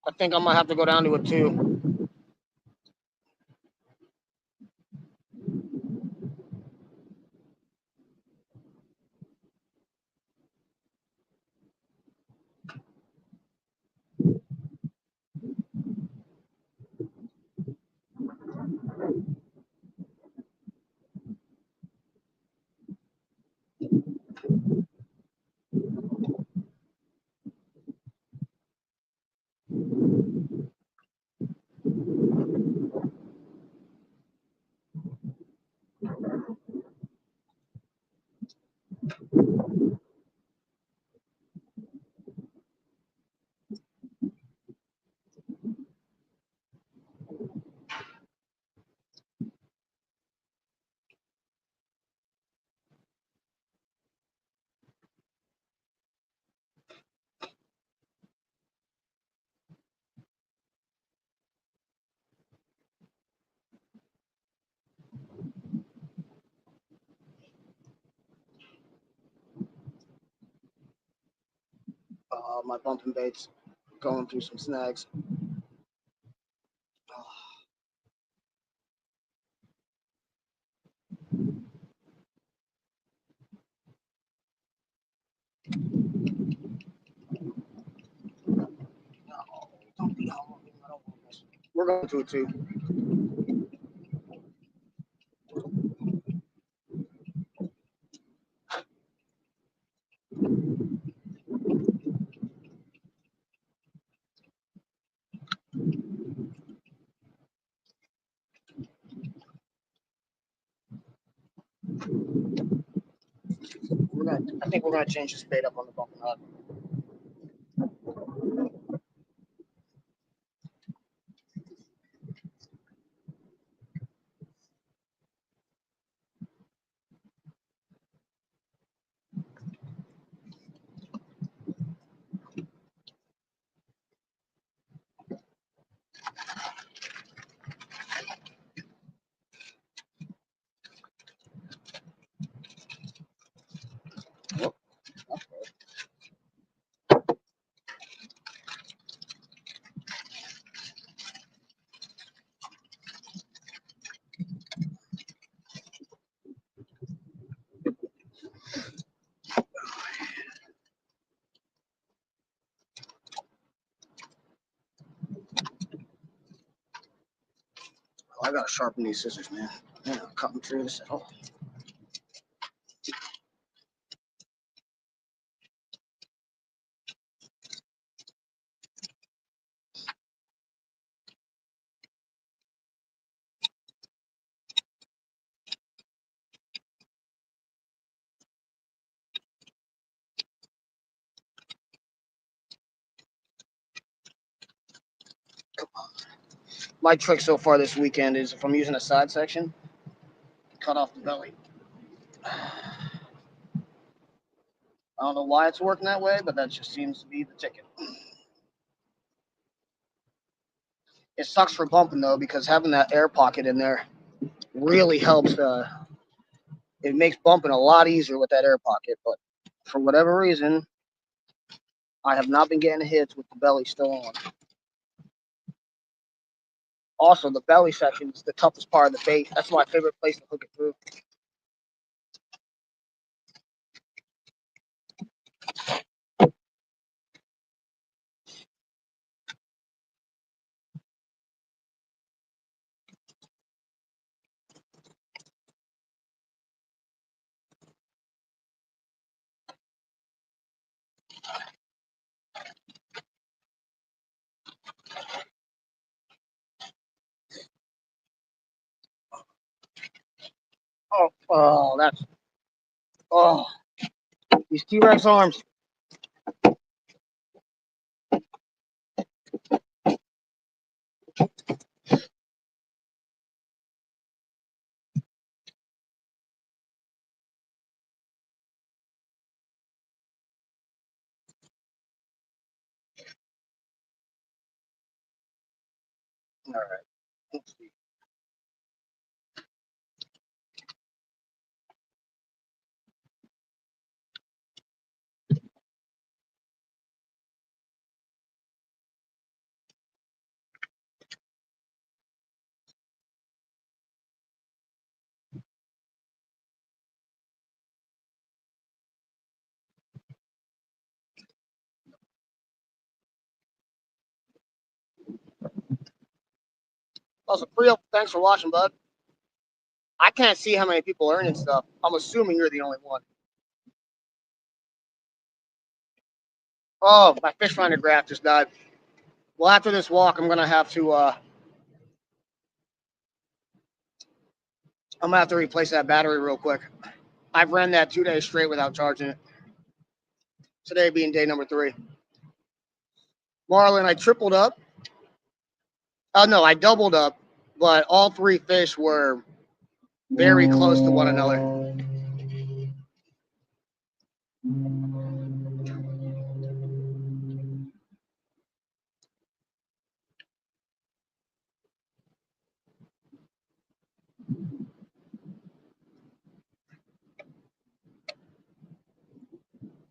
I think I might have to go down to a 2. My bumping bait's going through some snags. No, don't be home. I don't want this. We're going to a 2. I think we're gonna change the spade up on the bumping rod. I gotta sharpen these scissors, man. I'm not cutting through this at all. My trick so far this weekend is if I'm using a side section, cut off the belly. I don't know why it's working that way, but that just seems to be the ticket. It sucks for bumping though, because having that air pocket in there really helps. It makes bumping a lot easier with that air pocket. But for whatever reason, I have not been getting hits with the belly still on. Also, the belly section is the toughest part of the bait. That's my favorite place to hook it through. Oh, these T-Rex arms. All right. Let's see. Also, Priya, thanks for watching, bud. I can't see how many people are earning stuff. I'm assuming you're the only one. Oh, my fish finder graph just died. Well, after this walk, I'm gonna have to replace that battery real quick. I've ran that 2 days straight without charging it. Today being day number 3. Marlin, I tripled up. Oh no, I doubled up, but all 3 fish were very close to one another.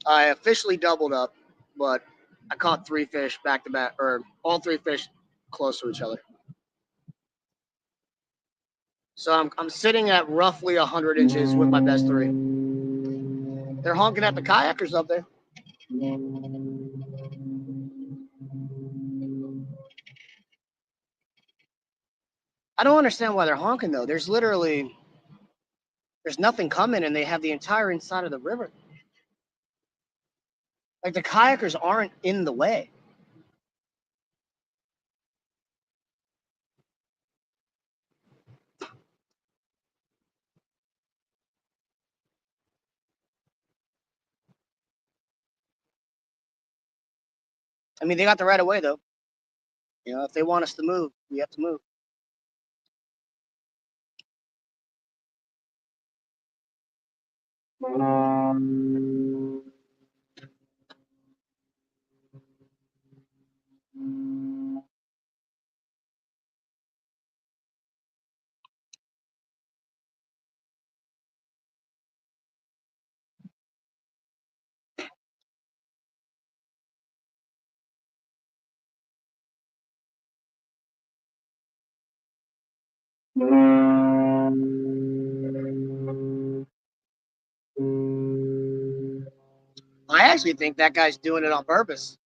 I officially doubled up, but I caught 3 fish back to back, or all 3 fish close to each other. So I'm sitting at roughly 100 inches with my best 3. They're honking at the kayakers up there. I don't understand why they're honking though. There's nothing coming, and they have the entire inside of the river. Like the kayakers aren't in the way. I mean, they got the right of way though. You know, if they want us to move, we have to move. I actually think that guy's doing it on purpose.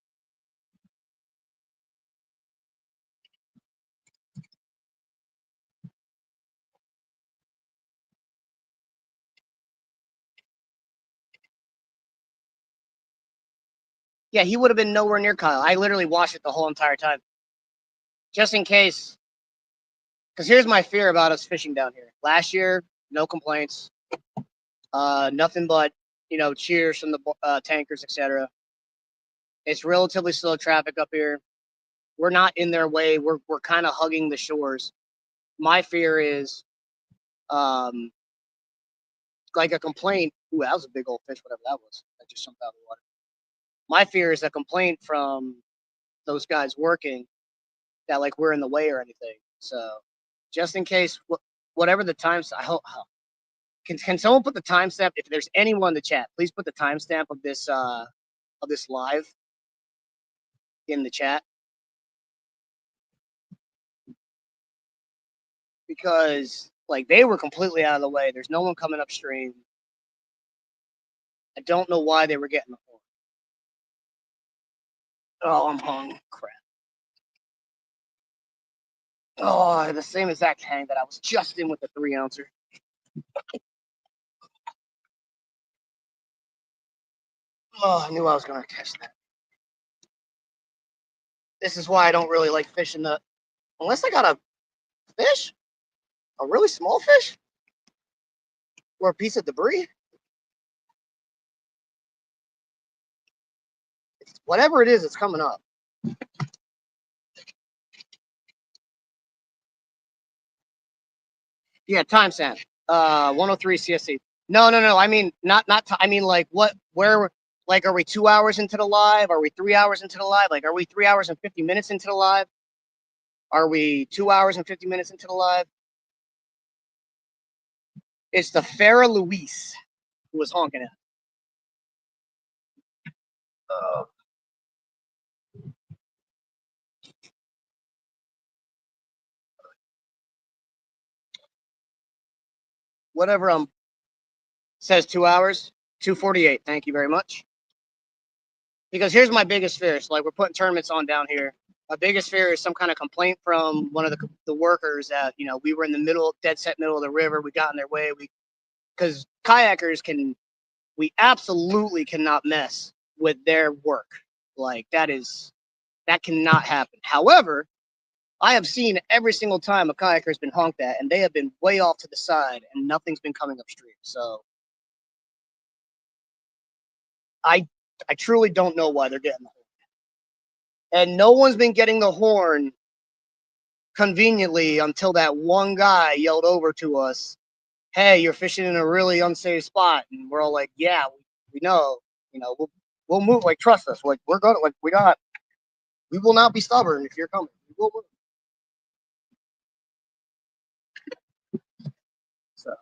Yeah, he would have been nowhere near Kyle. I literally watched it the whole entire time. Just in case. Because here's my fear about us fishing down here. Last year, no complaints. Nothing but, cheers from the tankers, etc. It's relatively slow traffic up here. We're not in their way. We're kind of hugging the shores. My fear is, like a complaint. Ooh, that was a big old fish, whatever that was. That just jumped out of the water. My fear is a complaint from those guys working that like we're in the way or anything. So, just in case, whatever the times, I hope. Can someone put the timestamp? If there's anyone in the chat, please put the timestamp of this live in the chat, because like they were completely out of the way. There's no one coming upstream. I don't know why they were getting the horn. Oh, I'm hung. Crap. Oh, the same exact hang that I was just in with the 3-ouncer. Oh, I knew I was going to catch that. This is why I don't really like fishing unless I got a fish, a really small fish, or a piece of debris. Whatever it is, it's coming up. Yeah, timestamp. 103 CSC. No. I mean, not. I mean, like, where? Like, are we 2 hours into the live? Are we 3 hours into the live? Like, are we 3 hours and 50 minutes into the live? Are we 2 hours and 50 minutes into the live? It's the Farrah Luis who was honking at. Whatever. Says 2 hours. 2:48. Thank you very much. Because here's my biggest fear. So, like, we're putting tournaments on down here. My biggest fear is some kind of complaint from one of the workers that we were in the dead set middle of the river. We got in their way. Because kayakers we absolutely cannot mess with their work. Like that cannot happen. However, I have seen every single time a kayaker has been honked at, and they have been way off to the side, and nothing's been coming upstream. So I truly don't know why they're getting the horn, and no one's been getting the horn conveniently until that one guy yelled over to us, "Hey, you're fishing in a really unsafe spot," and we're all like, "Yeah, we know, we'll move. Like, trust us. Like, we're gonna, like, we will not be stubborn if you're coming. We will move." So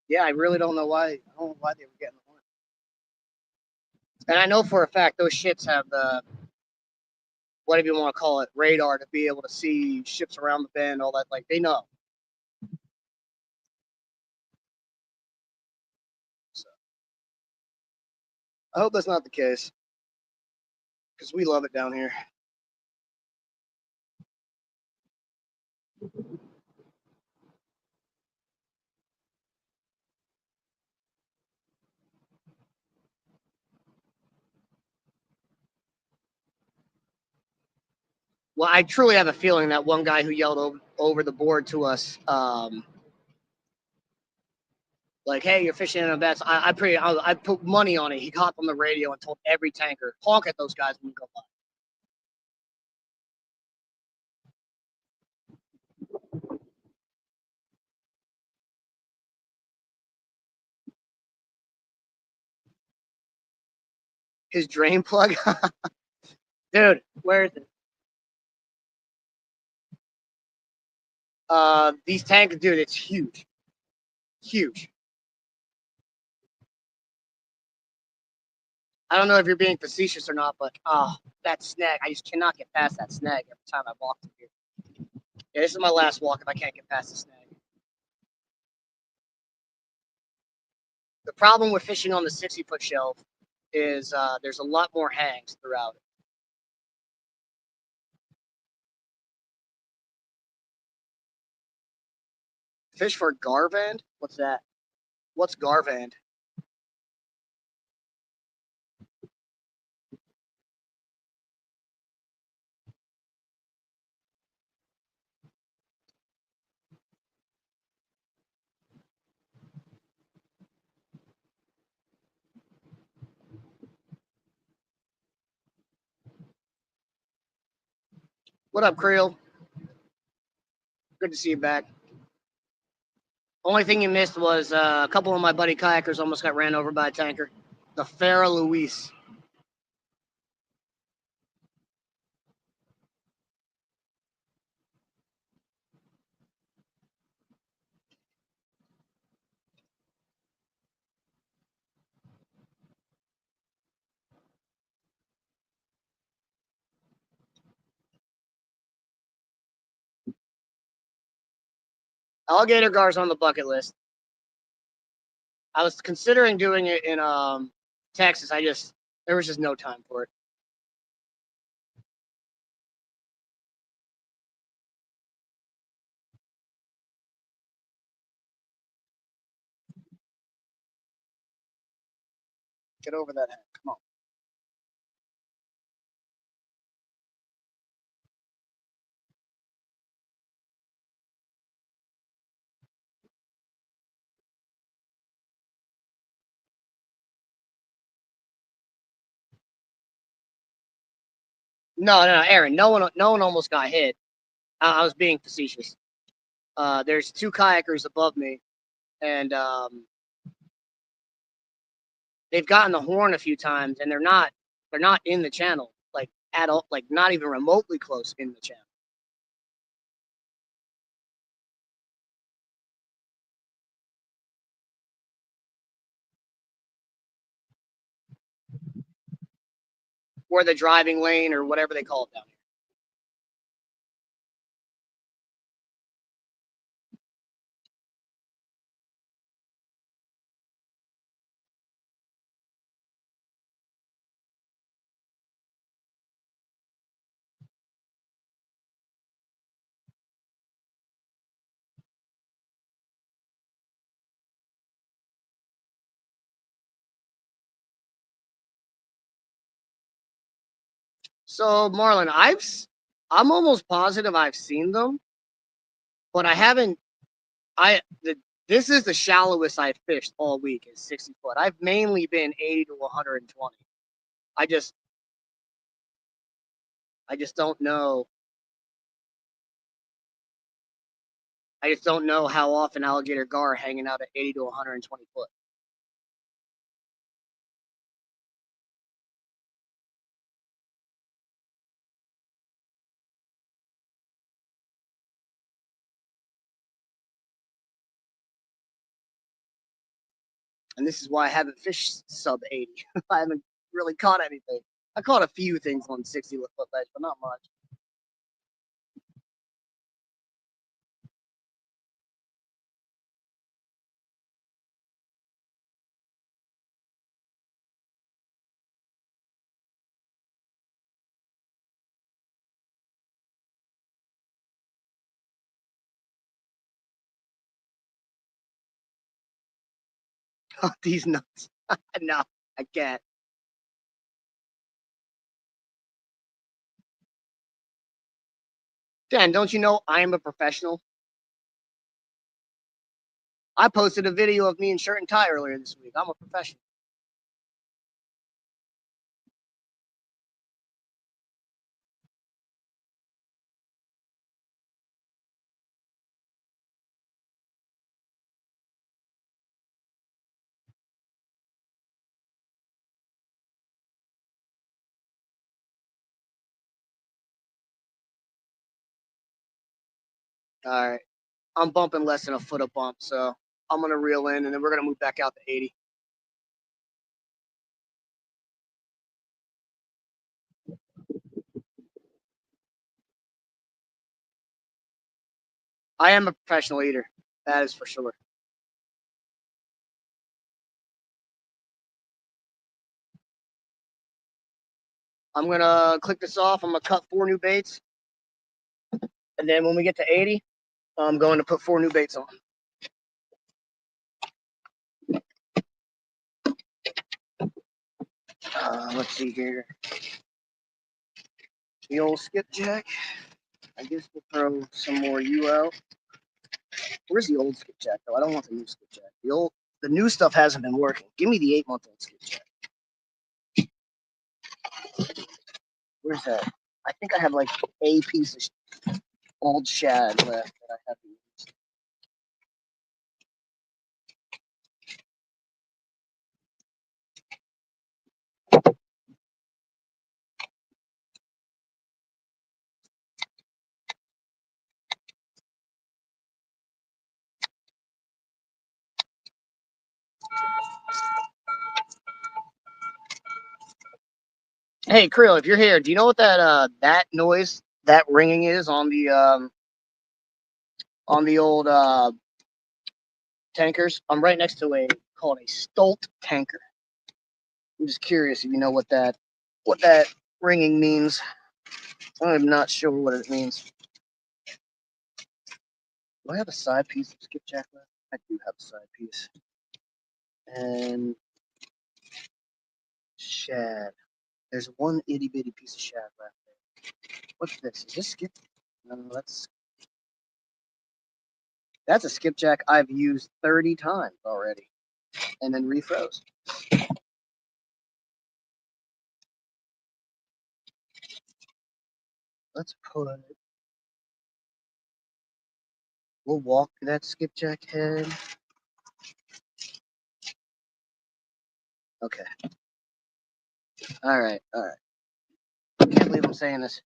yeah, I really don't know why. I don't know why they were getting the horn. And I know for a fact those ships have the whatever you want to call it, radar to be able to see ships around the bend, all that. Like they know. So I hope that's not the case because we love it down here. Well, I truly have a feeling that one guy who yelled over the board to us, like, "Hey, you're fishing in a bad." I put money on it. He hopped on the radio and told every tanker, "Honk at those guys when you go by." His drain plug, dude. Where is it? These tankers, dude. It's huge, huge. I don't know if you're being facetious or not, but that snag. I just cannot get past that snag every time I walk through here. Yeah, this is my last walk if I can't get past the snag. The problem with fishing on the 60-foot shelf is there's a lot more hangs throughout it. Fish for Garvand? What's that? What's Garvand? What up, Creel? Good to see you back. Only thing you missed was a couple of my buddy kayakers almost got ran over by a tanker. The Farrah Luis. Alligator gar's on the bucket list. I was considering doing it in Texas. There was just no time for it. Get over that head. Come on. No, Aaron. No one almost got hit. I was being facetious. There's two kayakers above me, and they've gotten the horn a few times, and they're not in the channel like at all, like not even remotely close in the channel. Or the driving lane or whatever they call it down here. So Marlon, I'm almost positive I've seen them, but I haven't. This is the shallowest I've fished all week is 60 foot. I've mainly been 80 to 120. I just don't know. I just don't know how often alligator gar are hanging out at 80 to 120 foot. And this is why I haven't fished sub 80. I haven't really caught anything. I caught a few things on 60 foot ledge, but not much. Oh, these nuts. No, I can't. Dan, don't you know I am a professional? I posted a video of me in shirt and tie earlier this week. I'm a professional. All right. I'm bumping less than a foot a bump, so I'm gonna reel in and then we're gonna move back out to 80. I am a professional eater. That is for sure. I'm gonna click this off. I'm gonna cut 4 new baits. And then when we get to 80, I'm going to put 4 new baits on. Let's see here. The old skipjack. I guess we'll throw some more UL. Where's the old skipjack though? I don't want the new skipjack. The new stuff hasn't been working. Give me the 8-month-old skipjack. Where's that? I think I have like a piece of old shad left that I have to use. Hey, Krill, if you're here, do you know what that noise, that ringing is on the old tankers? I'm right next to a called a Stolt tanker. I'm just curious if you know what that ringing means. I'm not sure what it means. Do I have a side piece of skipjack left? I do have a side piece. And shad. There's one itty bitty piece of shad left there. What's this? Is this skip? No, that's a skipjack I've used 30 times already, and then refroze. Let's put. We'll walk that skipjack head. Okay. All right. I can't believe I'm saying this.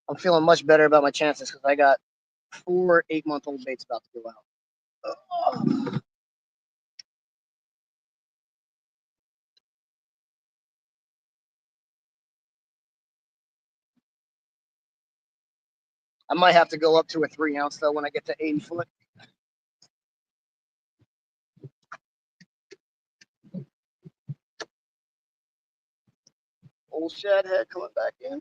I'm feeling much better about my chances because I got 4 8-month-old baits about to go out. Oh. I might have to go up to a 3-ounce though when I get to 80 foot. Old shad head coming back in.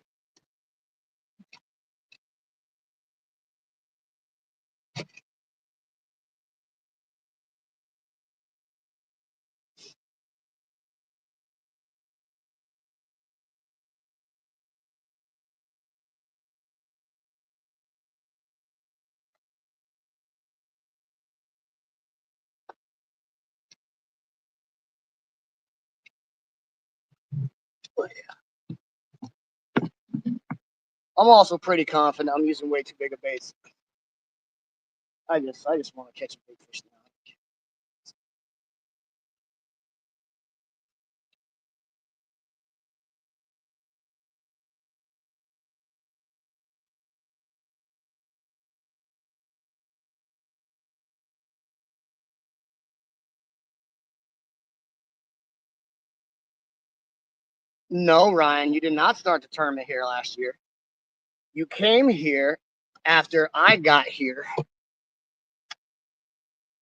Oh, yeah. I'm also pretty confident I'm using way too big of baits. I just want to catch a big fish now. No, Ryan, you did not start the tournament here last year. You came here after I got here.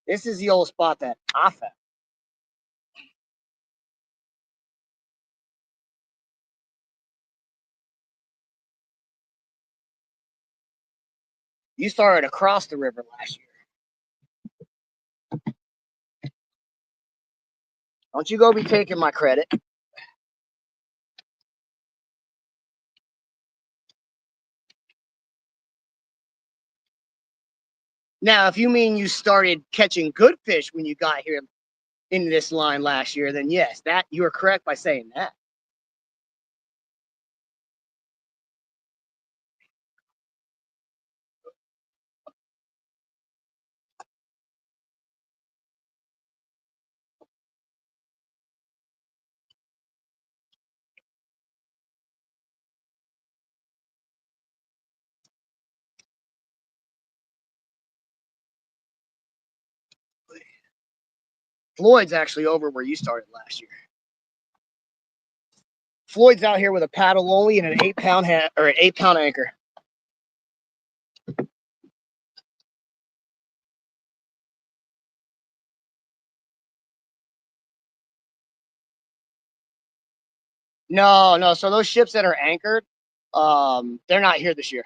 This is the old spot that I found. You started across the river last year. Don't you go be taking my credit. Now, if you mean you started catching good fish when you got here in this line last year, then yes, that you are correct by saying that. Floyd's actually over where you started last year. Floyd's out here with a paddle only and an 8-pound or an 8-pound anchor. No. So those ships that are anchored, they're not here this year.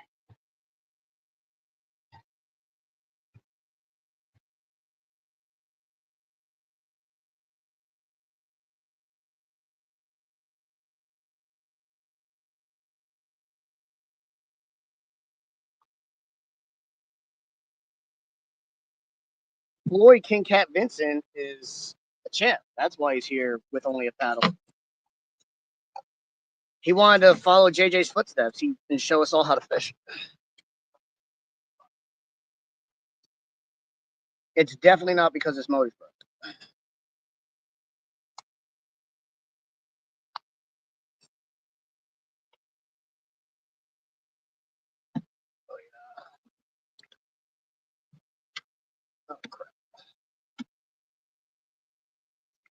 boy King Cat Vincent is a champ. That's why he's here with only a paddle. He wanted to follow JJ's footsteps and show us all how to fish. It's definitely not because his motor's broke. Oh, crap.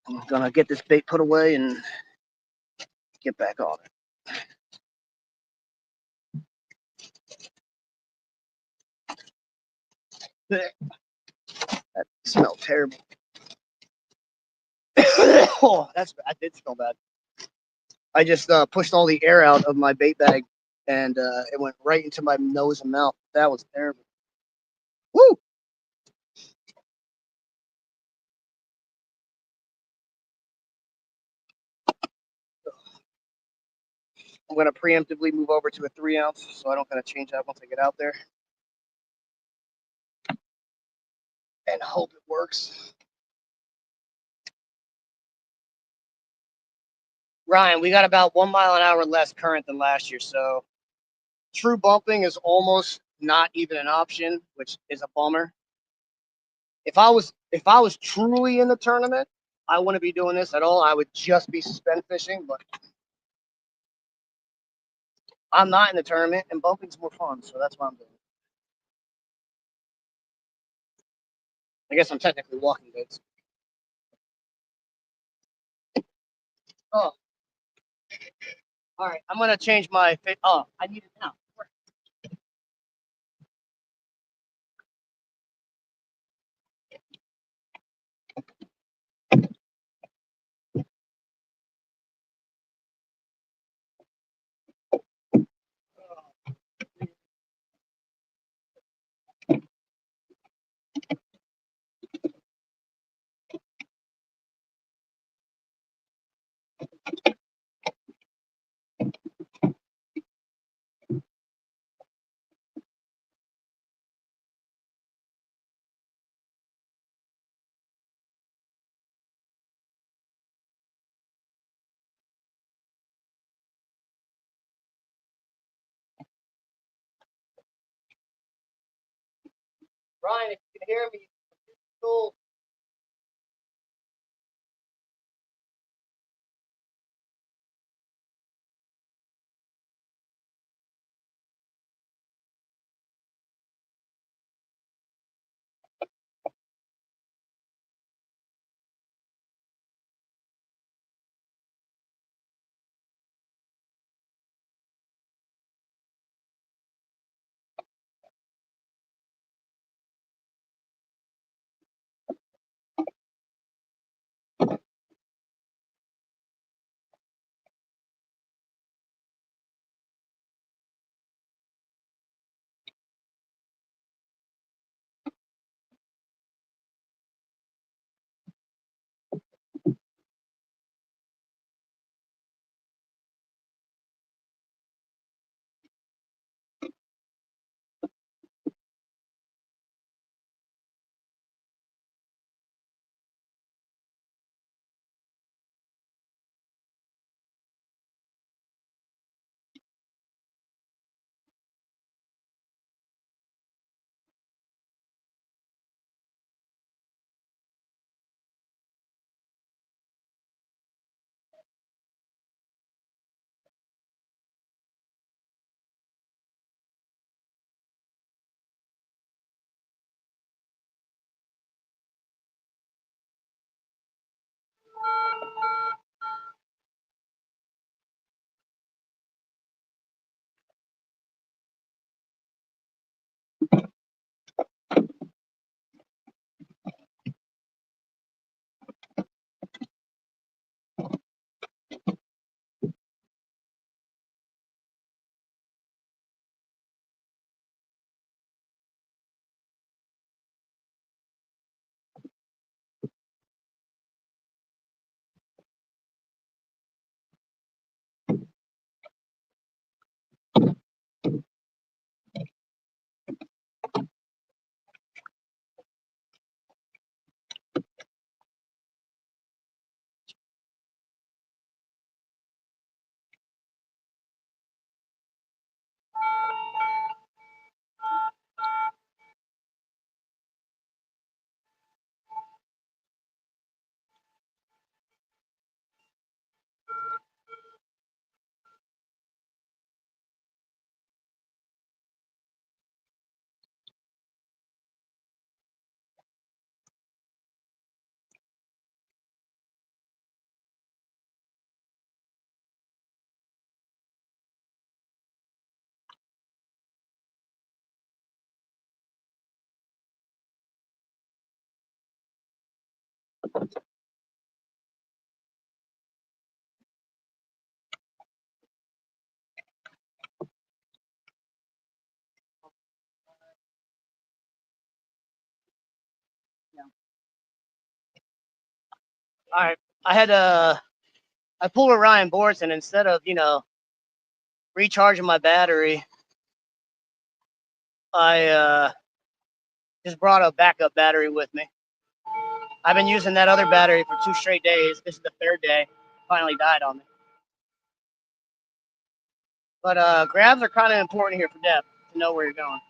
I'm gonna get this bait put away and get back on it. That smelled terrible. Oh, that did smell bad. I just pushed all the air out of my bait bag, and it went right into my nose and mouth. That was terrible. Woo! I'm gonna preemptively move over to a 3-ounce, so I don't gotta change that once I get out there, and hope it works. Ryan, we got about 1 mile an hour less current than last year, so true bumping is almost not even an option, which is a bummer. If I was truly in the tournament, I wouldn't be doing this at all. I would just be suspend fishing, but I'm not in the tournament, and bumping's more fun, so that's why I'm doing it. I guess I'm technically walking baits. Oh, all right. I'm gonna change my. Oh, I need it now. Ryan, if you can hear me, cool. All right, I pulled a Ryan Boards, and instead of recharging my battery, I just brought a backup battery with me. I've been using that other battery for 2 straight days. This is the third day. Finally died on me. But grabs are kind of important here for depth to know where you're going.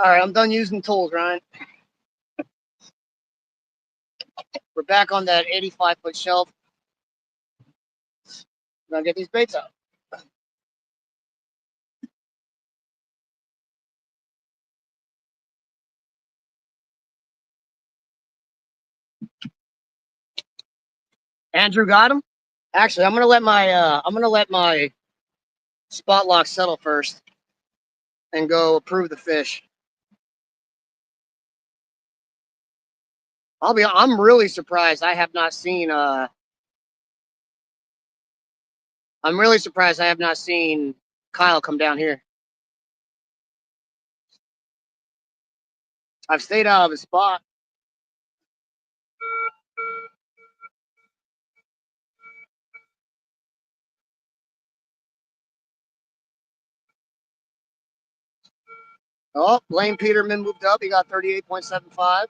All right, I'm done using tools, Ryan. We're back on that 85-foot shelf. We're gonna get these baits out. Andrew got him. Actually, I'm gonna let my spot lock settle first and go approve the fish. I'm really surprised I have not seen I'm really surprised I have not seen Kyle come down here. I've stayed out of his spot. Oh, Blaine Peterman moved up. He got 38.75.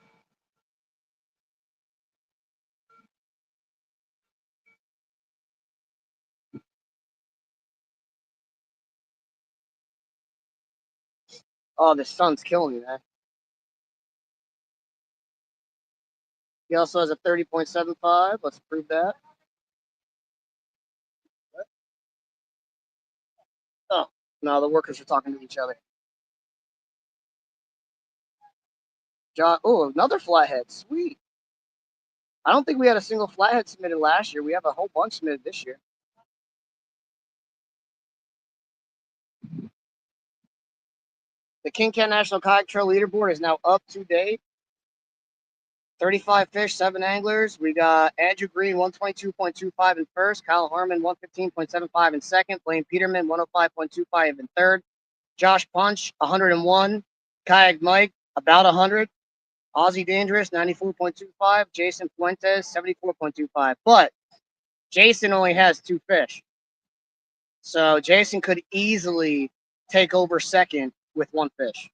Oh, the sun's killing me, man. He also has a 30.75. Let's prove that. Oh, no, the workers are talking to each other. John, oh, another flathead. Sweet. I don't think we had a single flathead submitted last year. We have a whole bunch submitted this year. The King Cat National Kayak Trail leaderboard is now up to date. 35 fish, 7 anglers. We got Andrew Green, 122.25 in first. Kyle Harmon, 115.75 in second. Blaine Peterman, 105.25 in third. Josh Punch, 101. Kayak Mike, about 100. Aussie Dangerous, 94.25. Jason Fuentes, 74.25. But Jason only has 2 fish. So Jason could easily take over second with 1 fish.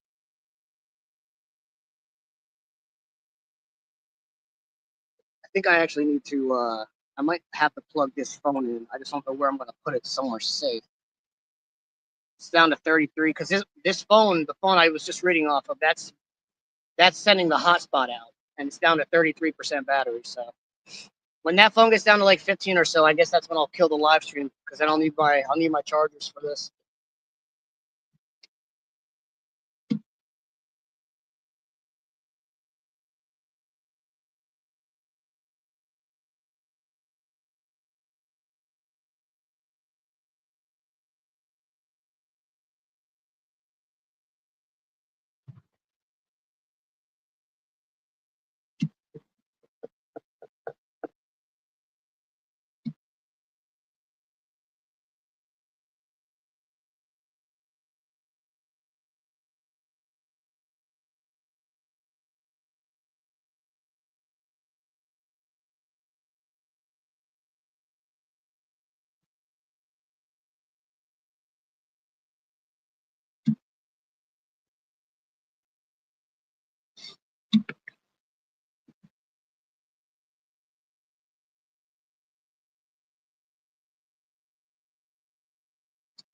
I think I actually need to, I might have to plug this phone in. I just don't know where I'm going to put it somewhere safe. It's down to 33 because this phone, the phone I was just reading off of, that's sending the hotspot out, and it's down to 33% battery. So when that phone gets down to like 15 or so, I guess that's when I'll kill the live stream because I'll need my chargers for this.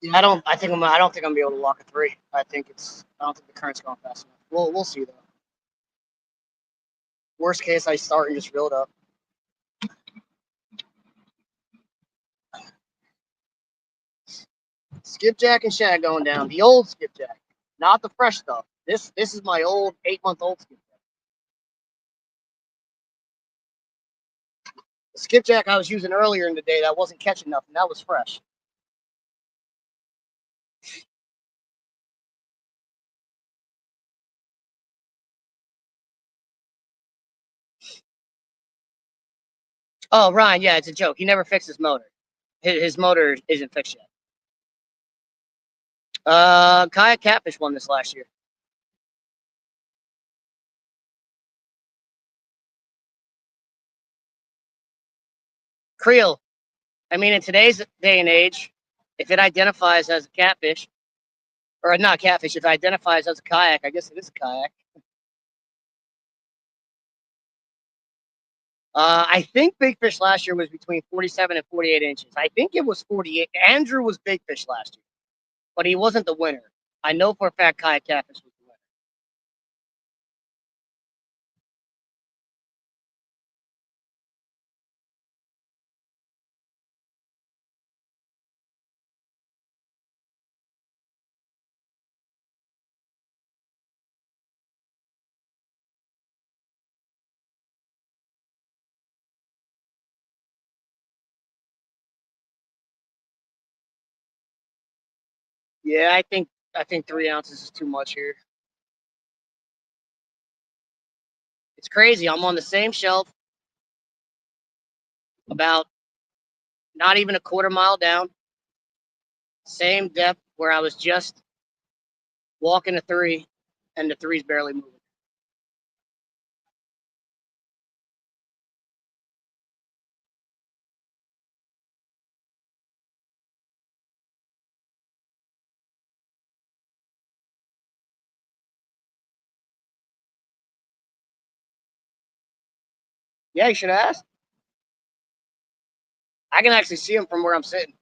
Yeah, I don't. I think I'm. I don't think I'm gonna be able to lock a three. I think it's. I don't think the current's going fast enough. We'll see though. Worst case, I start and just reel it up. Skipjack and shag going down. The old skipjack, not the fresh stuff. This is my old 8-month-old skipjack. The skipjack I was using earlier in the day that wasn't catching nothing. That was fresh. Oh, Ryan, yeah, it's a joke. He never fixed his motor. His motor isn't fixed yet. Kayak Catfish won this last year. Creel. I mean, in today's day and age, if it identifies as a catfish, or not catfish, if it identifies as a kayak, I guess it is a kayak. I think big fish last year was between 47 and 48 inches. I think it was 48. Andrew was big fish last year, but he wasn't the winner. I know for a fact kayak catfish was the winner. Yeah, I think 3 ounces is too much here. It's crazy. I'm on the same shelf, about not even a quarter mile down, same depth where I was just walking a three, and the three's barely moving. Yeah, you should ask. I can actually see him from where I'm sitting.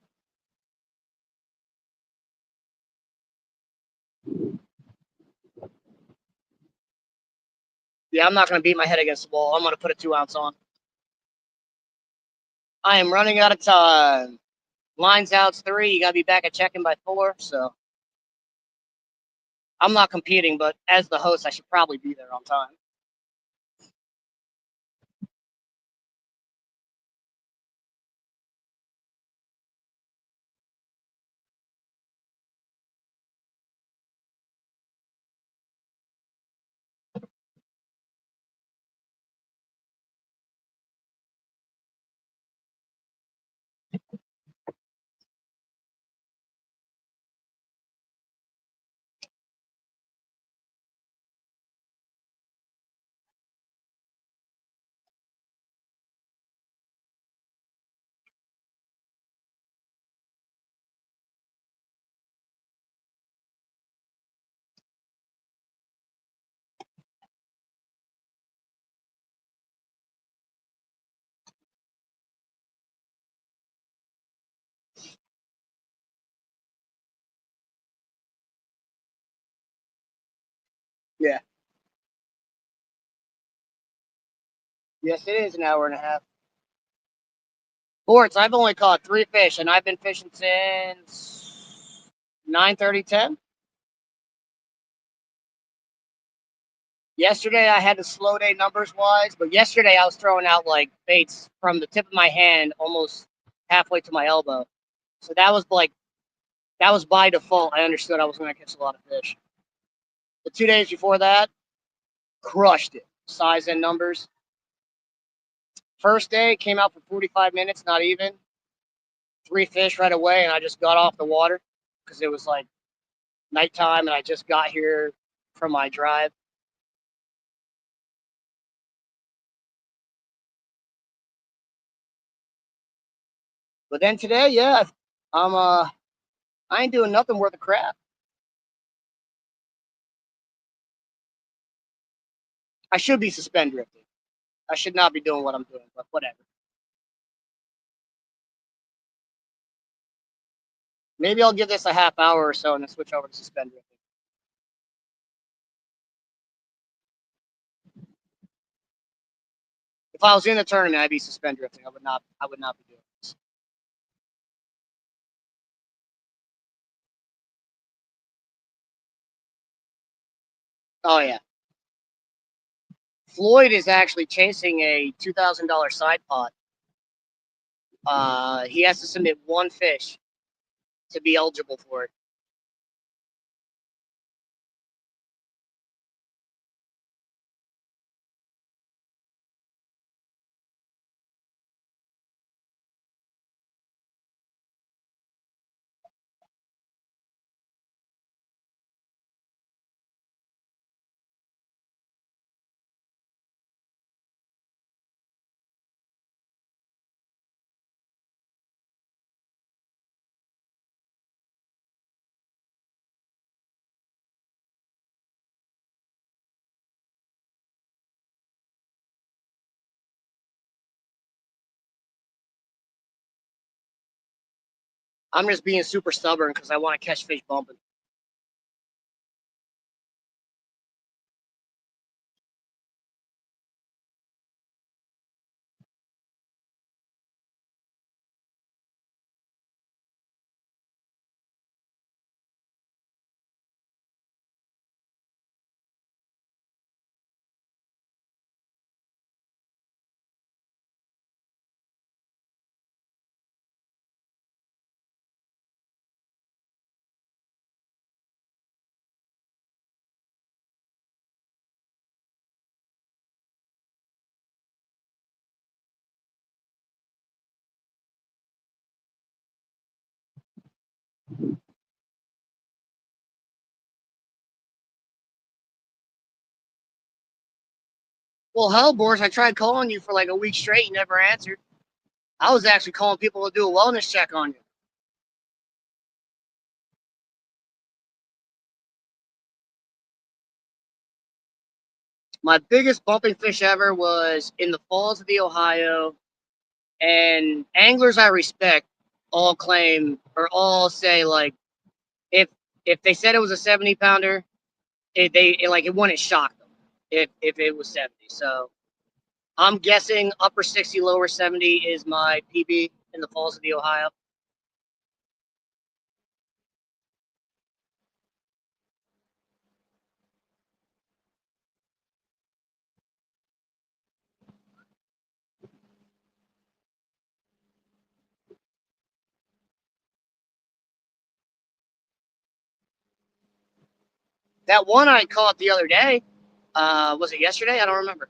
Yeah, I'm not going to beat my head against the wall. I'm going to put a 2 ounce on. I am running out of time. Lines out's 3. You got to be back at check-in by 4. So I'm not competing, but as the host, I should probably be there on time. Yeah. Yes, it is an hour and a half. Sports, I've only caught 3 fish, and I've been fishing since 9:30, 10. Yesterday, I had a slow day numbers wise, but yesterday I was throwing out like baits from the tip of my hand almost halfway to my elbow. So that was by default. I understood I was going to catch a lot of fish. The 2 days before that, crushed it. Size and numbers. First day came out for 45 minutes, not even 3 fish right away, and I just got off the water because it was like nighttime, and I just got here from my drive. But then today, yeah, I'm I ain't doing nothing worth a crap. I should be suspend drifting. I should not be doing what I'm doing, but whatever. Maybe I'll give this a half hour or so and then switch over to suspend drifting. If I was in the tournament, I'd be suspend drifting. I would not. I would not be doing this. Oh yeah. Floyd is actually chasing a $2,000 side pot. He has to submit one fish to be eligible for it. I'm just being super stubborn because I want to catch fish bumping. Well, hell, Boris, I tried calling you for like a week straight. You never answered. I was actually calling people to do a wellness check on you. My biggest bumping fish ever was in the falls of the Ohio, and anglers I respect all claim or all say like if they said it was a 70 pounder, it wouldn't shock them if it was 70. So I'm guessing upper 60, lower 70 is my PB in the falls of the Ohio. That one I caught the other day, was it yesterday? I don't remember.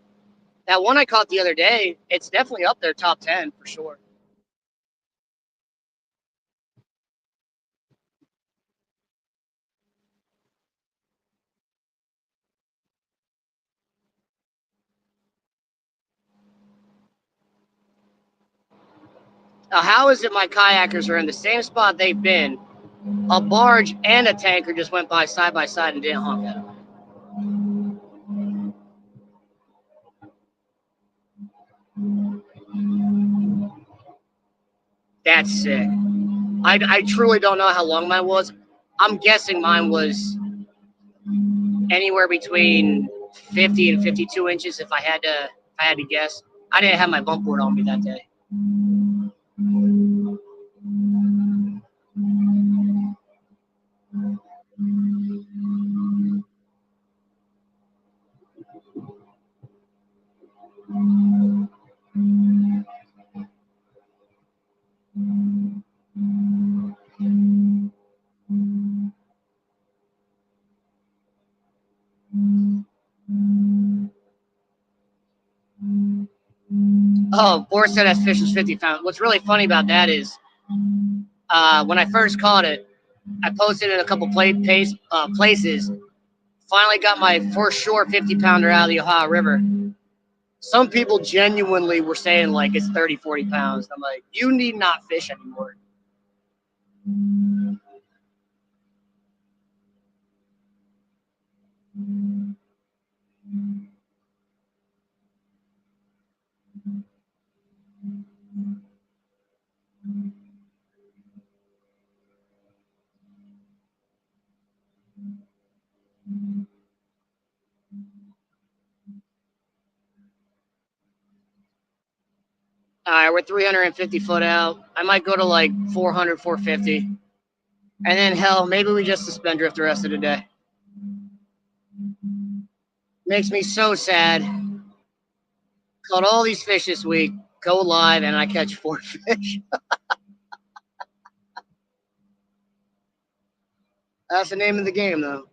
That one I caught the other day, it's definitely up there, top 10 for sure. Now, how is it my kayakers are in the same spot they've been? A barge and a tanker just went by side and didn't honk at them. That's sick. I truly don't know how long mine was. I'm guessing mine was anywhere between 50 and 52 inches if I had to guess. I didn't have my bump board on me that day. Oh, Boris said that fish was 50 pounds. What's really funny about that is when I first caught it, I posted it in a couple places. Finally got my first short 50 pounder out of the Ohio River. Some people genuinely were saying like it's 30, 40 pounds. I'm like, you need not fish anymore. All right, we're 350 foot out. I might go to like 400, 450. And then, hell, maybe we just suspend drift the rest of the day. Makes me so sad. Caught all these fish this week, go live, and I catch 4 fish. That's the name of the game, though.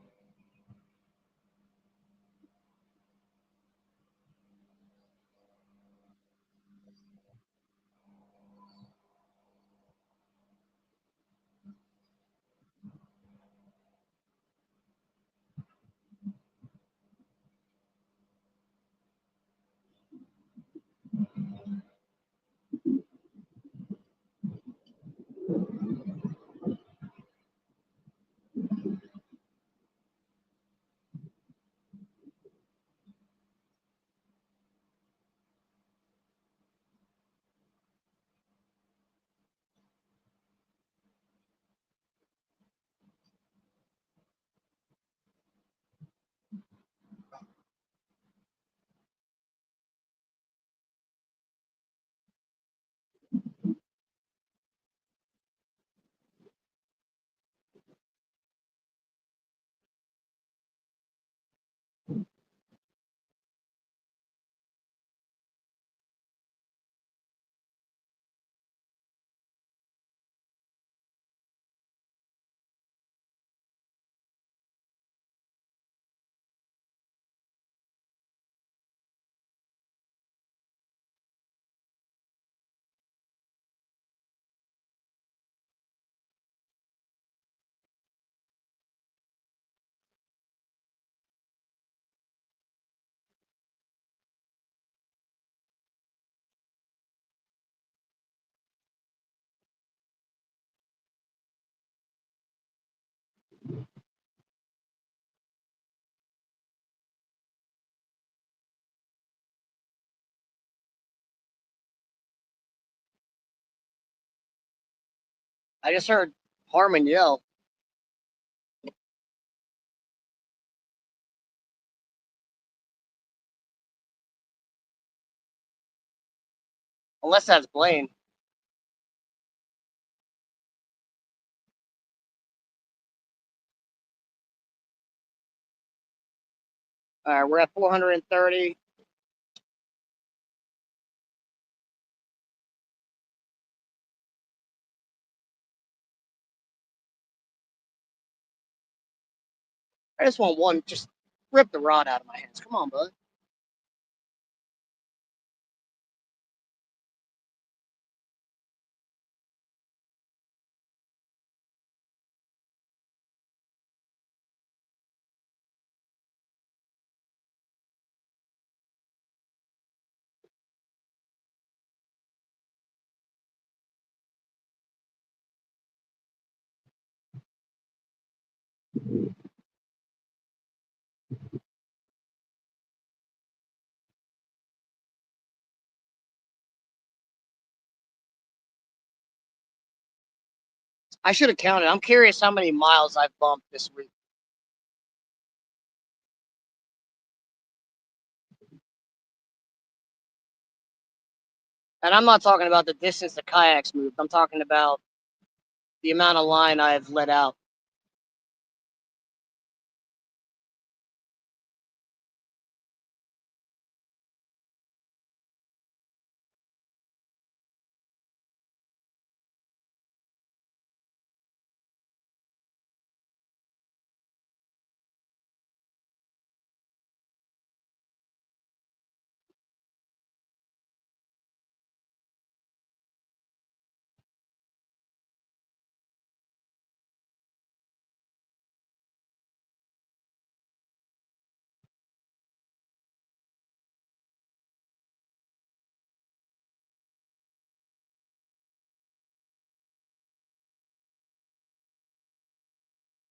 I just heard Harmon yell. Unless that's Blaine. All right, we're at 430. I just want one. Just rip the rod out of my hands. Come on, bud. I should have counted. I'm curious how many miles I've bumped this week. And I'm not talking about the distance the kayaks moved. I'm talking about the amount of line I've let out.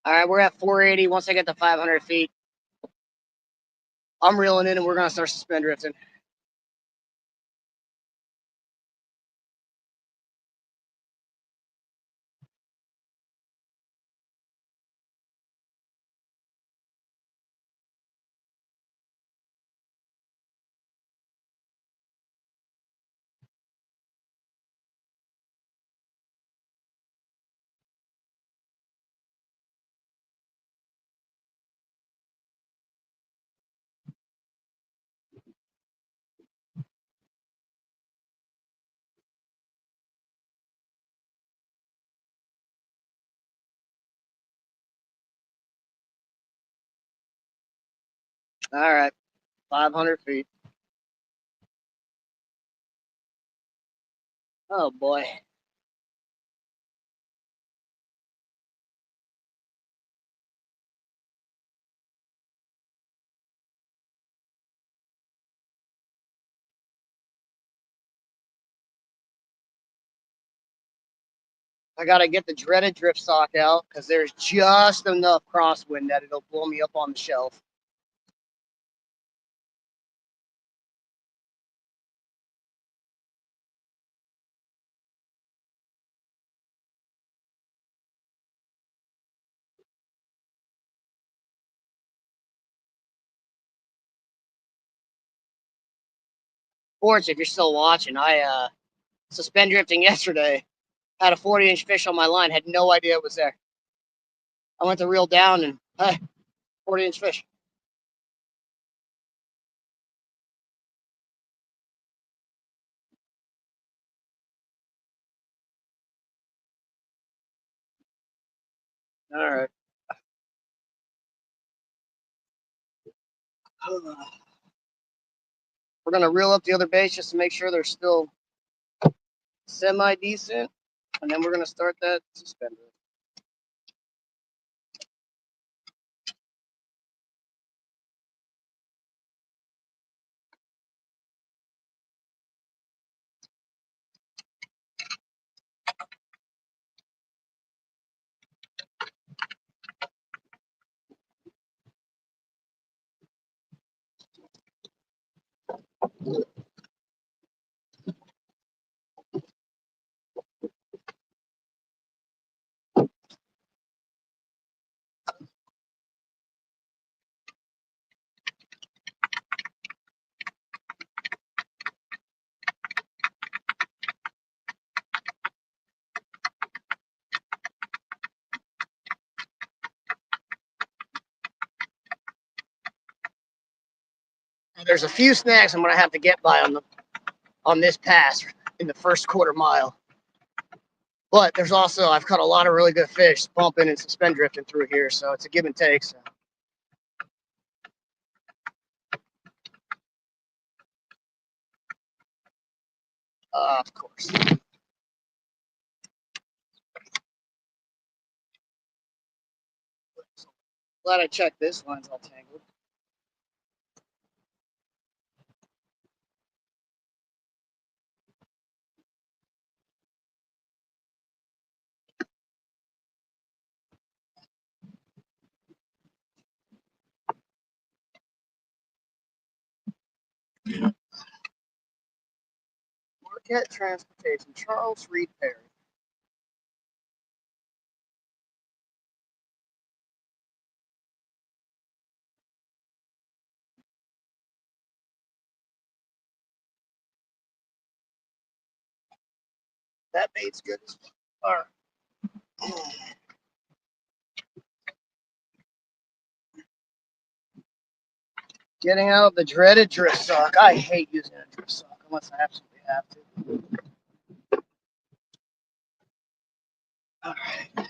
All right, we're at 480. Once I get to 500 feet, I'm reeling in and we're going to start suspend drifting. All right, 500 feet. Oh boy. I gotta get the dreaded drift sock out because there's just enough crosswind that it'll blow me up on the shelf. Sports, if you're still watching, I suspend drifting yesterday. Had a 40-inch fish on my line. Had no idea it was there. I went to reel down and hey, 40-inch fish. All right. We're gonna reel up the other baits just to make sure they're still semi-decent, and then we're gonna start that suspender. There's a few snags I'm gonna have to get by on this pass in the first quarter mile. But there's also I've caught a lot of really good fish bumping and suspend drifting through here, so it's a give and take. So. Of course. Glad I checked this line's all tangled. Marquette Transportation, Charles Reed Perry. That bait's good as well. All right. Getting out the dreaded drift sock. I hate using a drift sock unless I absolutely have to. All right.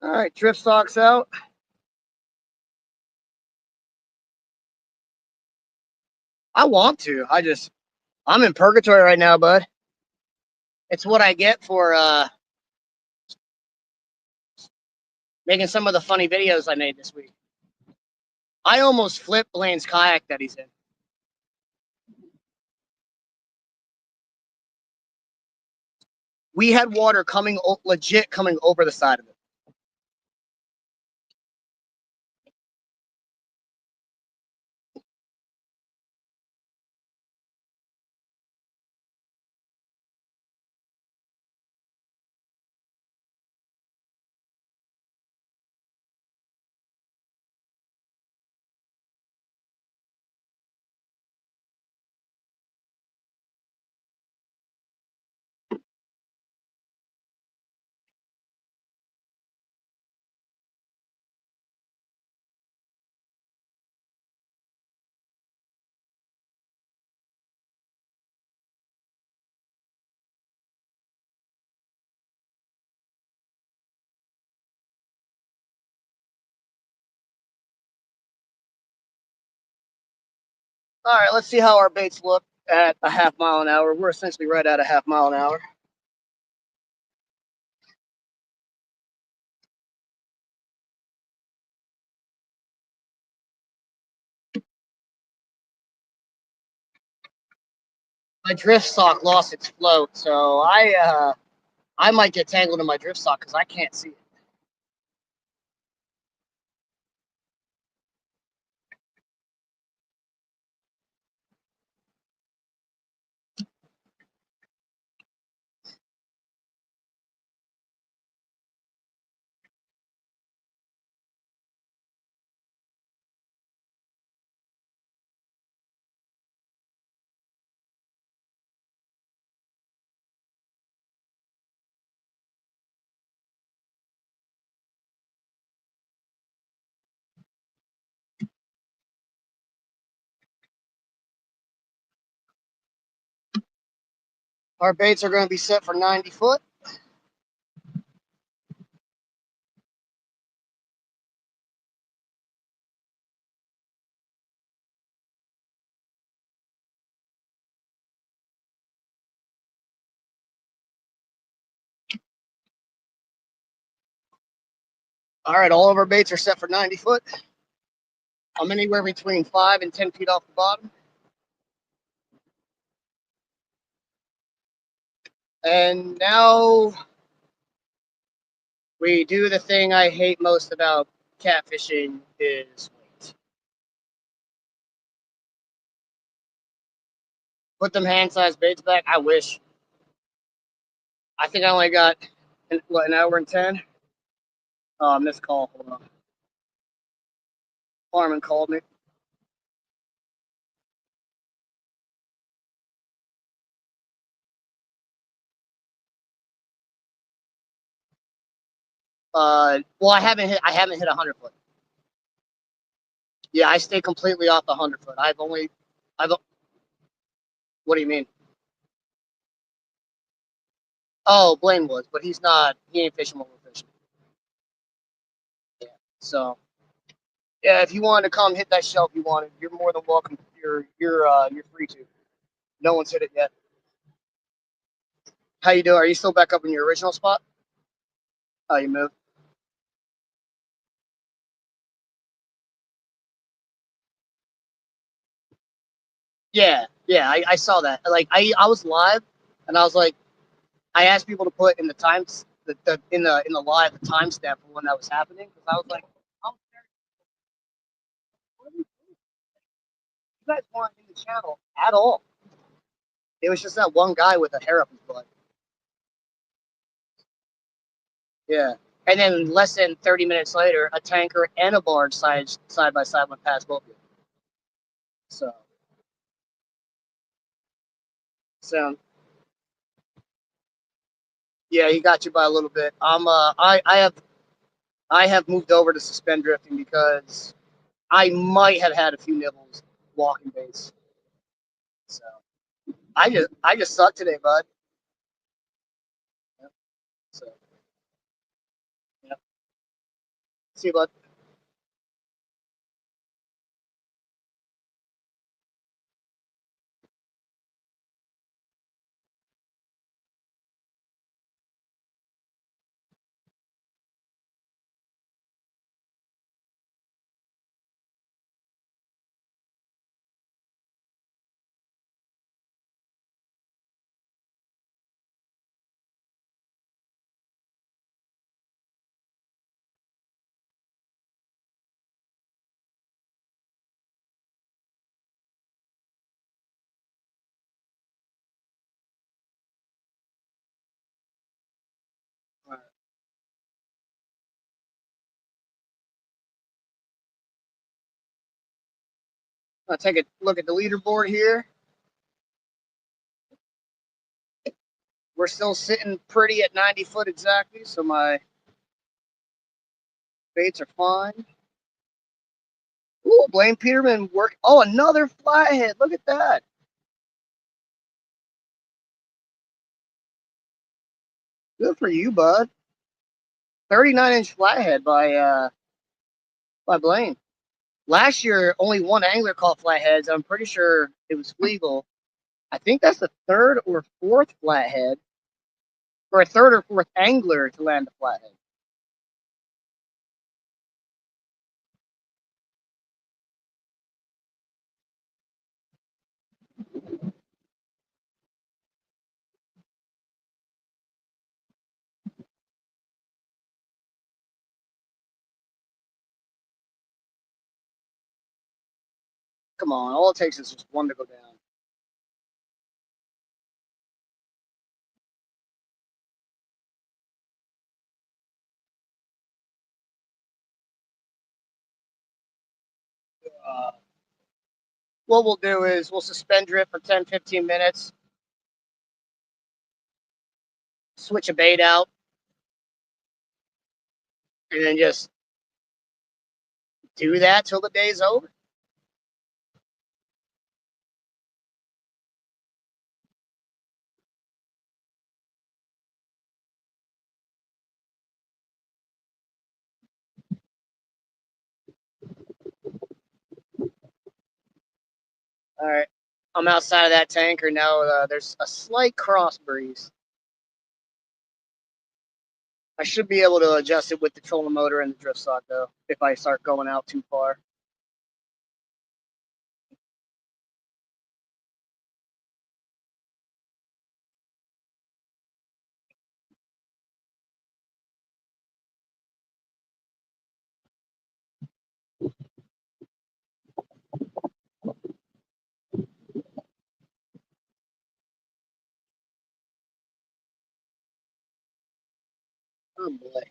All right, drift socks out. I want to. I'm in purgatory right now, bud. It's what I get for making some of the funny videos I made this week. I almost flipped Blaine's kayak that he's in. We had water legit coming over the side of it. All right, let's see how our baits look at a half-mile an hour. We're essentially right at a half-mile an hour. My drift sock lost its float, so I might get tangled in my drift sock because I can't see it. Our baits are going to be set for 90 foot. All right, all of our baits are set for 90 foot. I'm anywhere between 5 and 10 feet off the bottom. And now we do the thing I hate most about catfishing is weight. Put them hand-sized baits back. I wish. I think I only got, an hour and 10? Oh, missed call. Hold on. Farman called me. Well, I haven't hit 100 foot. Yeah, I stay completely off the 100 foot. I've. What do you mean? Oh, Blaine was, but he's not. He ain't fishing what we're fishing. Yeah. So yeah, if you wanted to come hit that shelf, you wanted, you're more than welcome. You're free to. No one's hit it yet. How you doing? Are you still back up in your original spot? Oh, you moved. Yeah, yeah, I saw that. Like I was live, and I was like, I asked people to put in the times the live the timestamp for when that was happening because I was like, oh, what are you guys weren't in the channel at all. It was just that one guy with a hair up his butt. Yeah. And then less than 30 minutes later, a tanker and a barge side by side went past both of you. So, so yeah, he got you by a little bit. I have moved over to suspend drifting because I might have had a few nibbles walking base. So I just suck today, bud. Yep. So yeah. See you, bud. All right. I'll take a look at the leaderboard here. We're still sitting pretty at 90 foot exactly, so my baits are fine. Ooh, Blaine Peterman work. Oh, another flathead. Look at that. Good for you, bud. 39-inch flathead by Blaine. Last year, only one angler caught flatheads. I'm pretty sure it was legal. I think that's the third or fourth flathead, or a third or fourth angler to land a flathead. Come on, all it takes is just one to go down. Uh, what we'll do is we'll suspend drift for 10, 15 minutes, switch a bait out, and then just do that till the day's over. All right. I'm outside of that tanker now. There's a slight cross breeze. I should be able to adjust it with the trolling motor and the drift sock, though, if I start going out too far. Oh, boy.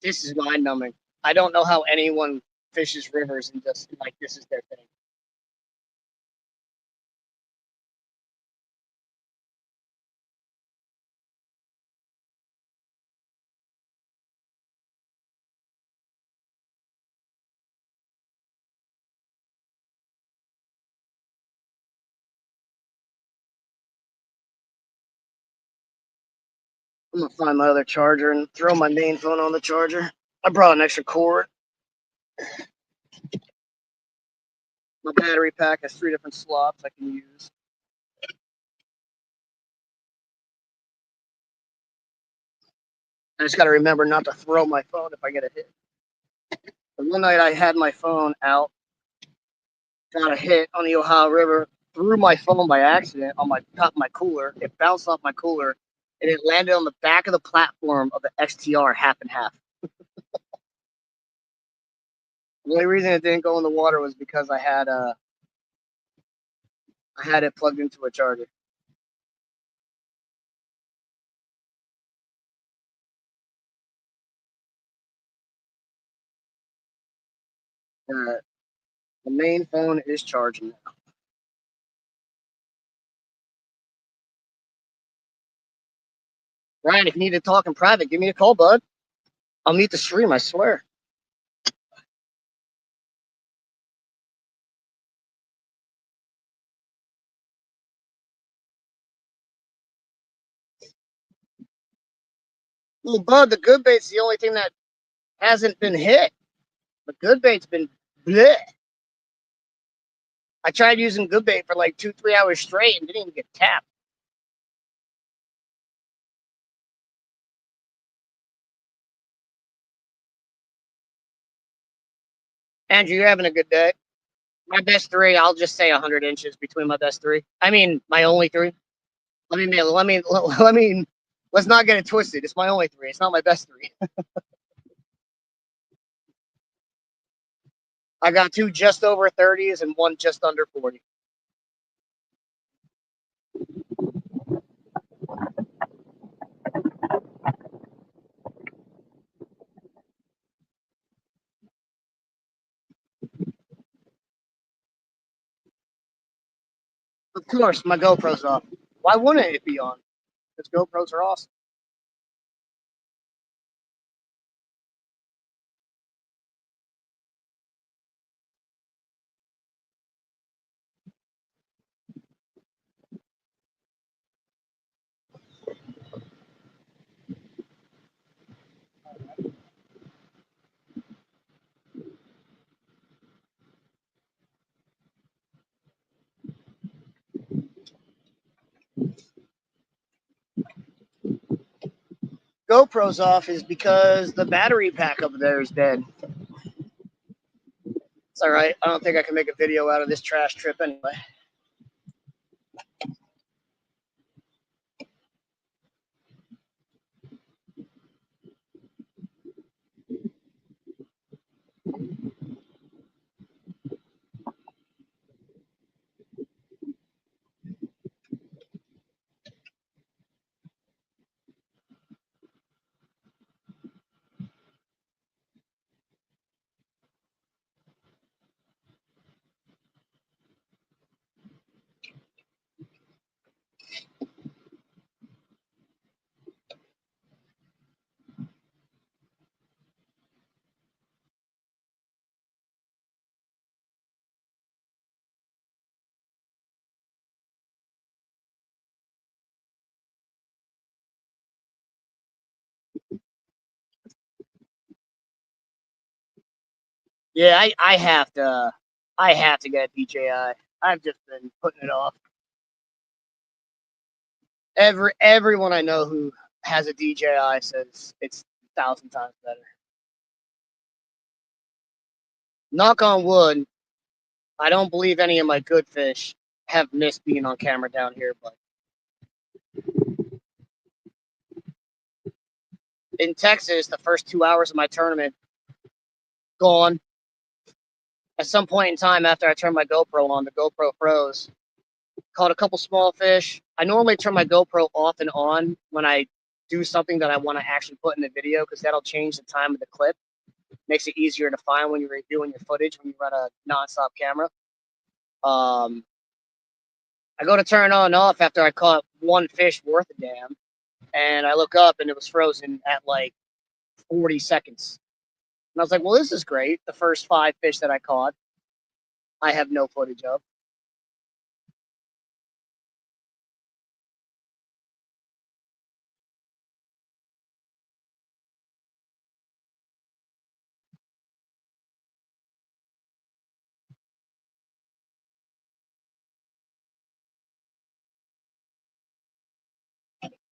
This is mind numbing. I don't know how anyone fishes rivers and just like this is their thing. I'm gonna find my other charger and throw my main phone on the charger. I brought an extra cord. My battery pack has 3 different slots I can use. I just got to remember not to throw my phone if I get a hit. And one night I had my phone out, got a hit on the Ohio River, threw my phone by accident on my top of my cooler. It bounced off my cooler and it landed on the back of the platform of the XTR half and half. The only reason it didn't go in the water was because I had it plugged into a charger. Uh, the main phone is charging now. Ryan, if you need to talk in private, give me a call, bud. I'll meet the stream, I swear. Well, bud, the good bait's the only thing that hasn't been hit. The good bait's been bleh. I tried using good bait for like 2, 3 hours straight and didn't even get tapped. Andrew, you're having a good day. My best three, I'll just say 100 inches between my best three. I mean, my only three. Let's not get it twisted. It's my only three. It's not my best three. I got two just over 30s and one just under 40. Of course, my GoPro's off. Why wouldn't it be on? Because GoPros are awesome. GoPro's off is because the battery pack up there is dead. It's all right. I don't think I can make a video out of this trash trip anyway. Yeah, I have to get a DJI. I've just been putting it off. Everyone I know who has a DJI says it's 1,000 times better. Knock on wood, I don't believe any of my good fish have missed being on camera down here, but in Texas, the first 2 hours of my tournament gone. At some point in time after I turned my GoPro on, the GoPro froze. Caught a couple small fish. I normally turn my GoPro off and on when I do something that I want to actually put in the video because that'll change the time of the clip. Makes it easier to find when you're reviewing your footage when you run a nonstop camera. I go to turn on and off after I caught one fish worth a damn, and I look up and it was frozen at like 40 seconds. And I was like, well, this is great. The first five fish that I caught, I have no footage of.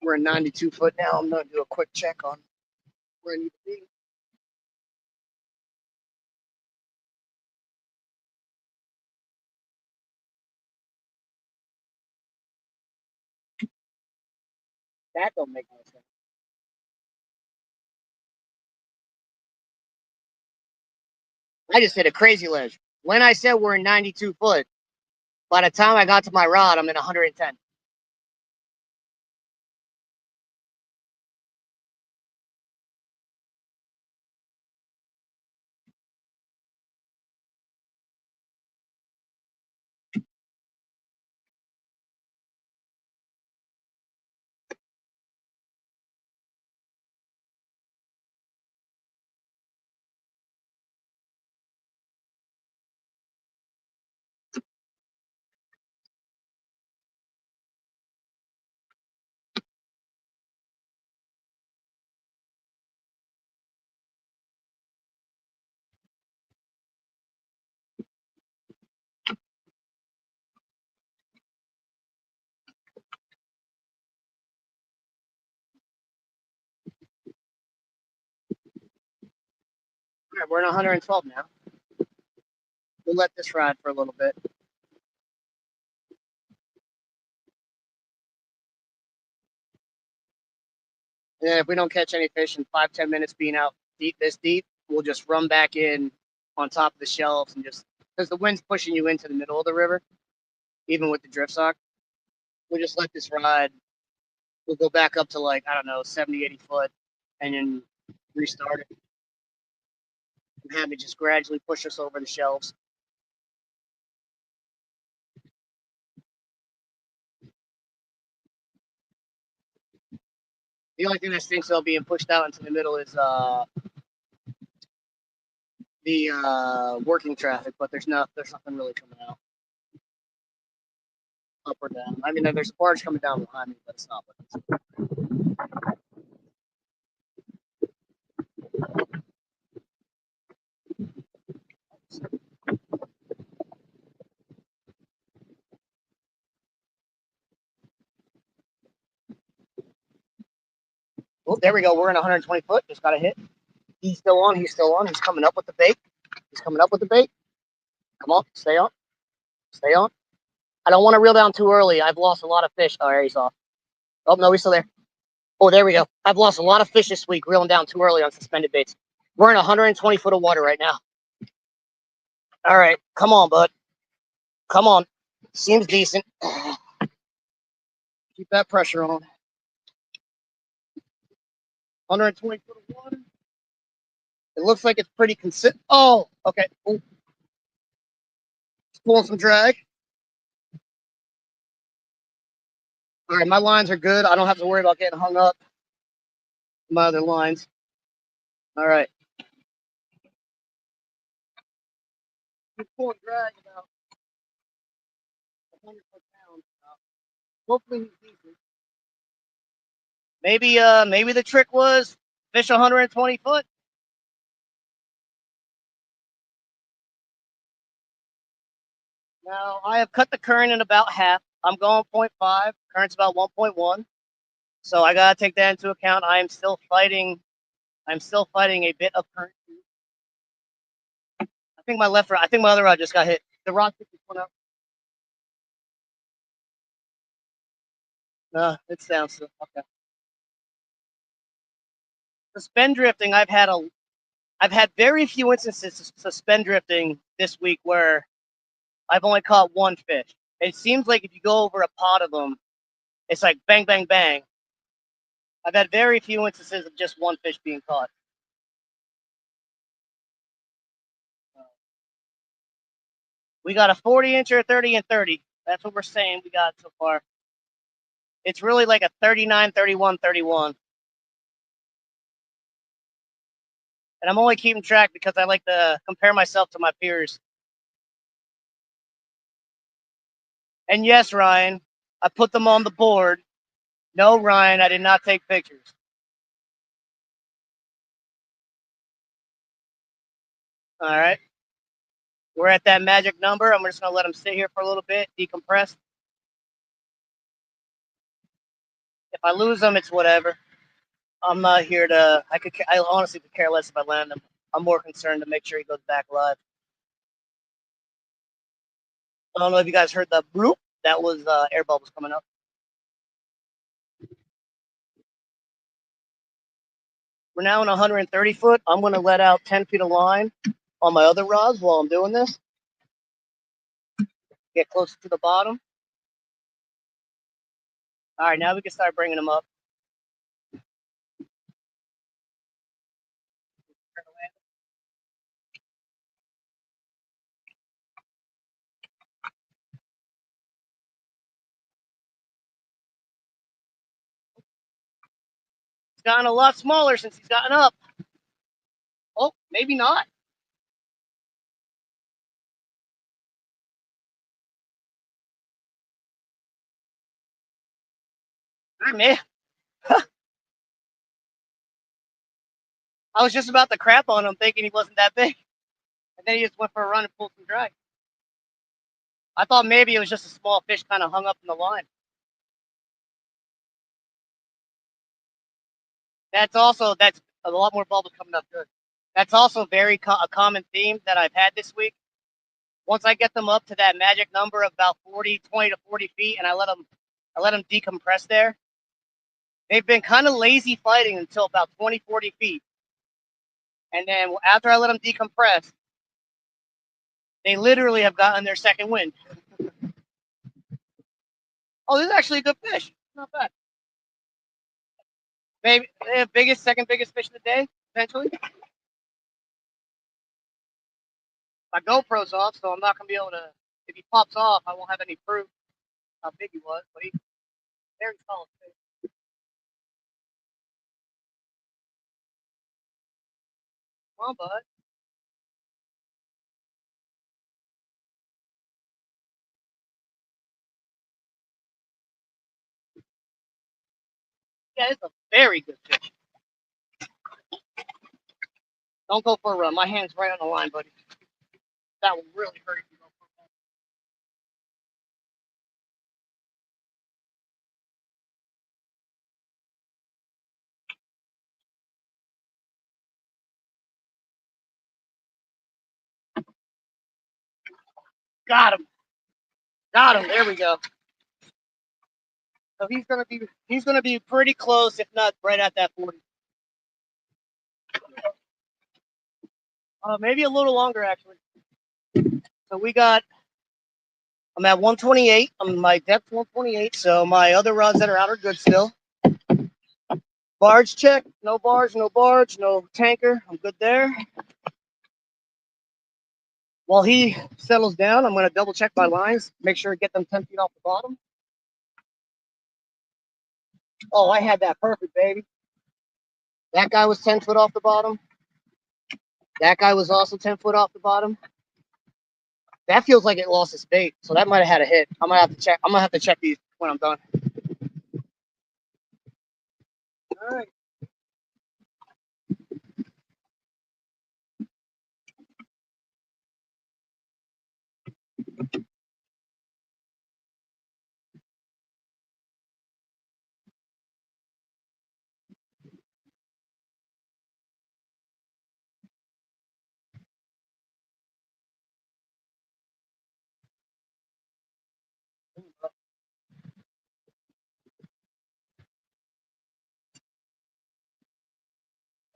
We're at 92 foot now. I'm going to do a quick check on where I need to be. That don't make no sense. I just hit a crazy ledge. When I said we're in 92 foot, by the time I got to my rod, I'm in 110. All right, we're in 112 now. We'll let this ride for a little bit. And then if we don't catch any fish in 5-10 minutes being out this deep, we'll just run back in on top of the shelves and just because the wind's pushing you into the middle of the river, even with the drift sock, we'll just let this ride. We'll go back up to like, I don't know, 70, 80 foot and then restart it and have it just gradually push us over the shelves. The only thing that stinks about being pushed out into the middle is the working traffic, but there's nothing really coming out up or down. I mean, there's a barge coming down behind me, but it's not. Oh, there we go. We're in 120 foot. Just got a hit. He's still on. He's still on. He's coming up with the bait. He's coming up with the bait. Come on, stay on. Stay on. I don't want to reel down too early. I've lost a lot of fish. Oh, there he's off. Oh, no, he's still there. Oh, there we go. I've lost a lot of fish this week reeling down too early on suspended baits. We're in 120 foot of water right now. All right, come on, bud. Come on. Seems decent. Keep that pressure on. 120 foot of water. It looks like it's pretty consistent. Oh, okay. Ooh. Just pulling some drag. All right, my lines are good. I don't have to worry about getting hung up. My other lines. All right. He's pulling drag about 100 pounds. Hopefully he's decent. Maybe the trick was fish 120 foot. Now I have cut the current in about half. I'm going 0.5. Current's about 1.1. So I gotta take that into account. I'm still fighting a bit of current. I think my other rod just got hit. The rod picked this one up. No, it's down still. Okay. Suspend drifting, I've had very few instances of suspend drifting this week where I've only caught one fish. It seems like if you go over a pot of them, it's like bang, bang, bang. I've had very few instances of just one fish being caught. We got a 40-incher, 30, and 30. That's what we're saying we got so far. It's really like a 39, 31, 31. And I'm only keeping track because I like to compare myself to my peers. And yes, Ryan, I put them on the board. No, Ryan, I did not take pictures. All right. We're at that magic number. I'm just going to let them sit here for a little bit, decompress. If I lose them, it's whatever. I'm not here to. I honestly could care less if I land him. I'm more concerned to make sure he goes back alive. I don't know if you guys heard the bloop. That was air bubbles coming up. We're now in 130 foot. I'm going to let out 10 feet of line on my other rods while I'm doing this. Get closer to the bottom. All right, now we can start bringing them up. He's gotten a lot smaller since he's gotten up. Oh, maybe not. All right, man. I was just about to crap on him thinking he wasn't that big. And then he just went for a run and pulled some drag. I thought maybe it was just a small fish kind of hung up in the line. That's a lot more bubbles coming up good. That's also a common theme that I've had this week once I get them up to that magic number of about 20 to 40 feet, and I let them decompress there. They've been kind of lazy fighting until about 20, 40 feet. And then after I let them decompress, they literally have gotten their second wind. Oh, this is actually a good fish. Not bad. Maybe second biggest fish of the day, potentially. My GoPro's off, so I'm not gonna be able to. If he pops off, I won't have any proof how big he was. But he's very solid fish. Come on, bud. Yeah, it's a very good fish. Don't go for a run. My hand's right on the line, buddy. That will really hurt if you go for a run. Got him. Got him. There we go. So he's gonna be pretty close, if not right at that 40. Maybe a little longer actually. So I'm at 128. My depth 128. So my other rods that are out are good still. Barge check. No barge. No barge. No tanker. I'm good there. While he settles down, I'm going to double check my lines. Make sure to get them 10 feet off the bottom. Oh, I had that perfect, baby. That guy was 10 foot off the bottom. That guy was also 10 foot off the bottom. That feels like it lost its bait, so that might have had a hit. I'm gonna have to check. I'm gonna have to check these when I'm done. All right.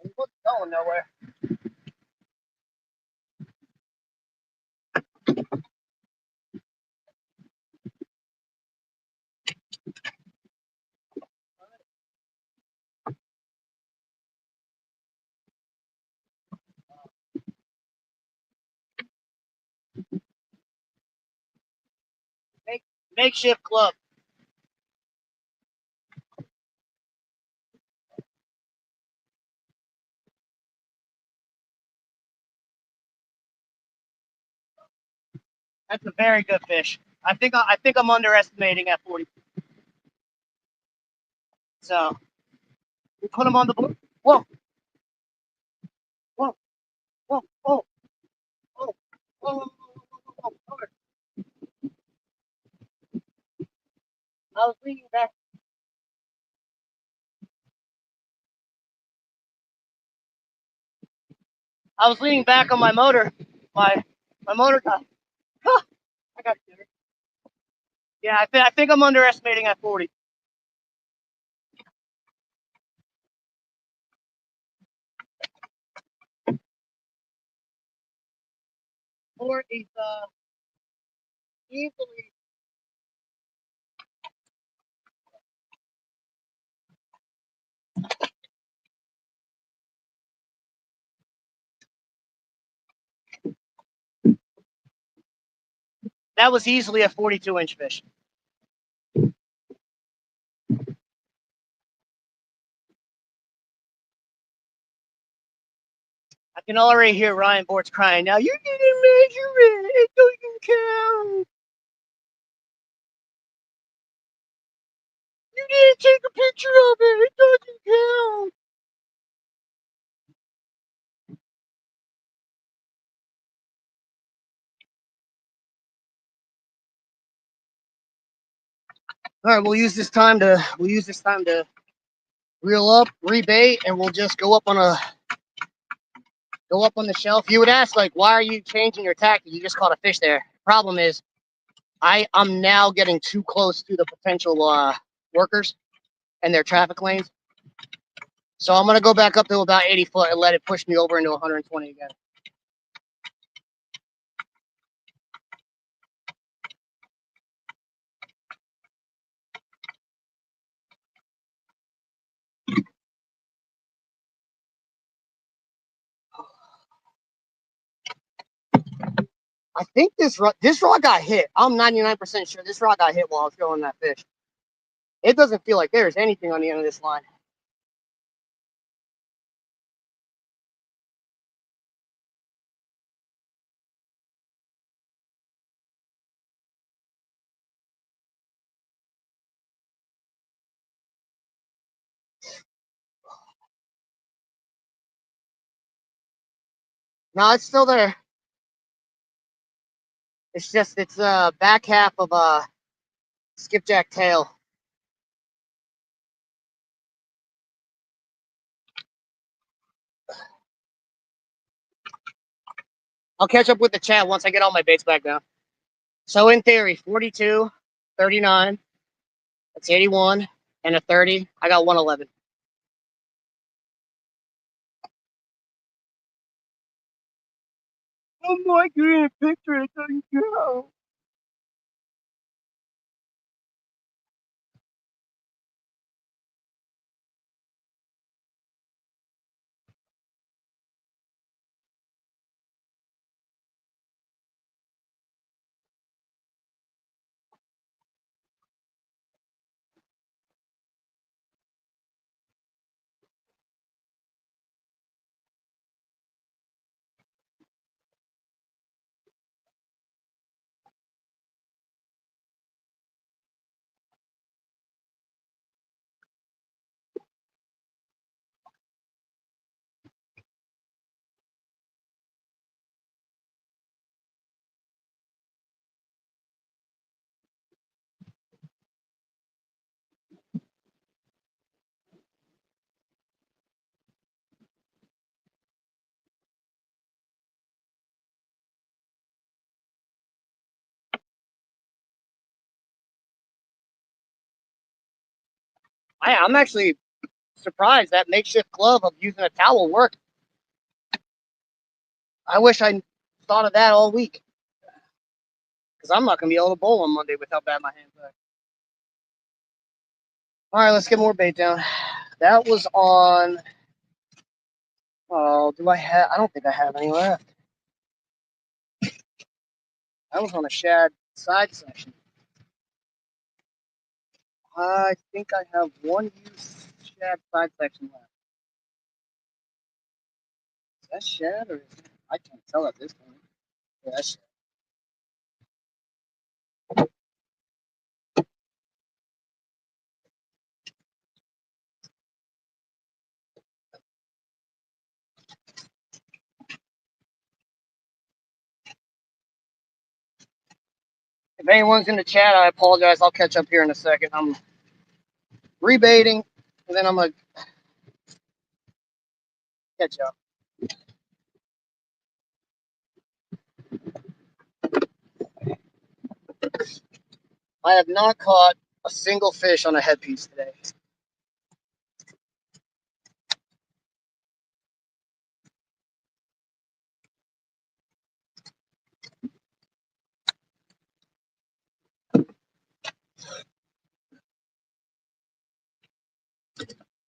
He wasn't going nowhere. Make, makeshift club. That's a very good fish. I think I'm underestimating at 40. So we put him on the board. Whoa, whoa, whoa, whoa, whoa, whoa, whoa, whoa, whoa. I was leaning back. I was leaning back on my motor. My motor got. Huh, I got it. Yeah, I think I'm underestimating at 40. Or is easily. That was easily a 42-inch fish. I can already hear Ryan Bortz crying now. You didn't measure it. It doesn't count. You didn't take a picture of it. It doesn't count. All right, we'll use this time to reel up, rebait, and we'll just go up on a Go up on the shelf. You would ask, like, why are you changing your tactic? You just caught a fish there. Problem is, I'm now getting too close to the potential workers and their traffic lanes. So I'm going to go back up to about 80 foot and let it push me over into 120 again. I think this rod got hit. I'm 99% sure this rod got hit while I was throwing that fish. It doesn't feel like there's anything on the end of this line. No, it's still there. It's just it's back half of skipjack tail. I'll catch up with the chat once I get all my baits back down. So in theory, 42, 39, that's 81, and a 30. I got 111. Oh my god, picture it doesn't go. I'm actually surprised that makeshift glove of using a towel worked. I wish I thought of that all week. Because I'm not going to be able to bowl on Monday with how bad my hands are. All right, let's get more bait down. That was on. Oh, do I have? I don't think I have any left. That was on a shad side section. I think I have one used shad side section left. Is that shad or is that, I can't tell at this point. Yeah, that's shad. If anyone's in the chat, I apologize. I'll catch up here in a second. I'm rebaiting, and then I'm going to catch up. I have not caught a single fish on a headpiece today.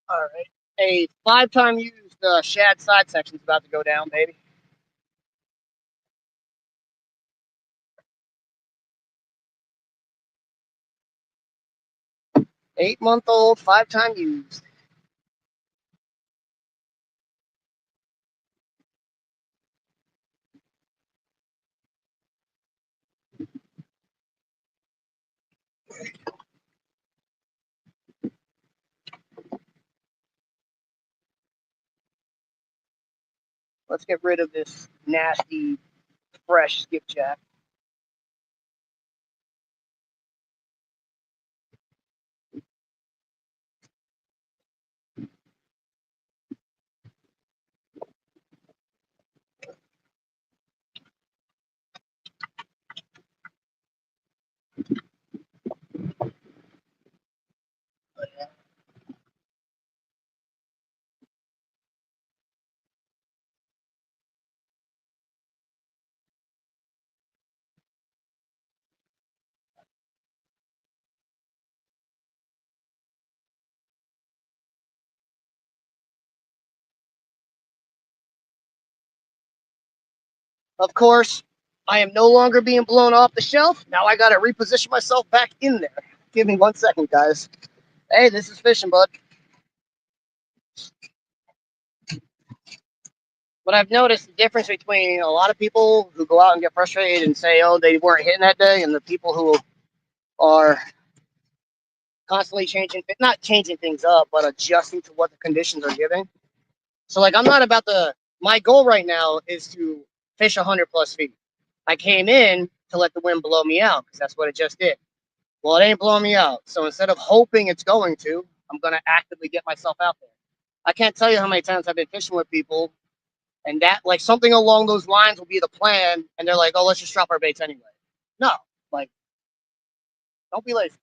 All right. A 5-time used shad side section is about to go down, baby. 8-month-old, 5-time used. Let's get rid of this nasty, fresh skipjack. Of course, I am no longer being blown off the shelf. Now I got to reposition myself back in there. Give me 1 second, guys. Hey, this is fishing, bud. But I've noticed the difference between a lot of people who go out and get frustrated and say, oh, they weren't hitting that day, and the people who are constantly changing, not changing things up, but adjusting to what the conditions are giving. So, like, I'm not about my goal right now is to fish 100 plus feet. I came in to let the wind blow me out because that's what it just did. Well, it ain't blowing me out. So instead of hoping it's going to, I'm going to actively get myself out there. I can't tell you how many times I've been fishing with people and that, like, something along those lines will be the plan. And they're like, oh, let's just drop our baits anyway. No, like, don't be lazy.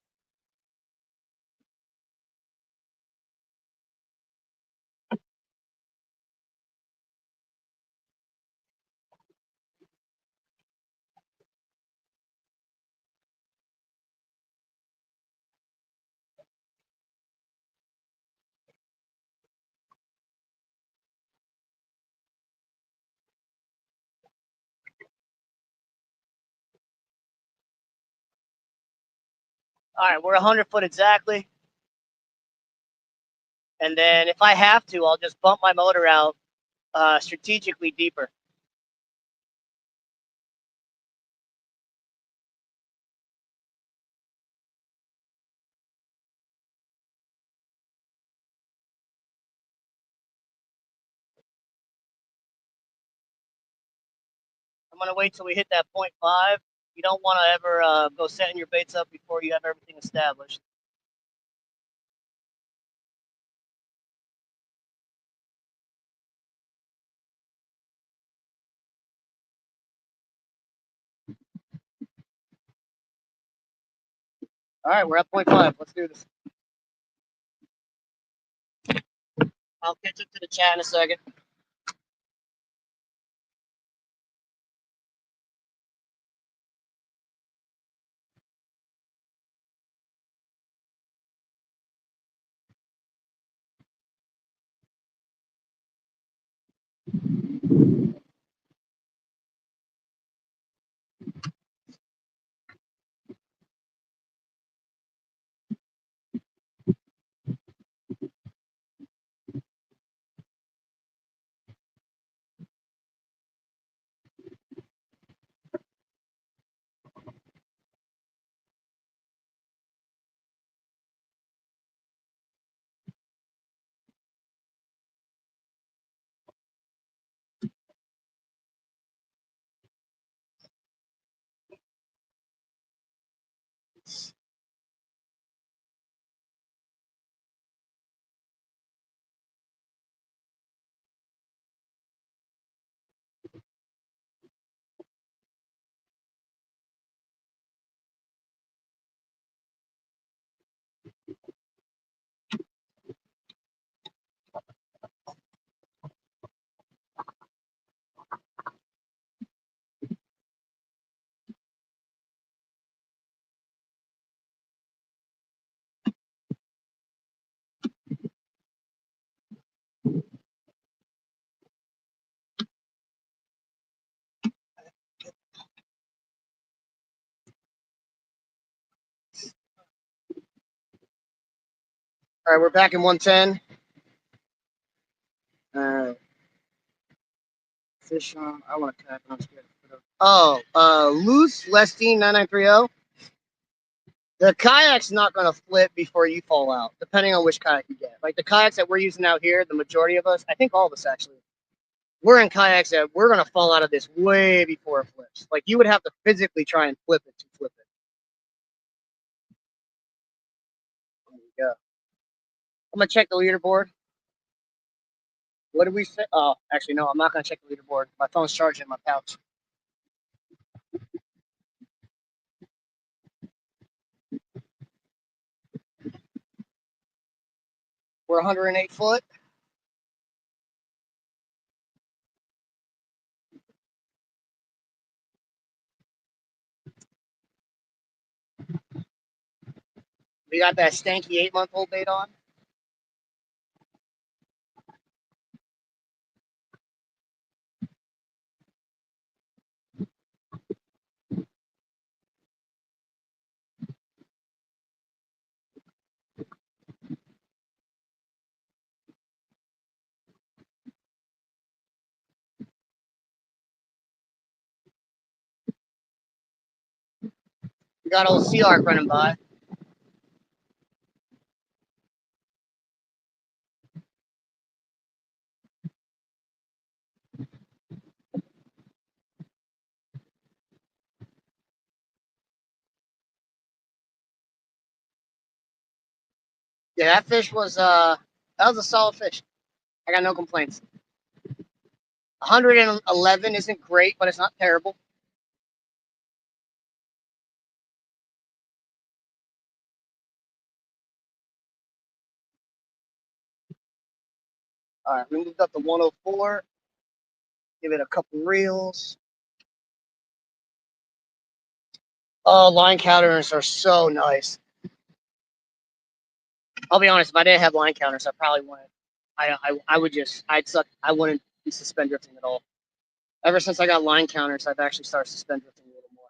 All right, we're 100 foot exactly. And then if I have to, I'll just bump my motor out strategically deeper. I'm going to wait till we hit that 0.5. You don't want to ever go setting your baits up before you have everything established. All right, we're at 0.5. Let's do this. I'll catch up to the chat in a second. All right, we're back in 110. All right. Fish on. I want to kayak, but I'm scared. Oh, loose Lestine 9930. The kayak's not going to flip before you fall out, depending on which kayak you get. Like the kayaks that we're using out here, the majority of us, I think all of us actually, we're in kayaks that we're going to fall out of this way before it flips. Like you would have to physically try and flip it to flip it. There we go. I'm going to check the leaderboard. What did we say? Oh, actually, no, I'm not going to check the leaderboard. My phone's charging in my pouch. We're 108 foot. We got that stanky 8-month-old bait on. We got old Sea Arc running by. Yeah, that fish was that was a solid fish. I got no complaints. 111 isn't great, but it's not terrible. All right, we moved up to 104. Give it a couple reels. Oh, line counters are so nice. I'll be honest, if I didn't have line counters, I probably wouldn't. I would just, I'd suck. I wouldn't be suspend drifting at all. Ever since I got line counters, I've actually started suspend drifting a little more.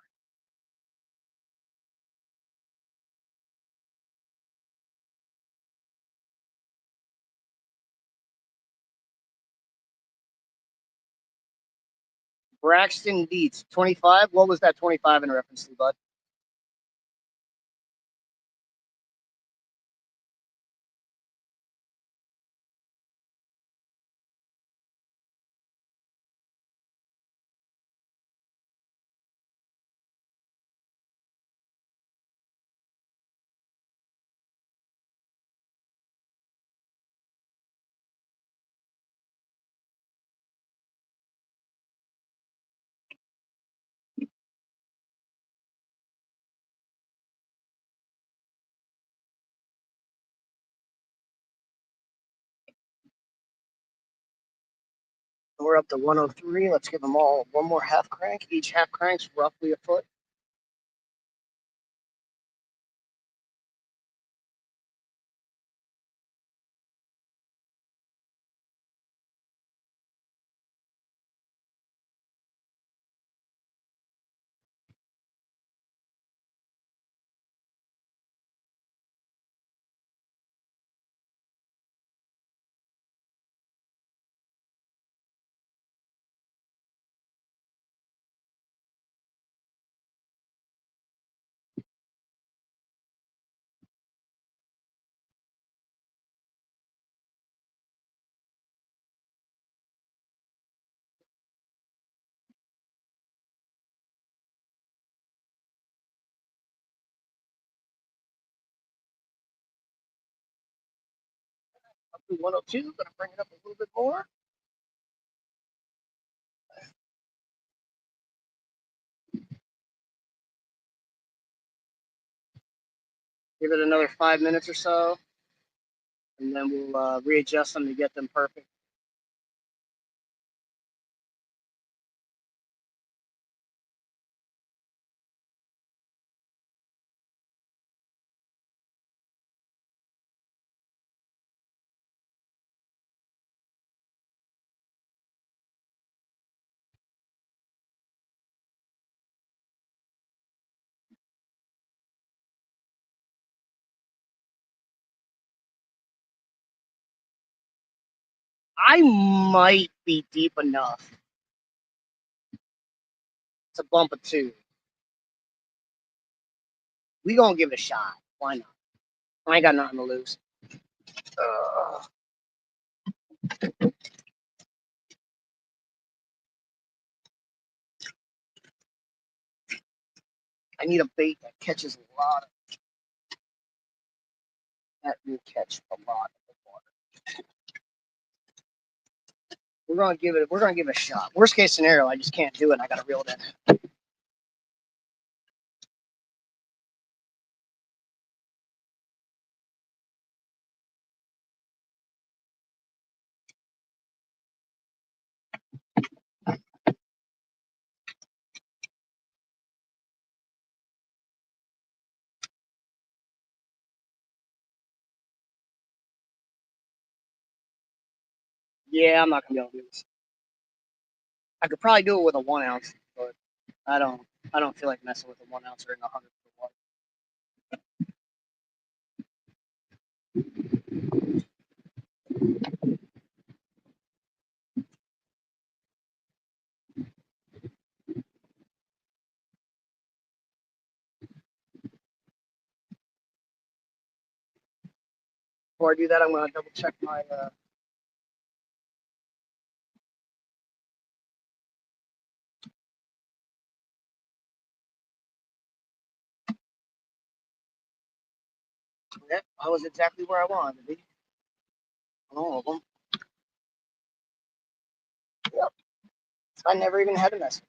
Braxton Beats, 25. What was that 25 in reference to, bud? We're up to 103. Let's give them all one more half crank. Each half crank's roughly a foot. Up to 102. Gonna bring it up a little bit more. Give it another 5 minutes or so, and then we'll readjust them to get them perfect. I might be deep enough to bump a two. We gonna give it a shot. Why not? I ain't got nothing to lose. Uh, I need a bait that catches a lot of that will catch a lot of the water. We're gonna give it a shot. Worst case scenario, I just can't do it and I gotta reel it in. Yeah, I'm not gonna be able to do this. I could probably do it with a 1 ounce, but I don't I don't feel like messing with a 1 ounce or in 100 water. Before I do that, I'm going to double check my. Yep, I was exactly where I wanted to be. All of them. Yep. I never even had a mess.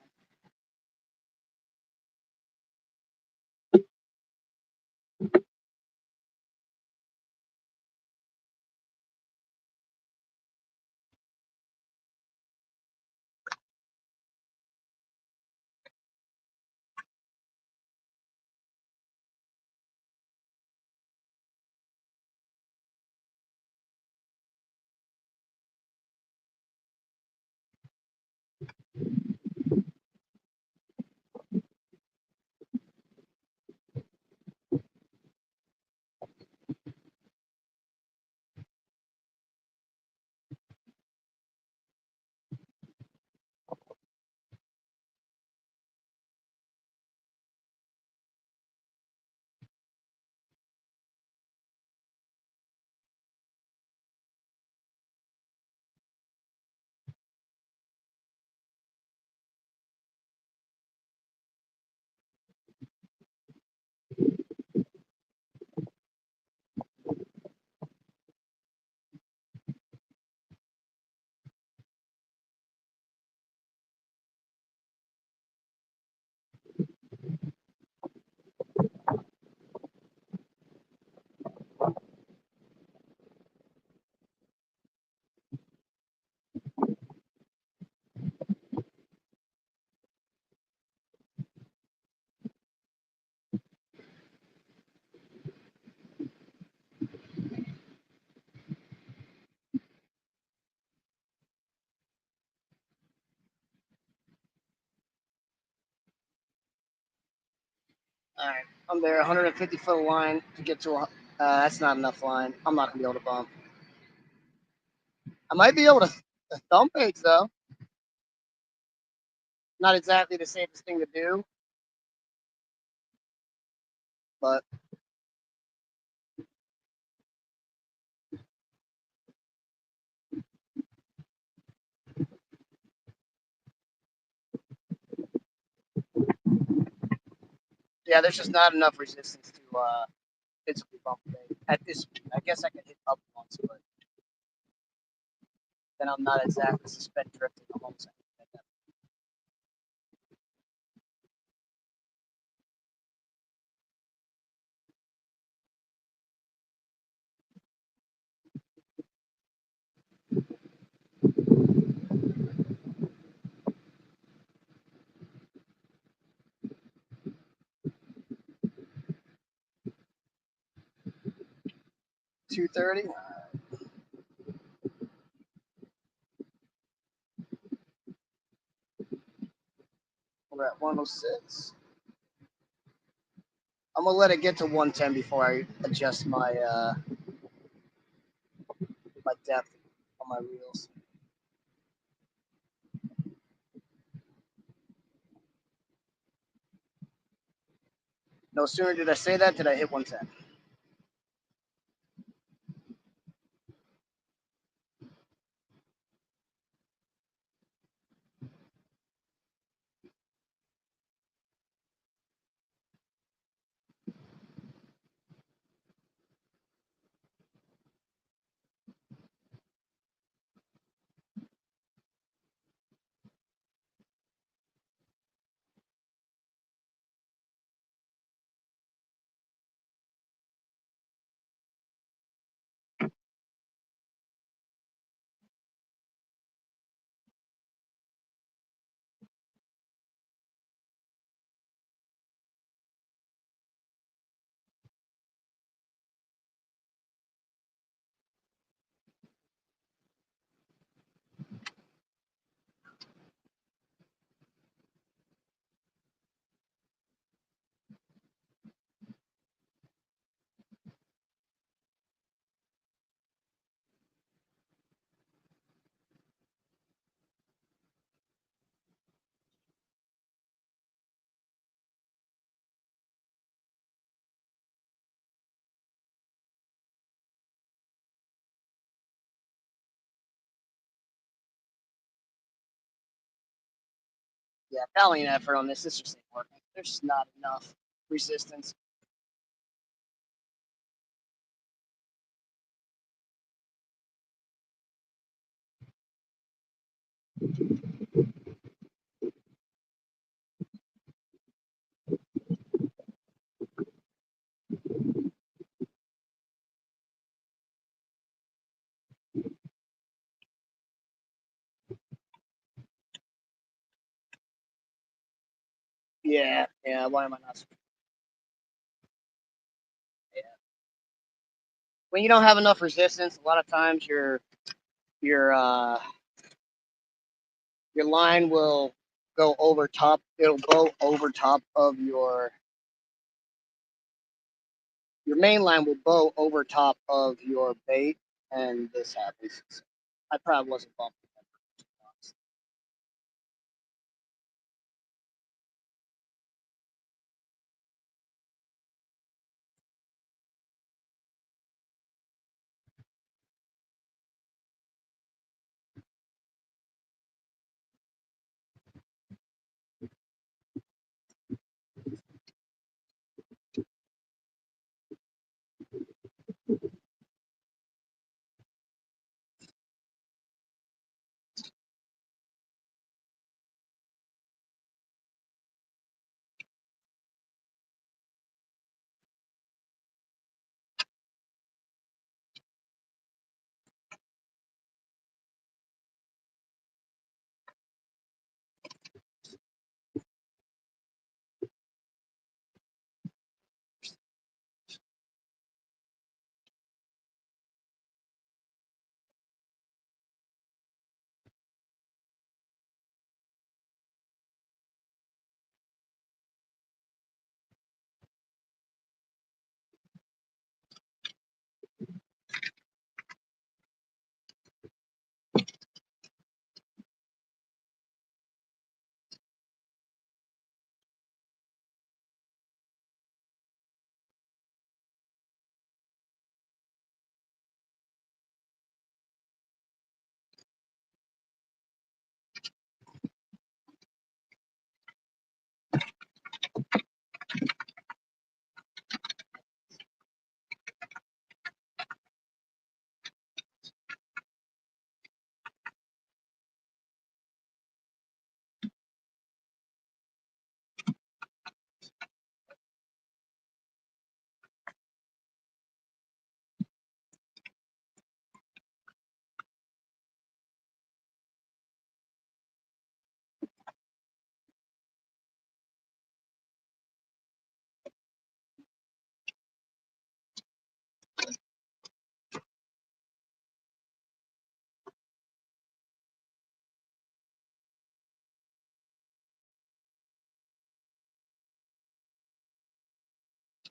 All right, I'm there. 150-foot line to get to a. That's not enough line. I'm not gonna be able to bump. I might be able to thump eggs though. Not exactly the safest thing to do, but yeah, there's just not enough resistance to physically bump the egg at this speed. I guess I could hit up once, but then I'm not exactly suspend drifting. I'm almost at that. 230. We're at 106. I'm gonna let it get to 110 before I adjust my depth on my reels. No sooner did I say that, did I hit 110. Yeah, valiant effort on this. This just ain't working. There's just not enough resistance. Yeah, yeah. Why am I not? Yeah. When you don't have enough resistance, a lot of times your your line will go over top. It'll go over top of your main line will bow over top of your bait, and this happens. So I probably wasn't bumping that for 2 months.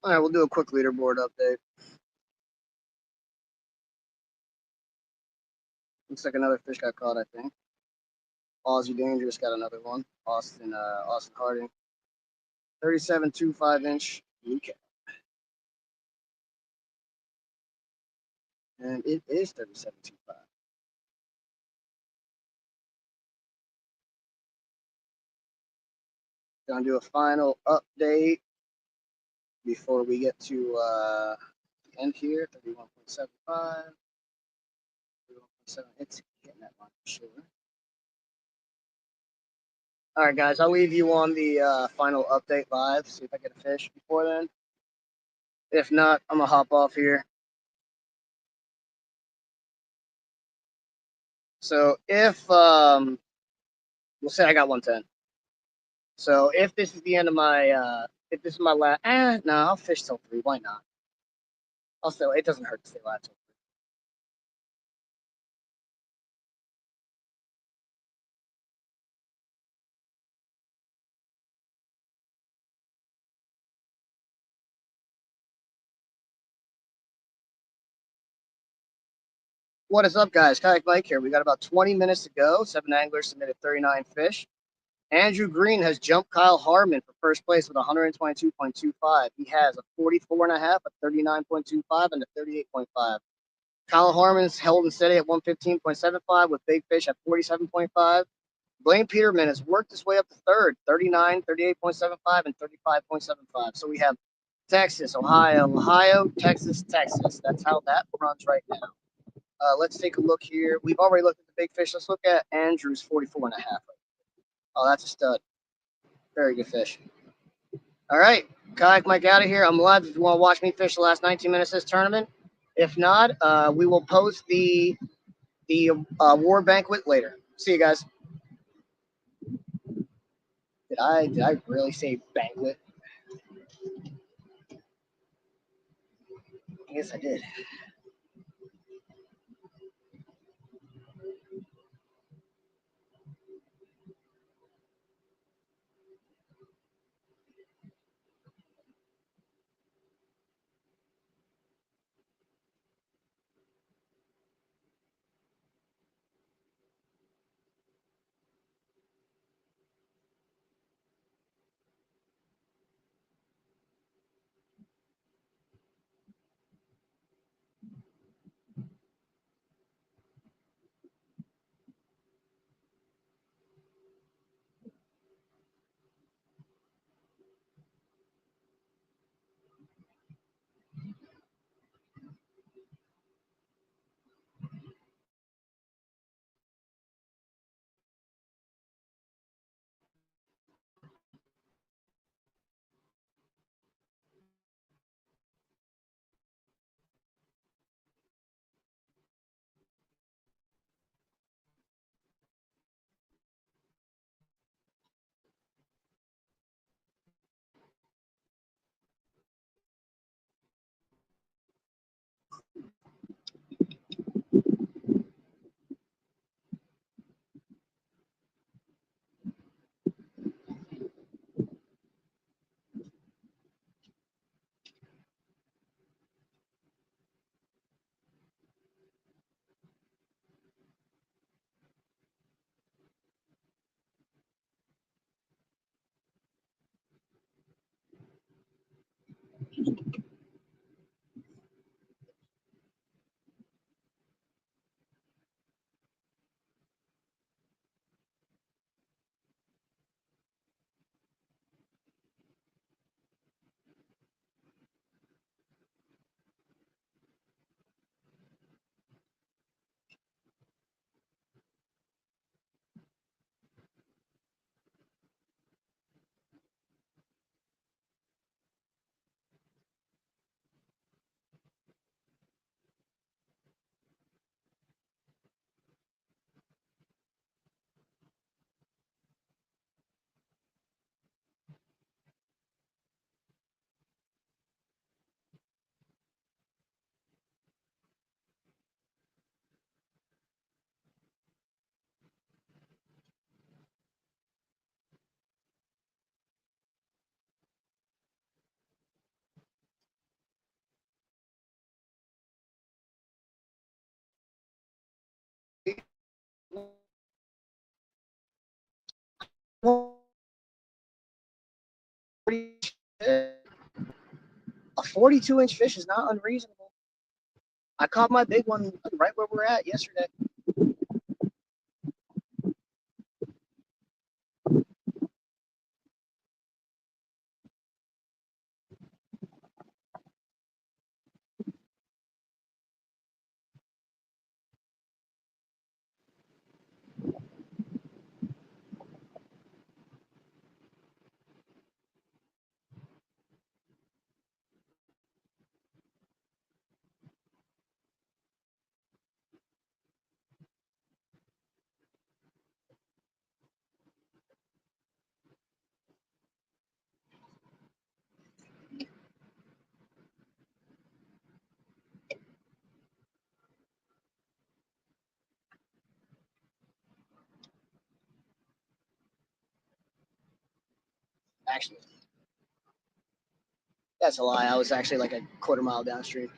All right, we'll do a quick leaderboard update. Looks like another fish got caught, I think. Aussie Dangerous got another one. Austin Harding. 37 2.5 inch blue cat. And it is 37.25. Gonna do a final update before we get to the end here. 31.75. 31.7. It's hitting that line for sure. All right, guys, I'll leave you on the final update live. See if I get a fish before then. If not, I'm gonna hop off here. So if we'll say I got 110. So if this is the end of my if this is my last, no, I'll fish till 3. Why not? I'll still. It doesn't hurt to stay live till 3. What is up, guys? Kayak Mike here. We got about 20 minutes to go. 7 anglers submitted 39 fish. Andrew Green has jumped Kyle Harmon for first place with 122.25. He has a 44.5, a 39.25, and a 38.5. Kyle Harmon's held and steady at 115.75 with big fish at 47.5. Blaine Peterman has worked his way up to third, 39, 38.75, and 35.75. So we have Texas, Ohio, Texas, Texas. That's how that runs right now. Let's take a look here. We've already looked at the big fish. Let's look at Andrew's 44 and a half. Oh, that's a stud. Very good fish. All right, kayak Mike out of here. I'm live if you want to watch me fish the last 19 minutes of this tournament. If not, we will post the war banquet later. See you guys. Did I really say banquet? Yes, I did. A 42-inch fish is not unreasonable. I caught my big one right where we're at yesterday. Actually, that's a lie. I was actually like a quarter mile downstream.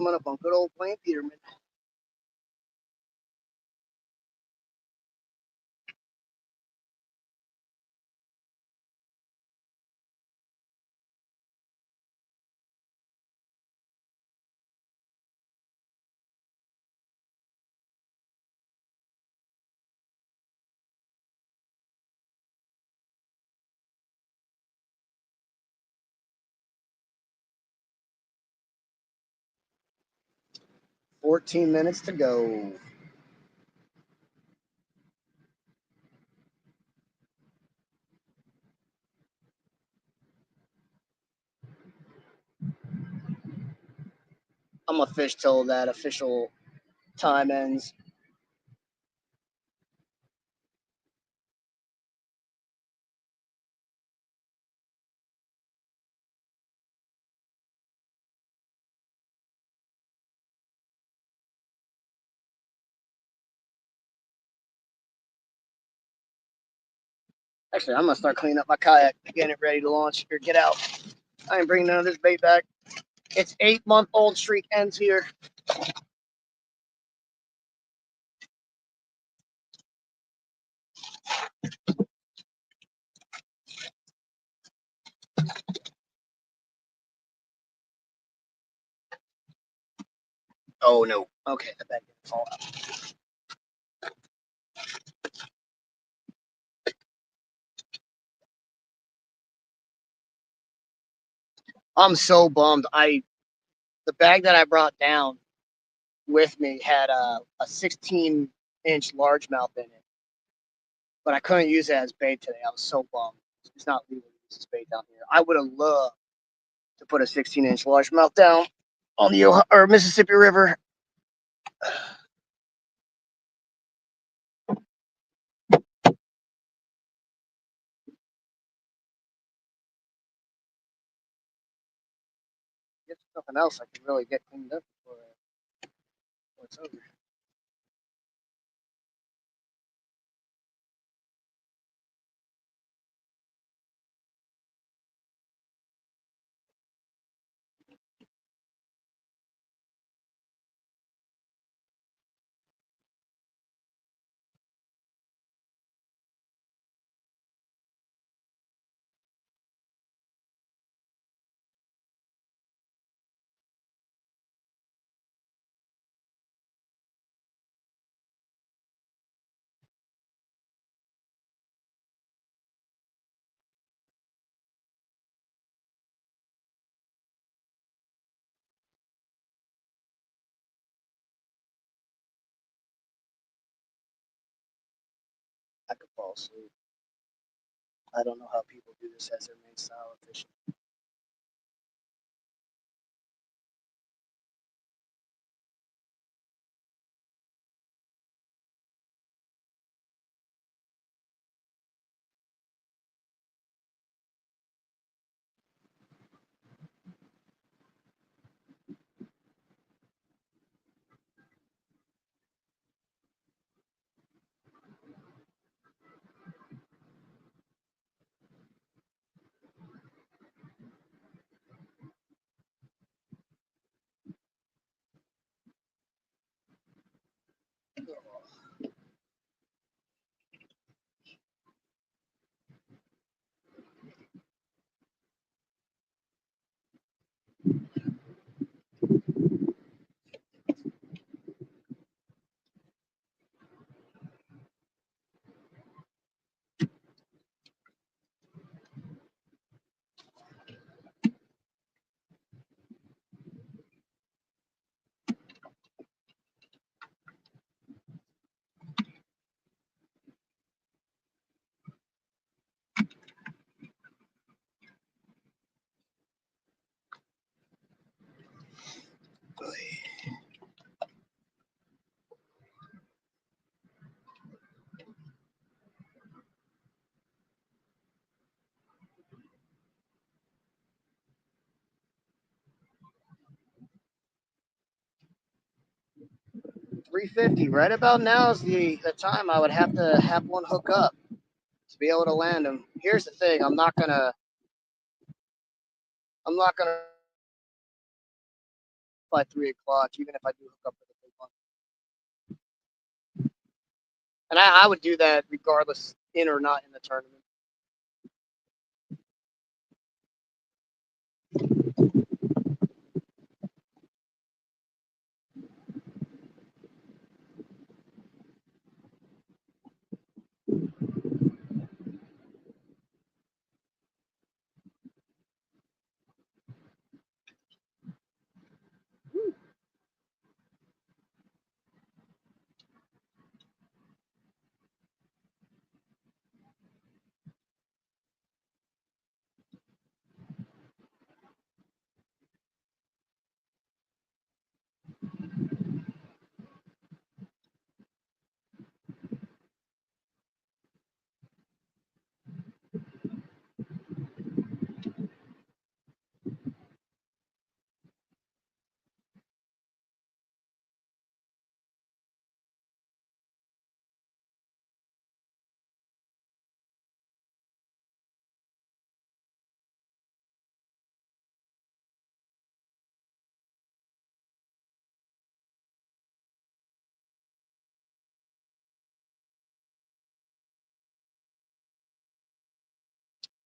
coming up on good old Plain Peterman. $14 to go. I'm gonna fish till that official time ends. Actually, I'm gonna start cleaning up my kayak, getting it ready to launch or get out. I ain't bringing none of this bait back. Its 8-month-old streak ends here. Oh no. Okay, the bag didn't fall out. I'm so bummed. The bag that I brought down with me had a 16-inch largemouth in it, but I couldn't use it as bait today. I was so bummed. It's not legal to use this bait down here. I would have loved to put a 16-inch largemouth down on the Ohio, or Mississippi River. Get something else I can really get cleaned up before it's over. I could fall asleep. I don't know how people do this as their main style of fishing. 350. Right about now is the time I would have to have one hook up to be able to land them. Here's the thing: I'm not gonna by 3 o'clock, even if I do hook up with a big one. And I would do that regardless, in or not in the tournament.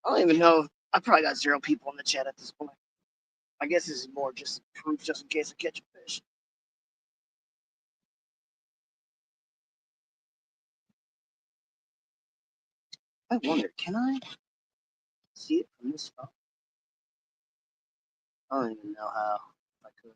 I don't even know. I probably got 0 people in the chat at this point. I guess this is more just proof, just in case I catch a fish. I wonder, can I see it from this phone? I don't even know how. If I could.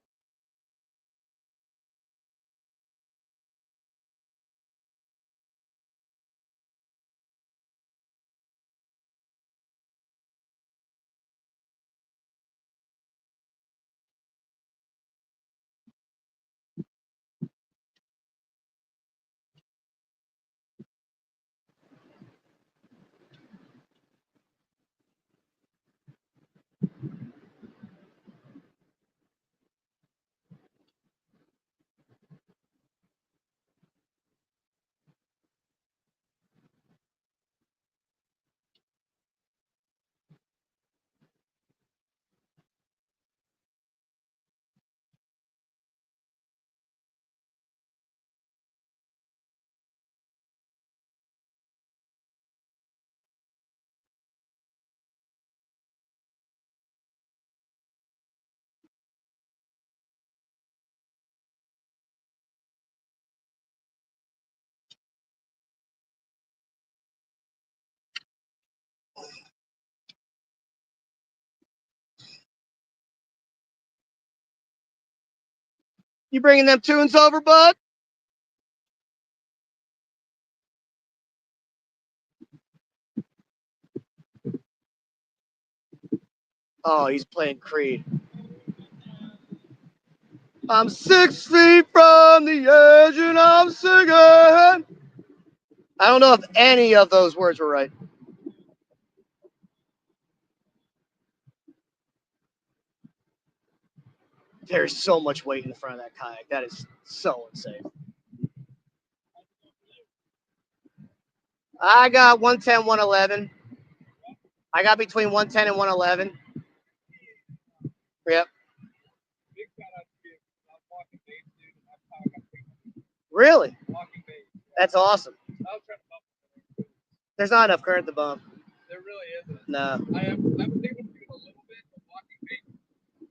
You bringing them tunes over, bud? Oh, he's playing Creed. I'm 6 feet from the edge and I'm singing. I don't know if any of those words were right. There's so much weight in the front of that kayak. That is so insane. I got 110, 111. I got between 110 and 111. Yep. Big shout out to you. I was walking base, dude, and that's how I got picked. Really? Walking base. That's awesome. I was trying to bump it. There's not enough current to bump. There really isn't. No. I was able to do it a little bit, but walking base.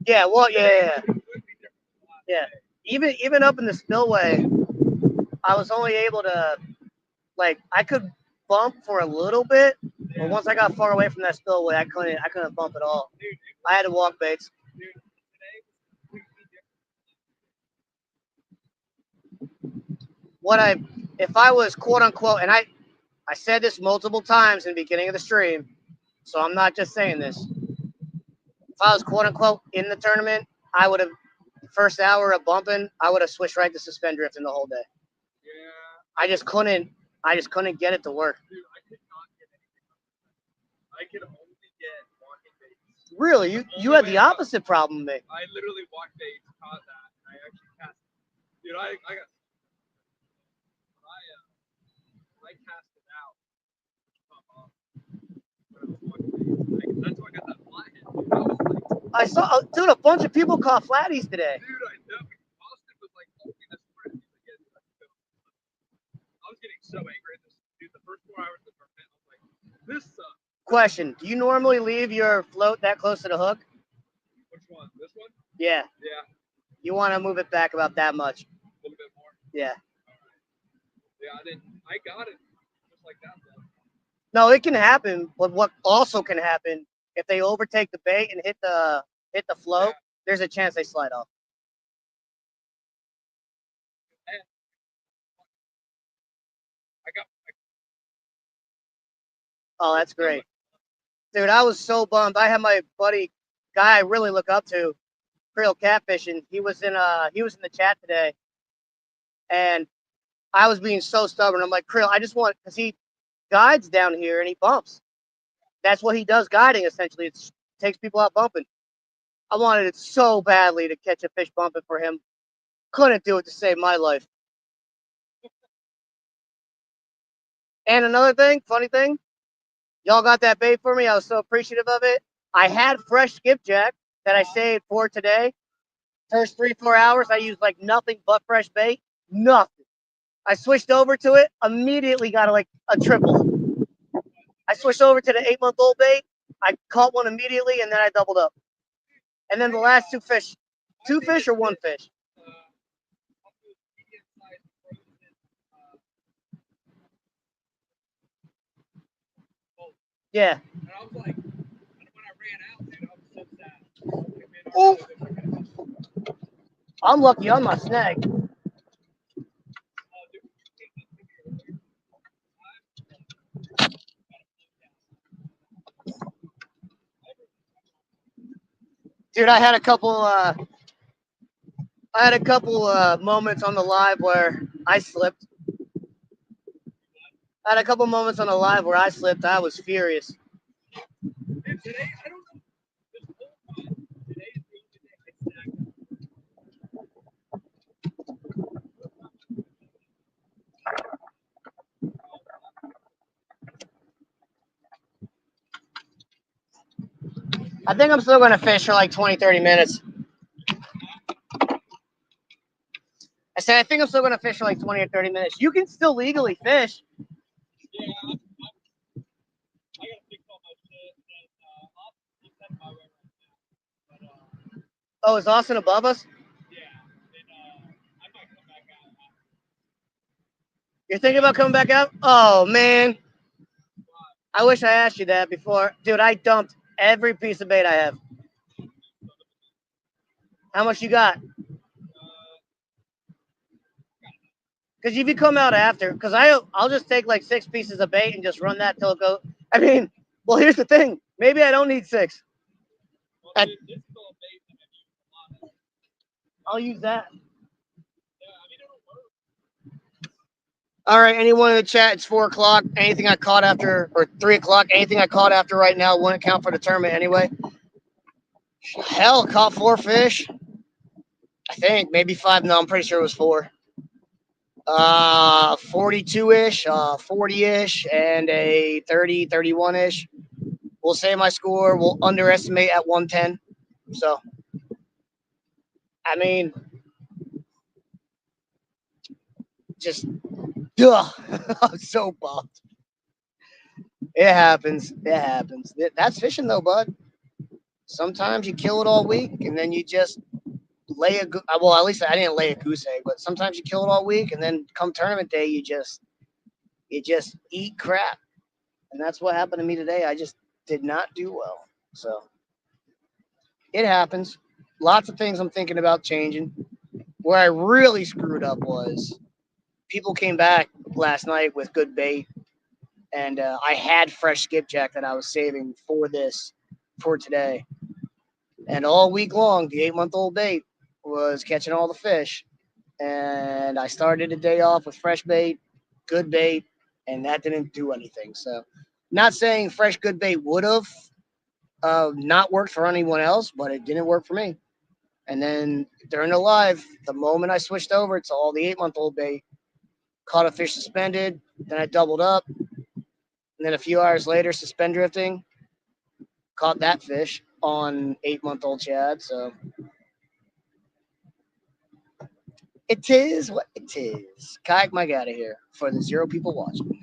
Yeah, well, yeah. It would be different. Yeah. Even up in the spillway, I was only able to, like, I could bump for a little bit, but once I got far away from that spillway, I couldn't bump at all. Dude, I had to walk baits. dude, today was completely different. If I was quote unquote, and I said this multiple times in the beginning of the stream, so I'm not just saying this. If I was quote unquote in the tournament, I would have, first hour of bumping, I would have switched right to suspend drifting the whole day. Yeah. I just couldn't get it to work. Dude, I could not get anything. I could only get walking baits. Really? You had the opposite problem than me. I literally walked baits, caught that, and I actually cast it. Dude, I got. I cast it out. That's why I got that flathead. Dude, I was like, I saw, dude, a bunch of people caught flatties today. dude, I so angry at this dude. The first 4 hours of the tournament, I was like, this sucks. Question: do you normally leave your float that close to the hook? Which one? This one? Yeah. Yeah. You want to move it back about that much. A little bit more. Yeah. All right. Yeah, I didn't. I got it just like that though. No, it can happen, but what also can happen if they overtake the bait and hit the float, Yeah. there's a chance they slide off. And I got. Oh, that's great. Dude, I was so bummed. I had my buddy, guy I really look up to, Creel Catfishing. He was in the chat today, and I was being so stubborn. I'm like, Creel, I just want, because he guides down here and he bumps. That's what he does, guiding essentially. It takes people out bumping. I wanted it so badly to catch a fish bumping for him. Couldn't do it to save my life. And another thing, funny thing, y'all got that bait for me. I was so appreciative of it. I had fresh skipjack that I saved for today. First 3-4 hours, I used like nothing but fresh bait. Nothing. I switched over to it, immediately got a triple. I switched over to the 8-month-old bait. I caught one immediately, and then I doubled up. And then the last two fish or one fish? Yeah. And I was like, when I ran out, dude, I was so sad. Oh, I'm lucky on my snag. Dude, I had a couple moments on the live where I slipped. I had a couple moments on the live where I slipped. I was furious. Dude, today, I don't know. This whole time, today is the only day I snagged. I think I'm still going to fish for like 20, 30 minutes. I said, I think I'm still going to fish for like 20 or 30 minutes. You can still legally fish. Yeah, I gotta fix all my shit, and Austin's heading my way right now. But Oh, is Austin above us? yeah, and I might come back out. You're thinking about coming back out? Oh, man. I wish I asked you that before. Dude, I dumped every piece of bait I have. How much you got? Because if you come out after, because I'll just take like 6 pieces of bait and just run that till it goes. I mean, well, here's the thing. Maybe I don't need 6. Well, this is all bait that I've used a lot of. I'll use that. Yeah, I mean, it'll work. All right, anyone in the chat, it's 4 o'clock. Anything I caught after, or 3 o'clock, anything I caught after right now wouldn't count for the tournament anyway. Hell, caught 4 fish. I think, maybe 5. No, I'm pretty sure it was 4. 42-ish, 40-ish, and a 30, 31-ish. We'll say my score. We'll underestimate at 110. So, I mean, just, duh. I'm so bummed. It happens. It happens. That's fishing, though, bud. Sometimes you kill it all week, and then you just lay a well, at least I didn't lay a goose egg, but sometimes you kill it all week, and then come tournament day, you just eat crap. And that's what happened to me today. I just did not do well. So it happens. Lots of things I'm thinking about changing. Where I really screwed up was people came back last night with good bait, and I had fresh skipjack that I was saving for today. And all week long, the 8-month-old bait was catching all the fish. And I started the day off with fresh bait, good bait, and that didn't do anything. So, not saying fresh good bait would have not worked for anyone else, but it didn't work for me. And then during the live, the moment I switched over to all the 8-month-old bait, caught a fish suspended, then I doubled up, and then a few hours later, suspend drifting, caught that fish on 8-month-old Chad. So It is what it is. Kayak Mike out of here for the 0 people watching.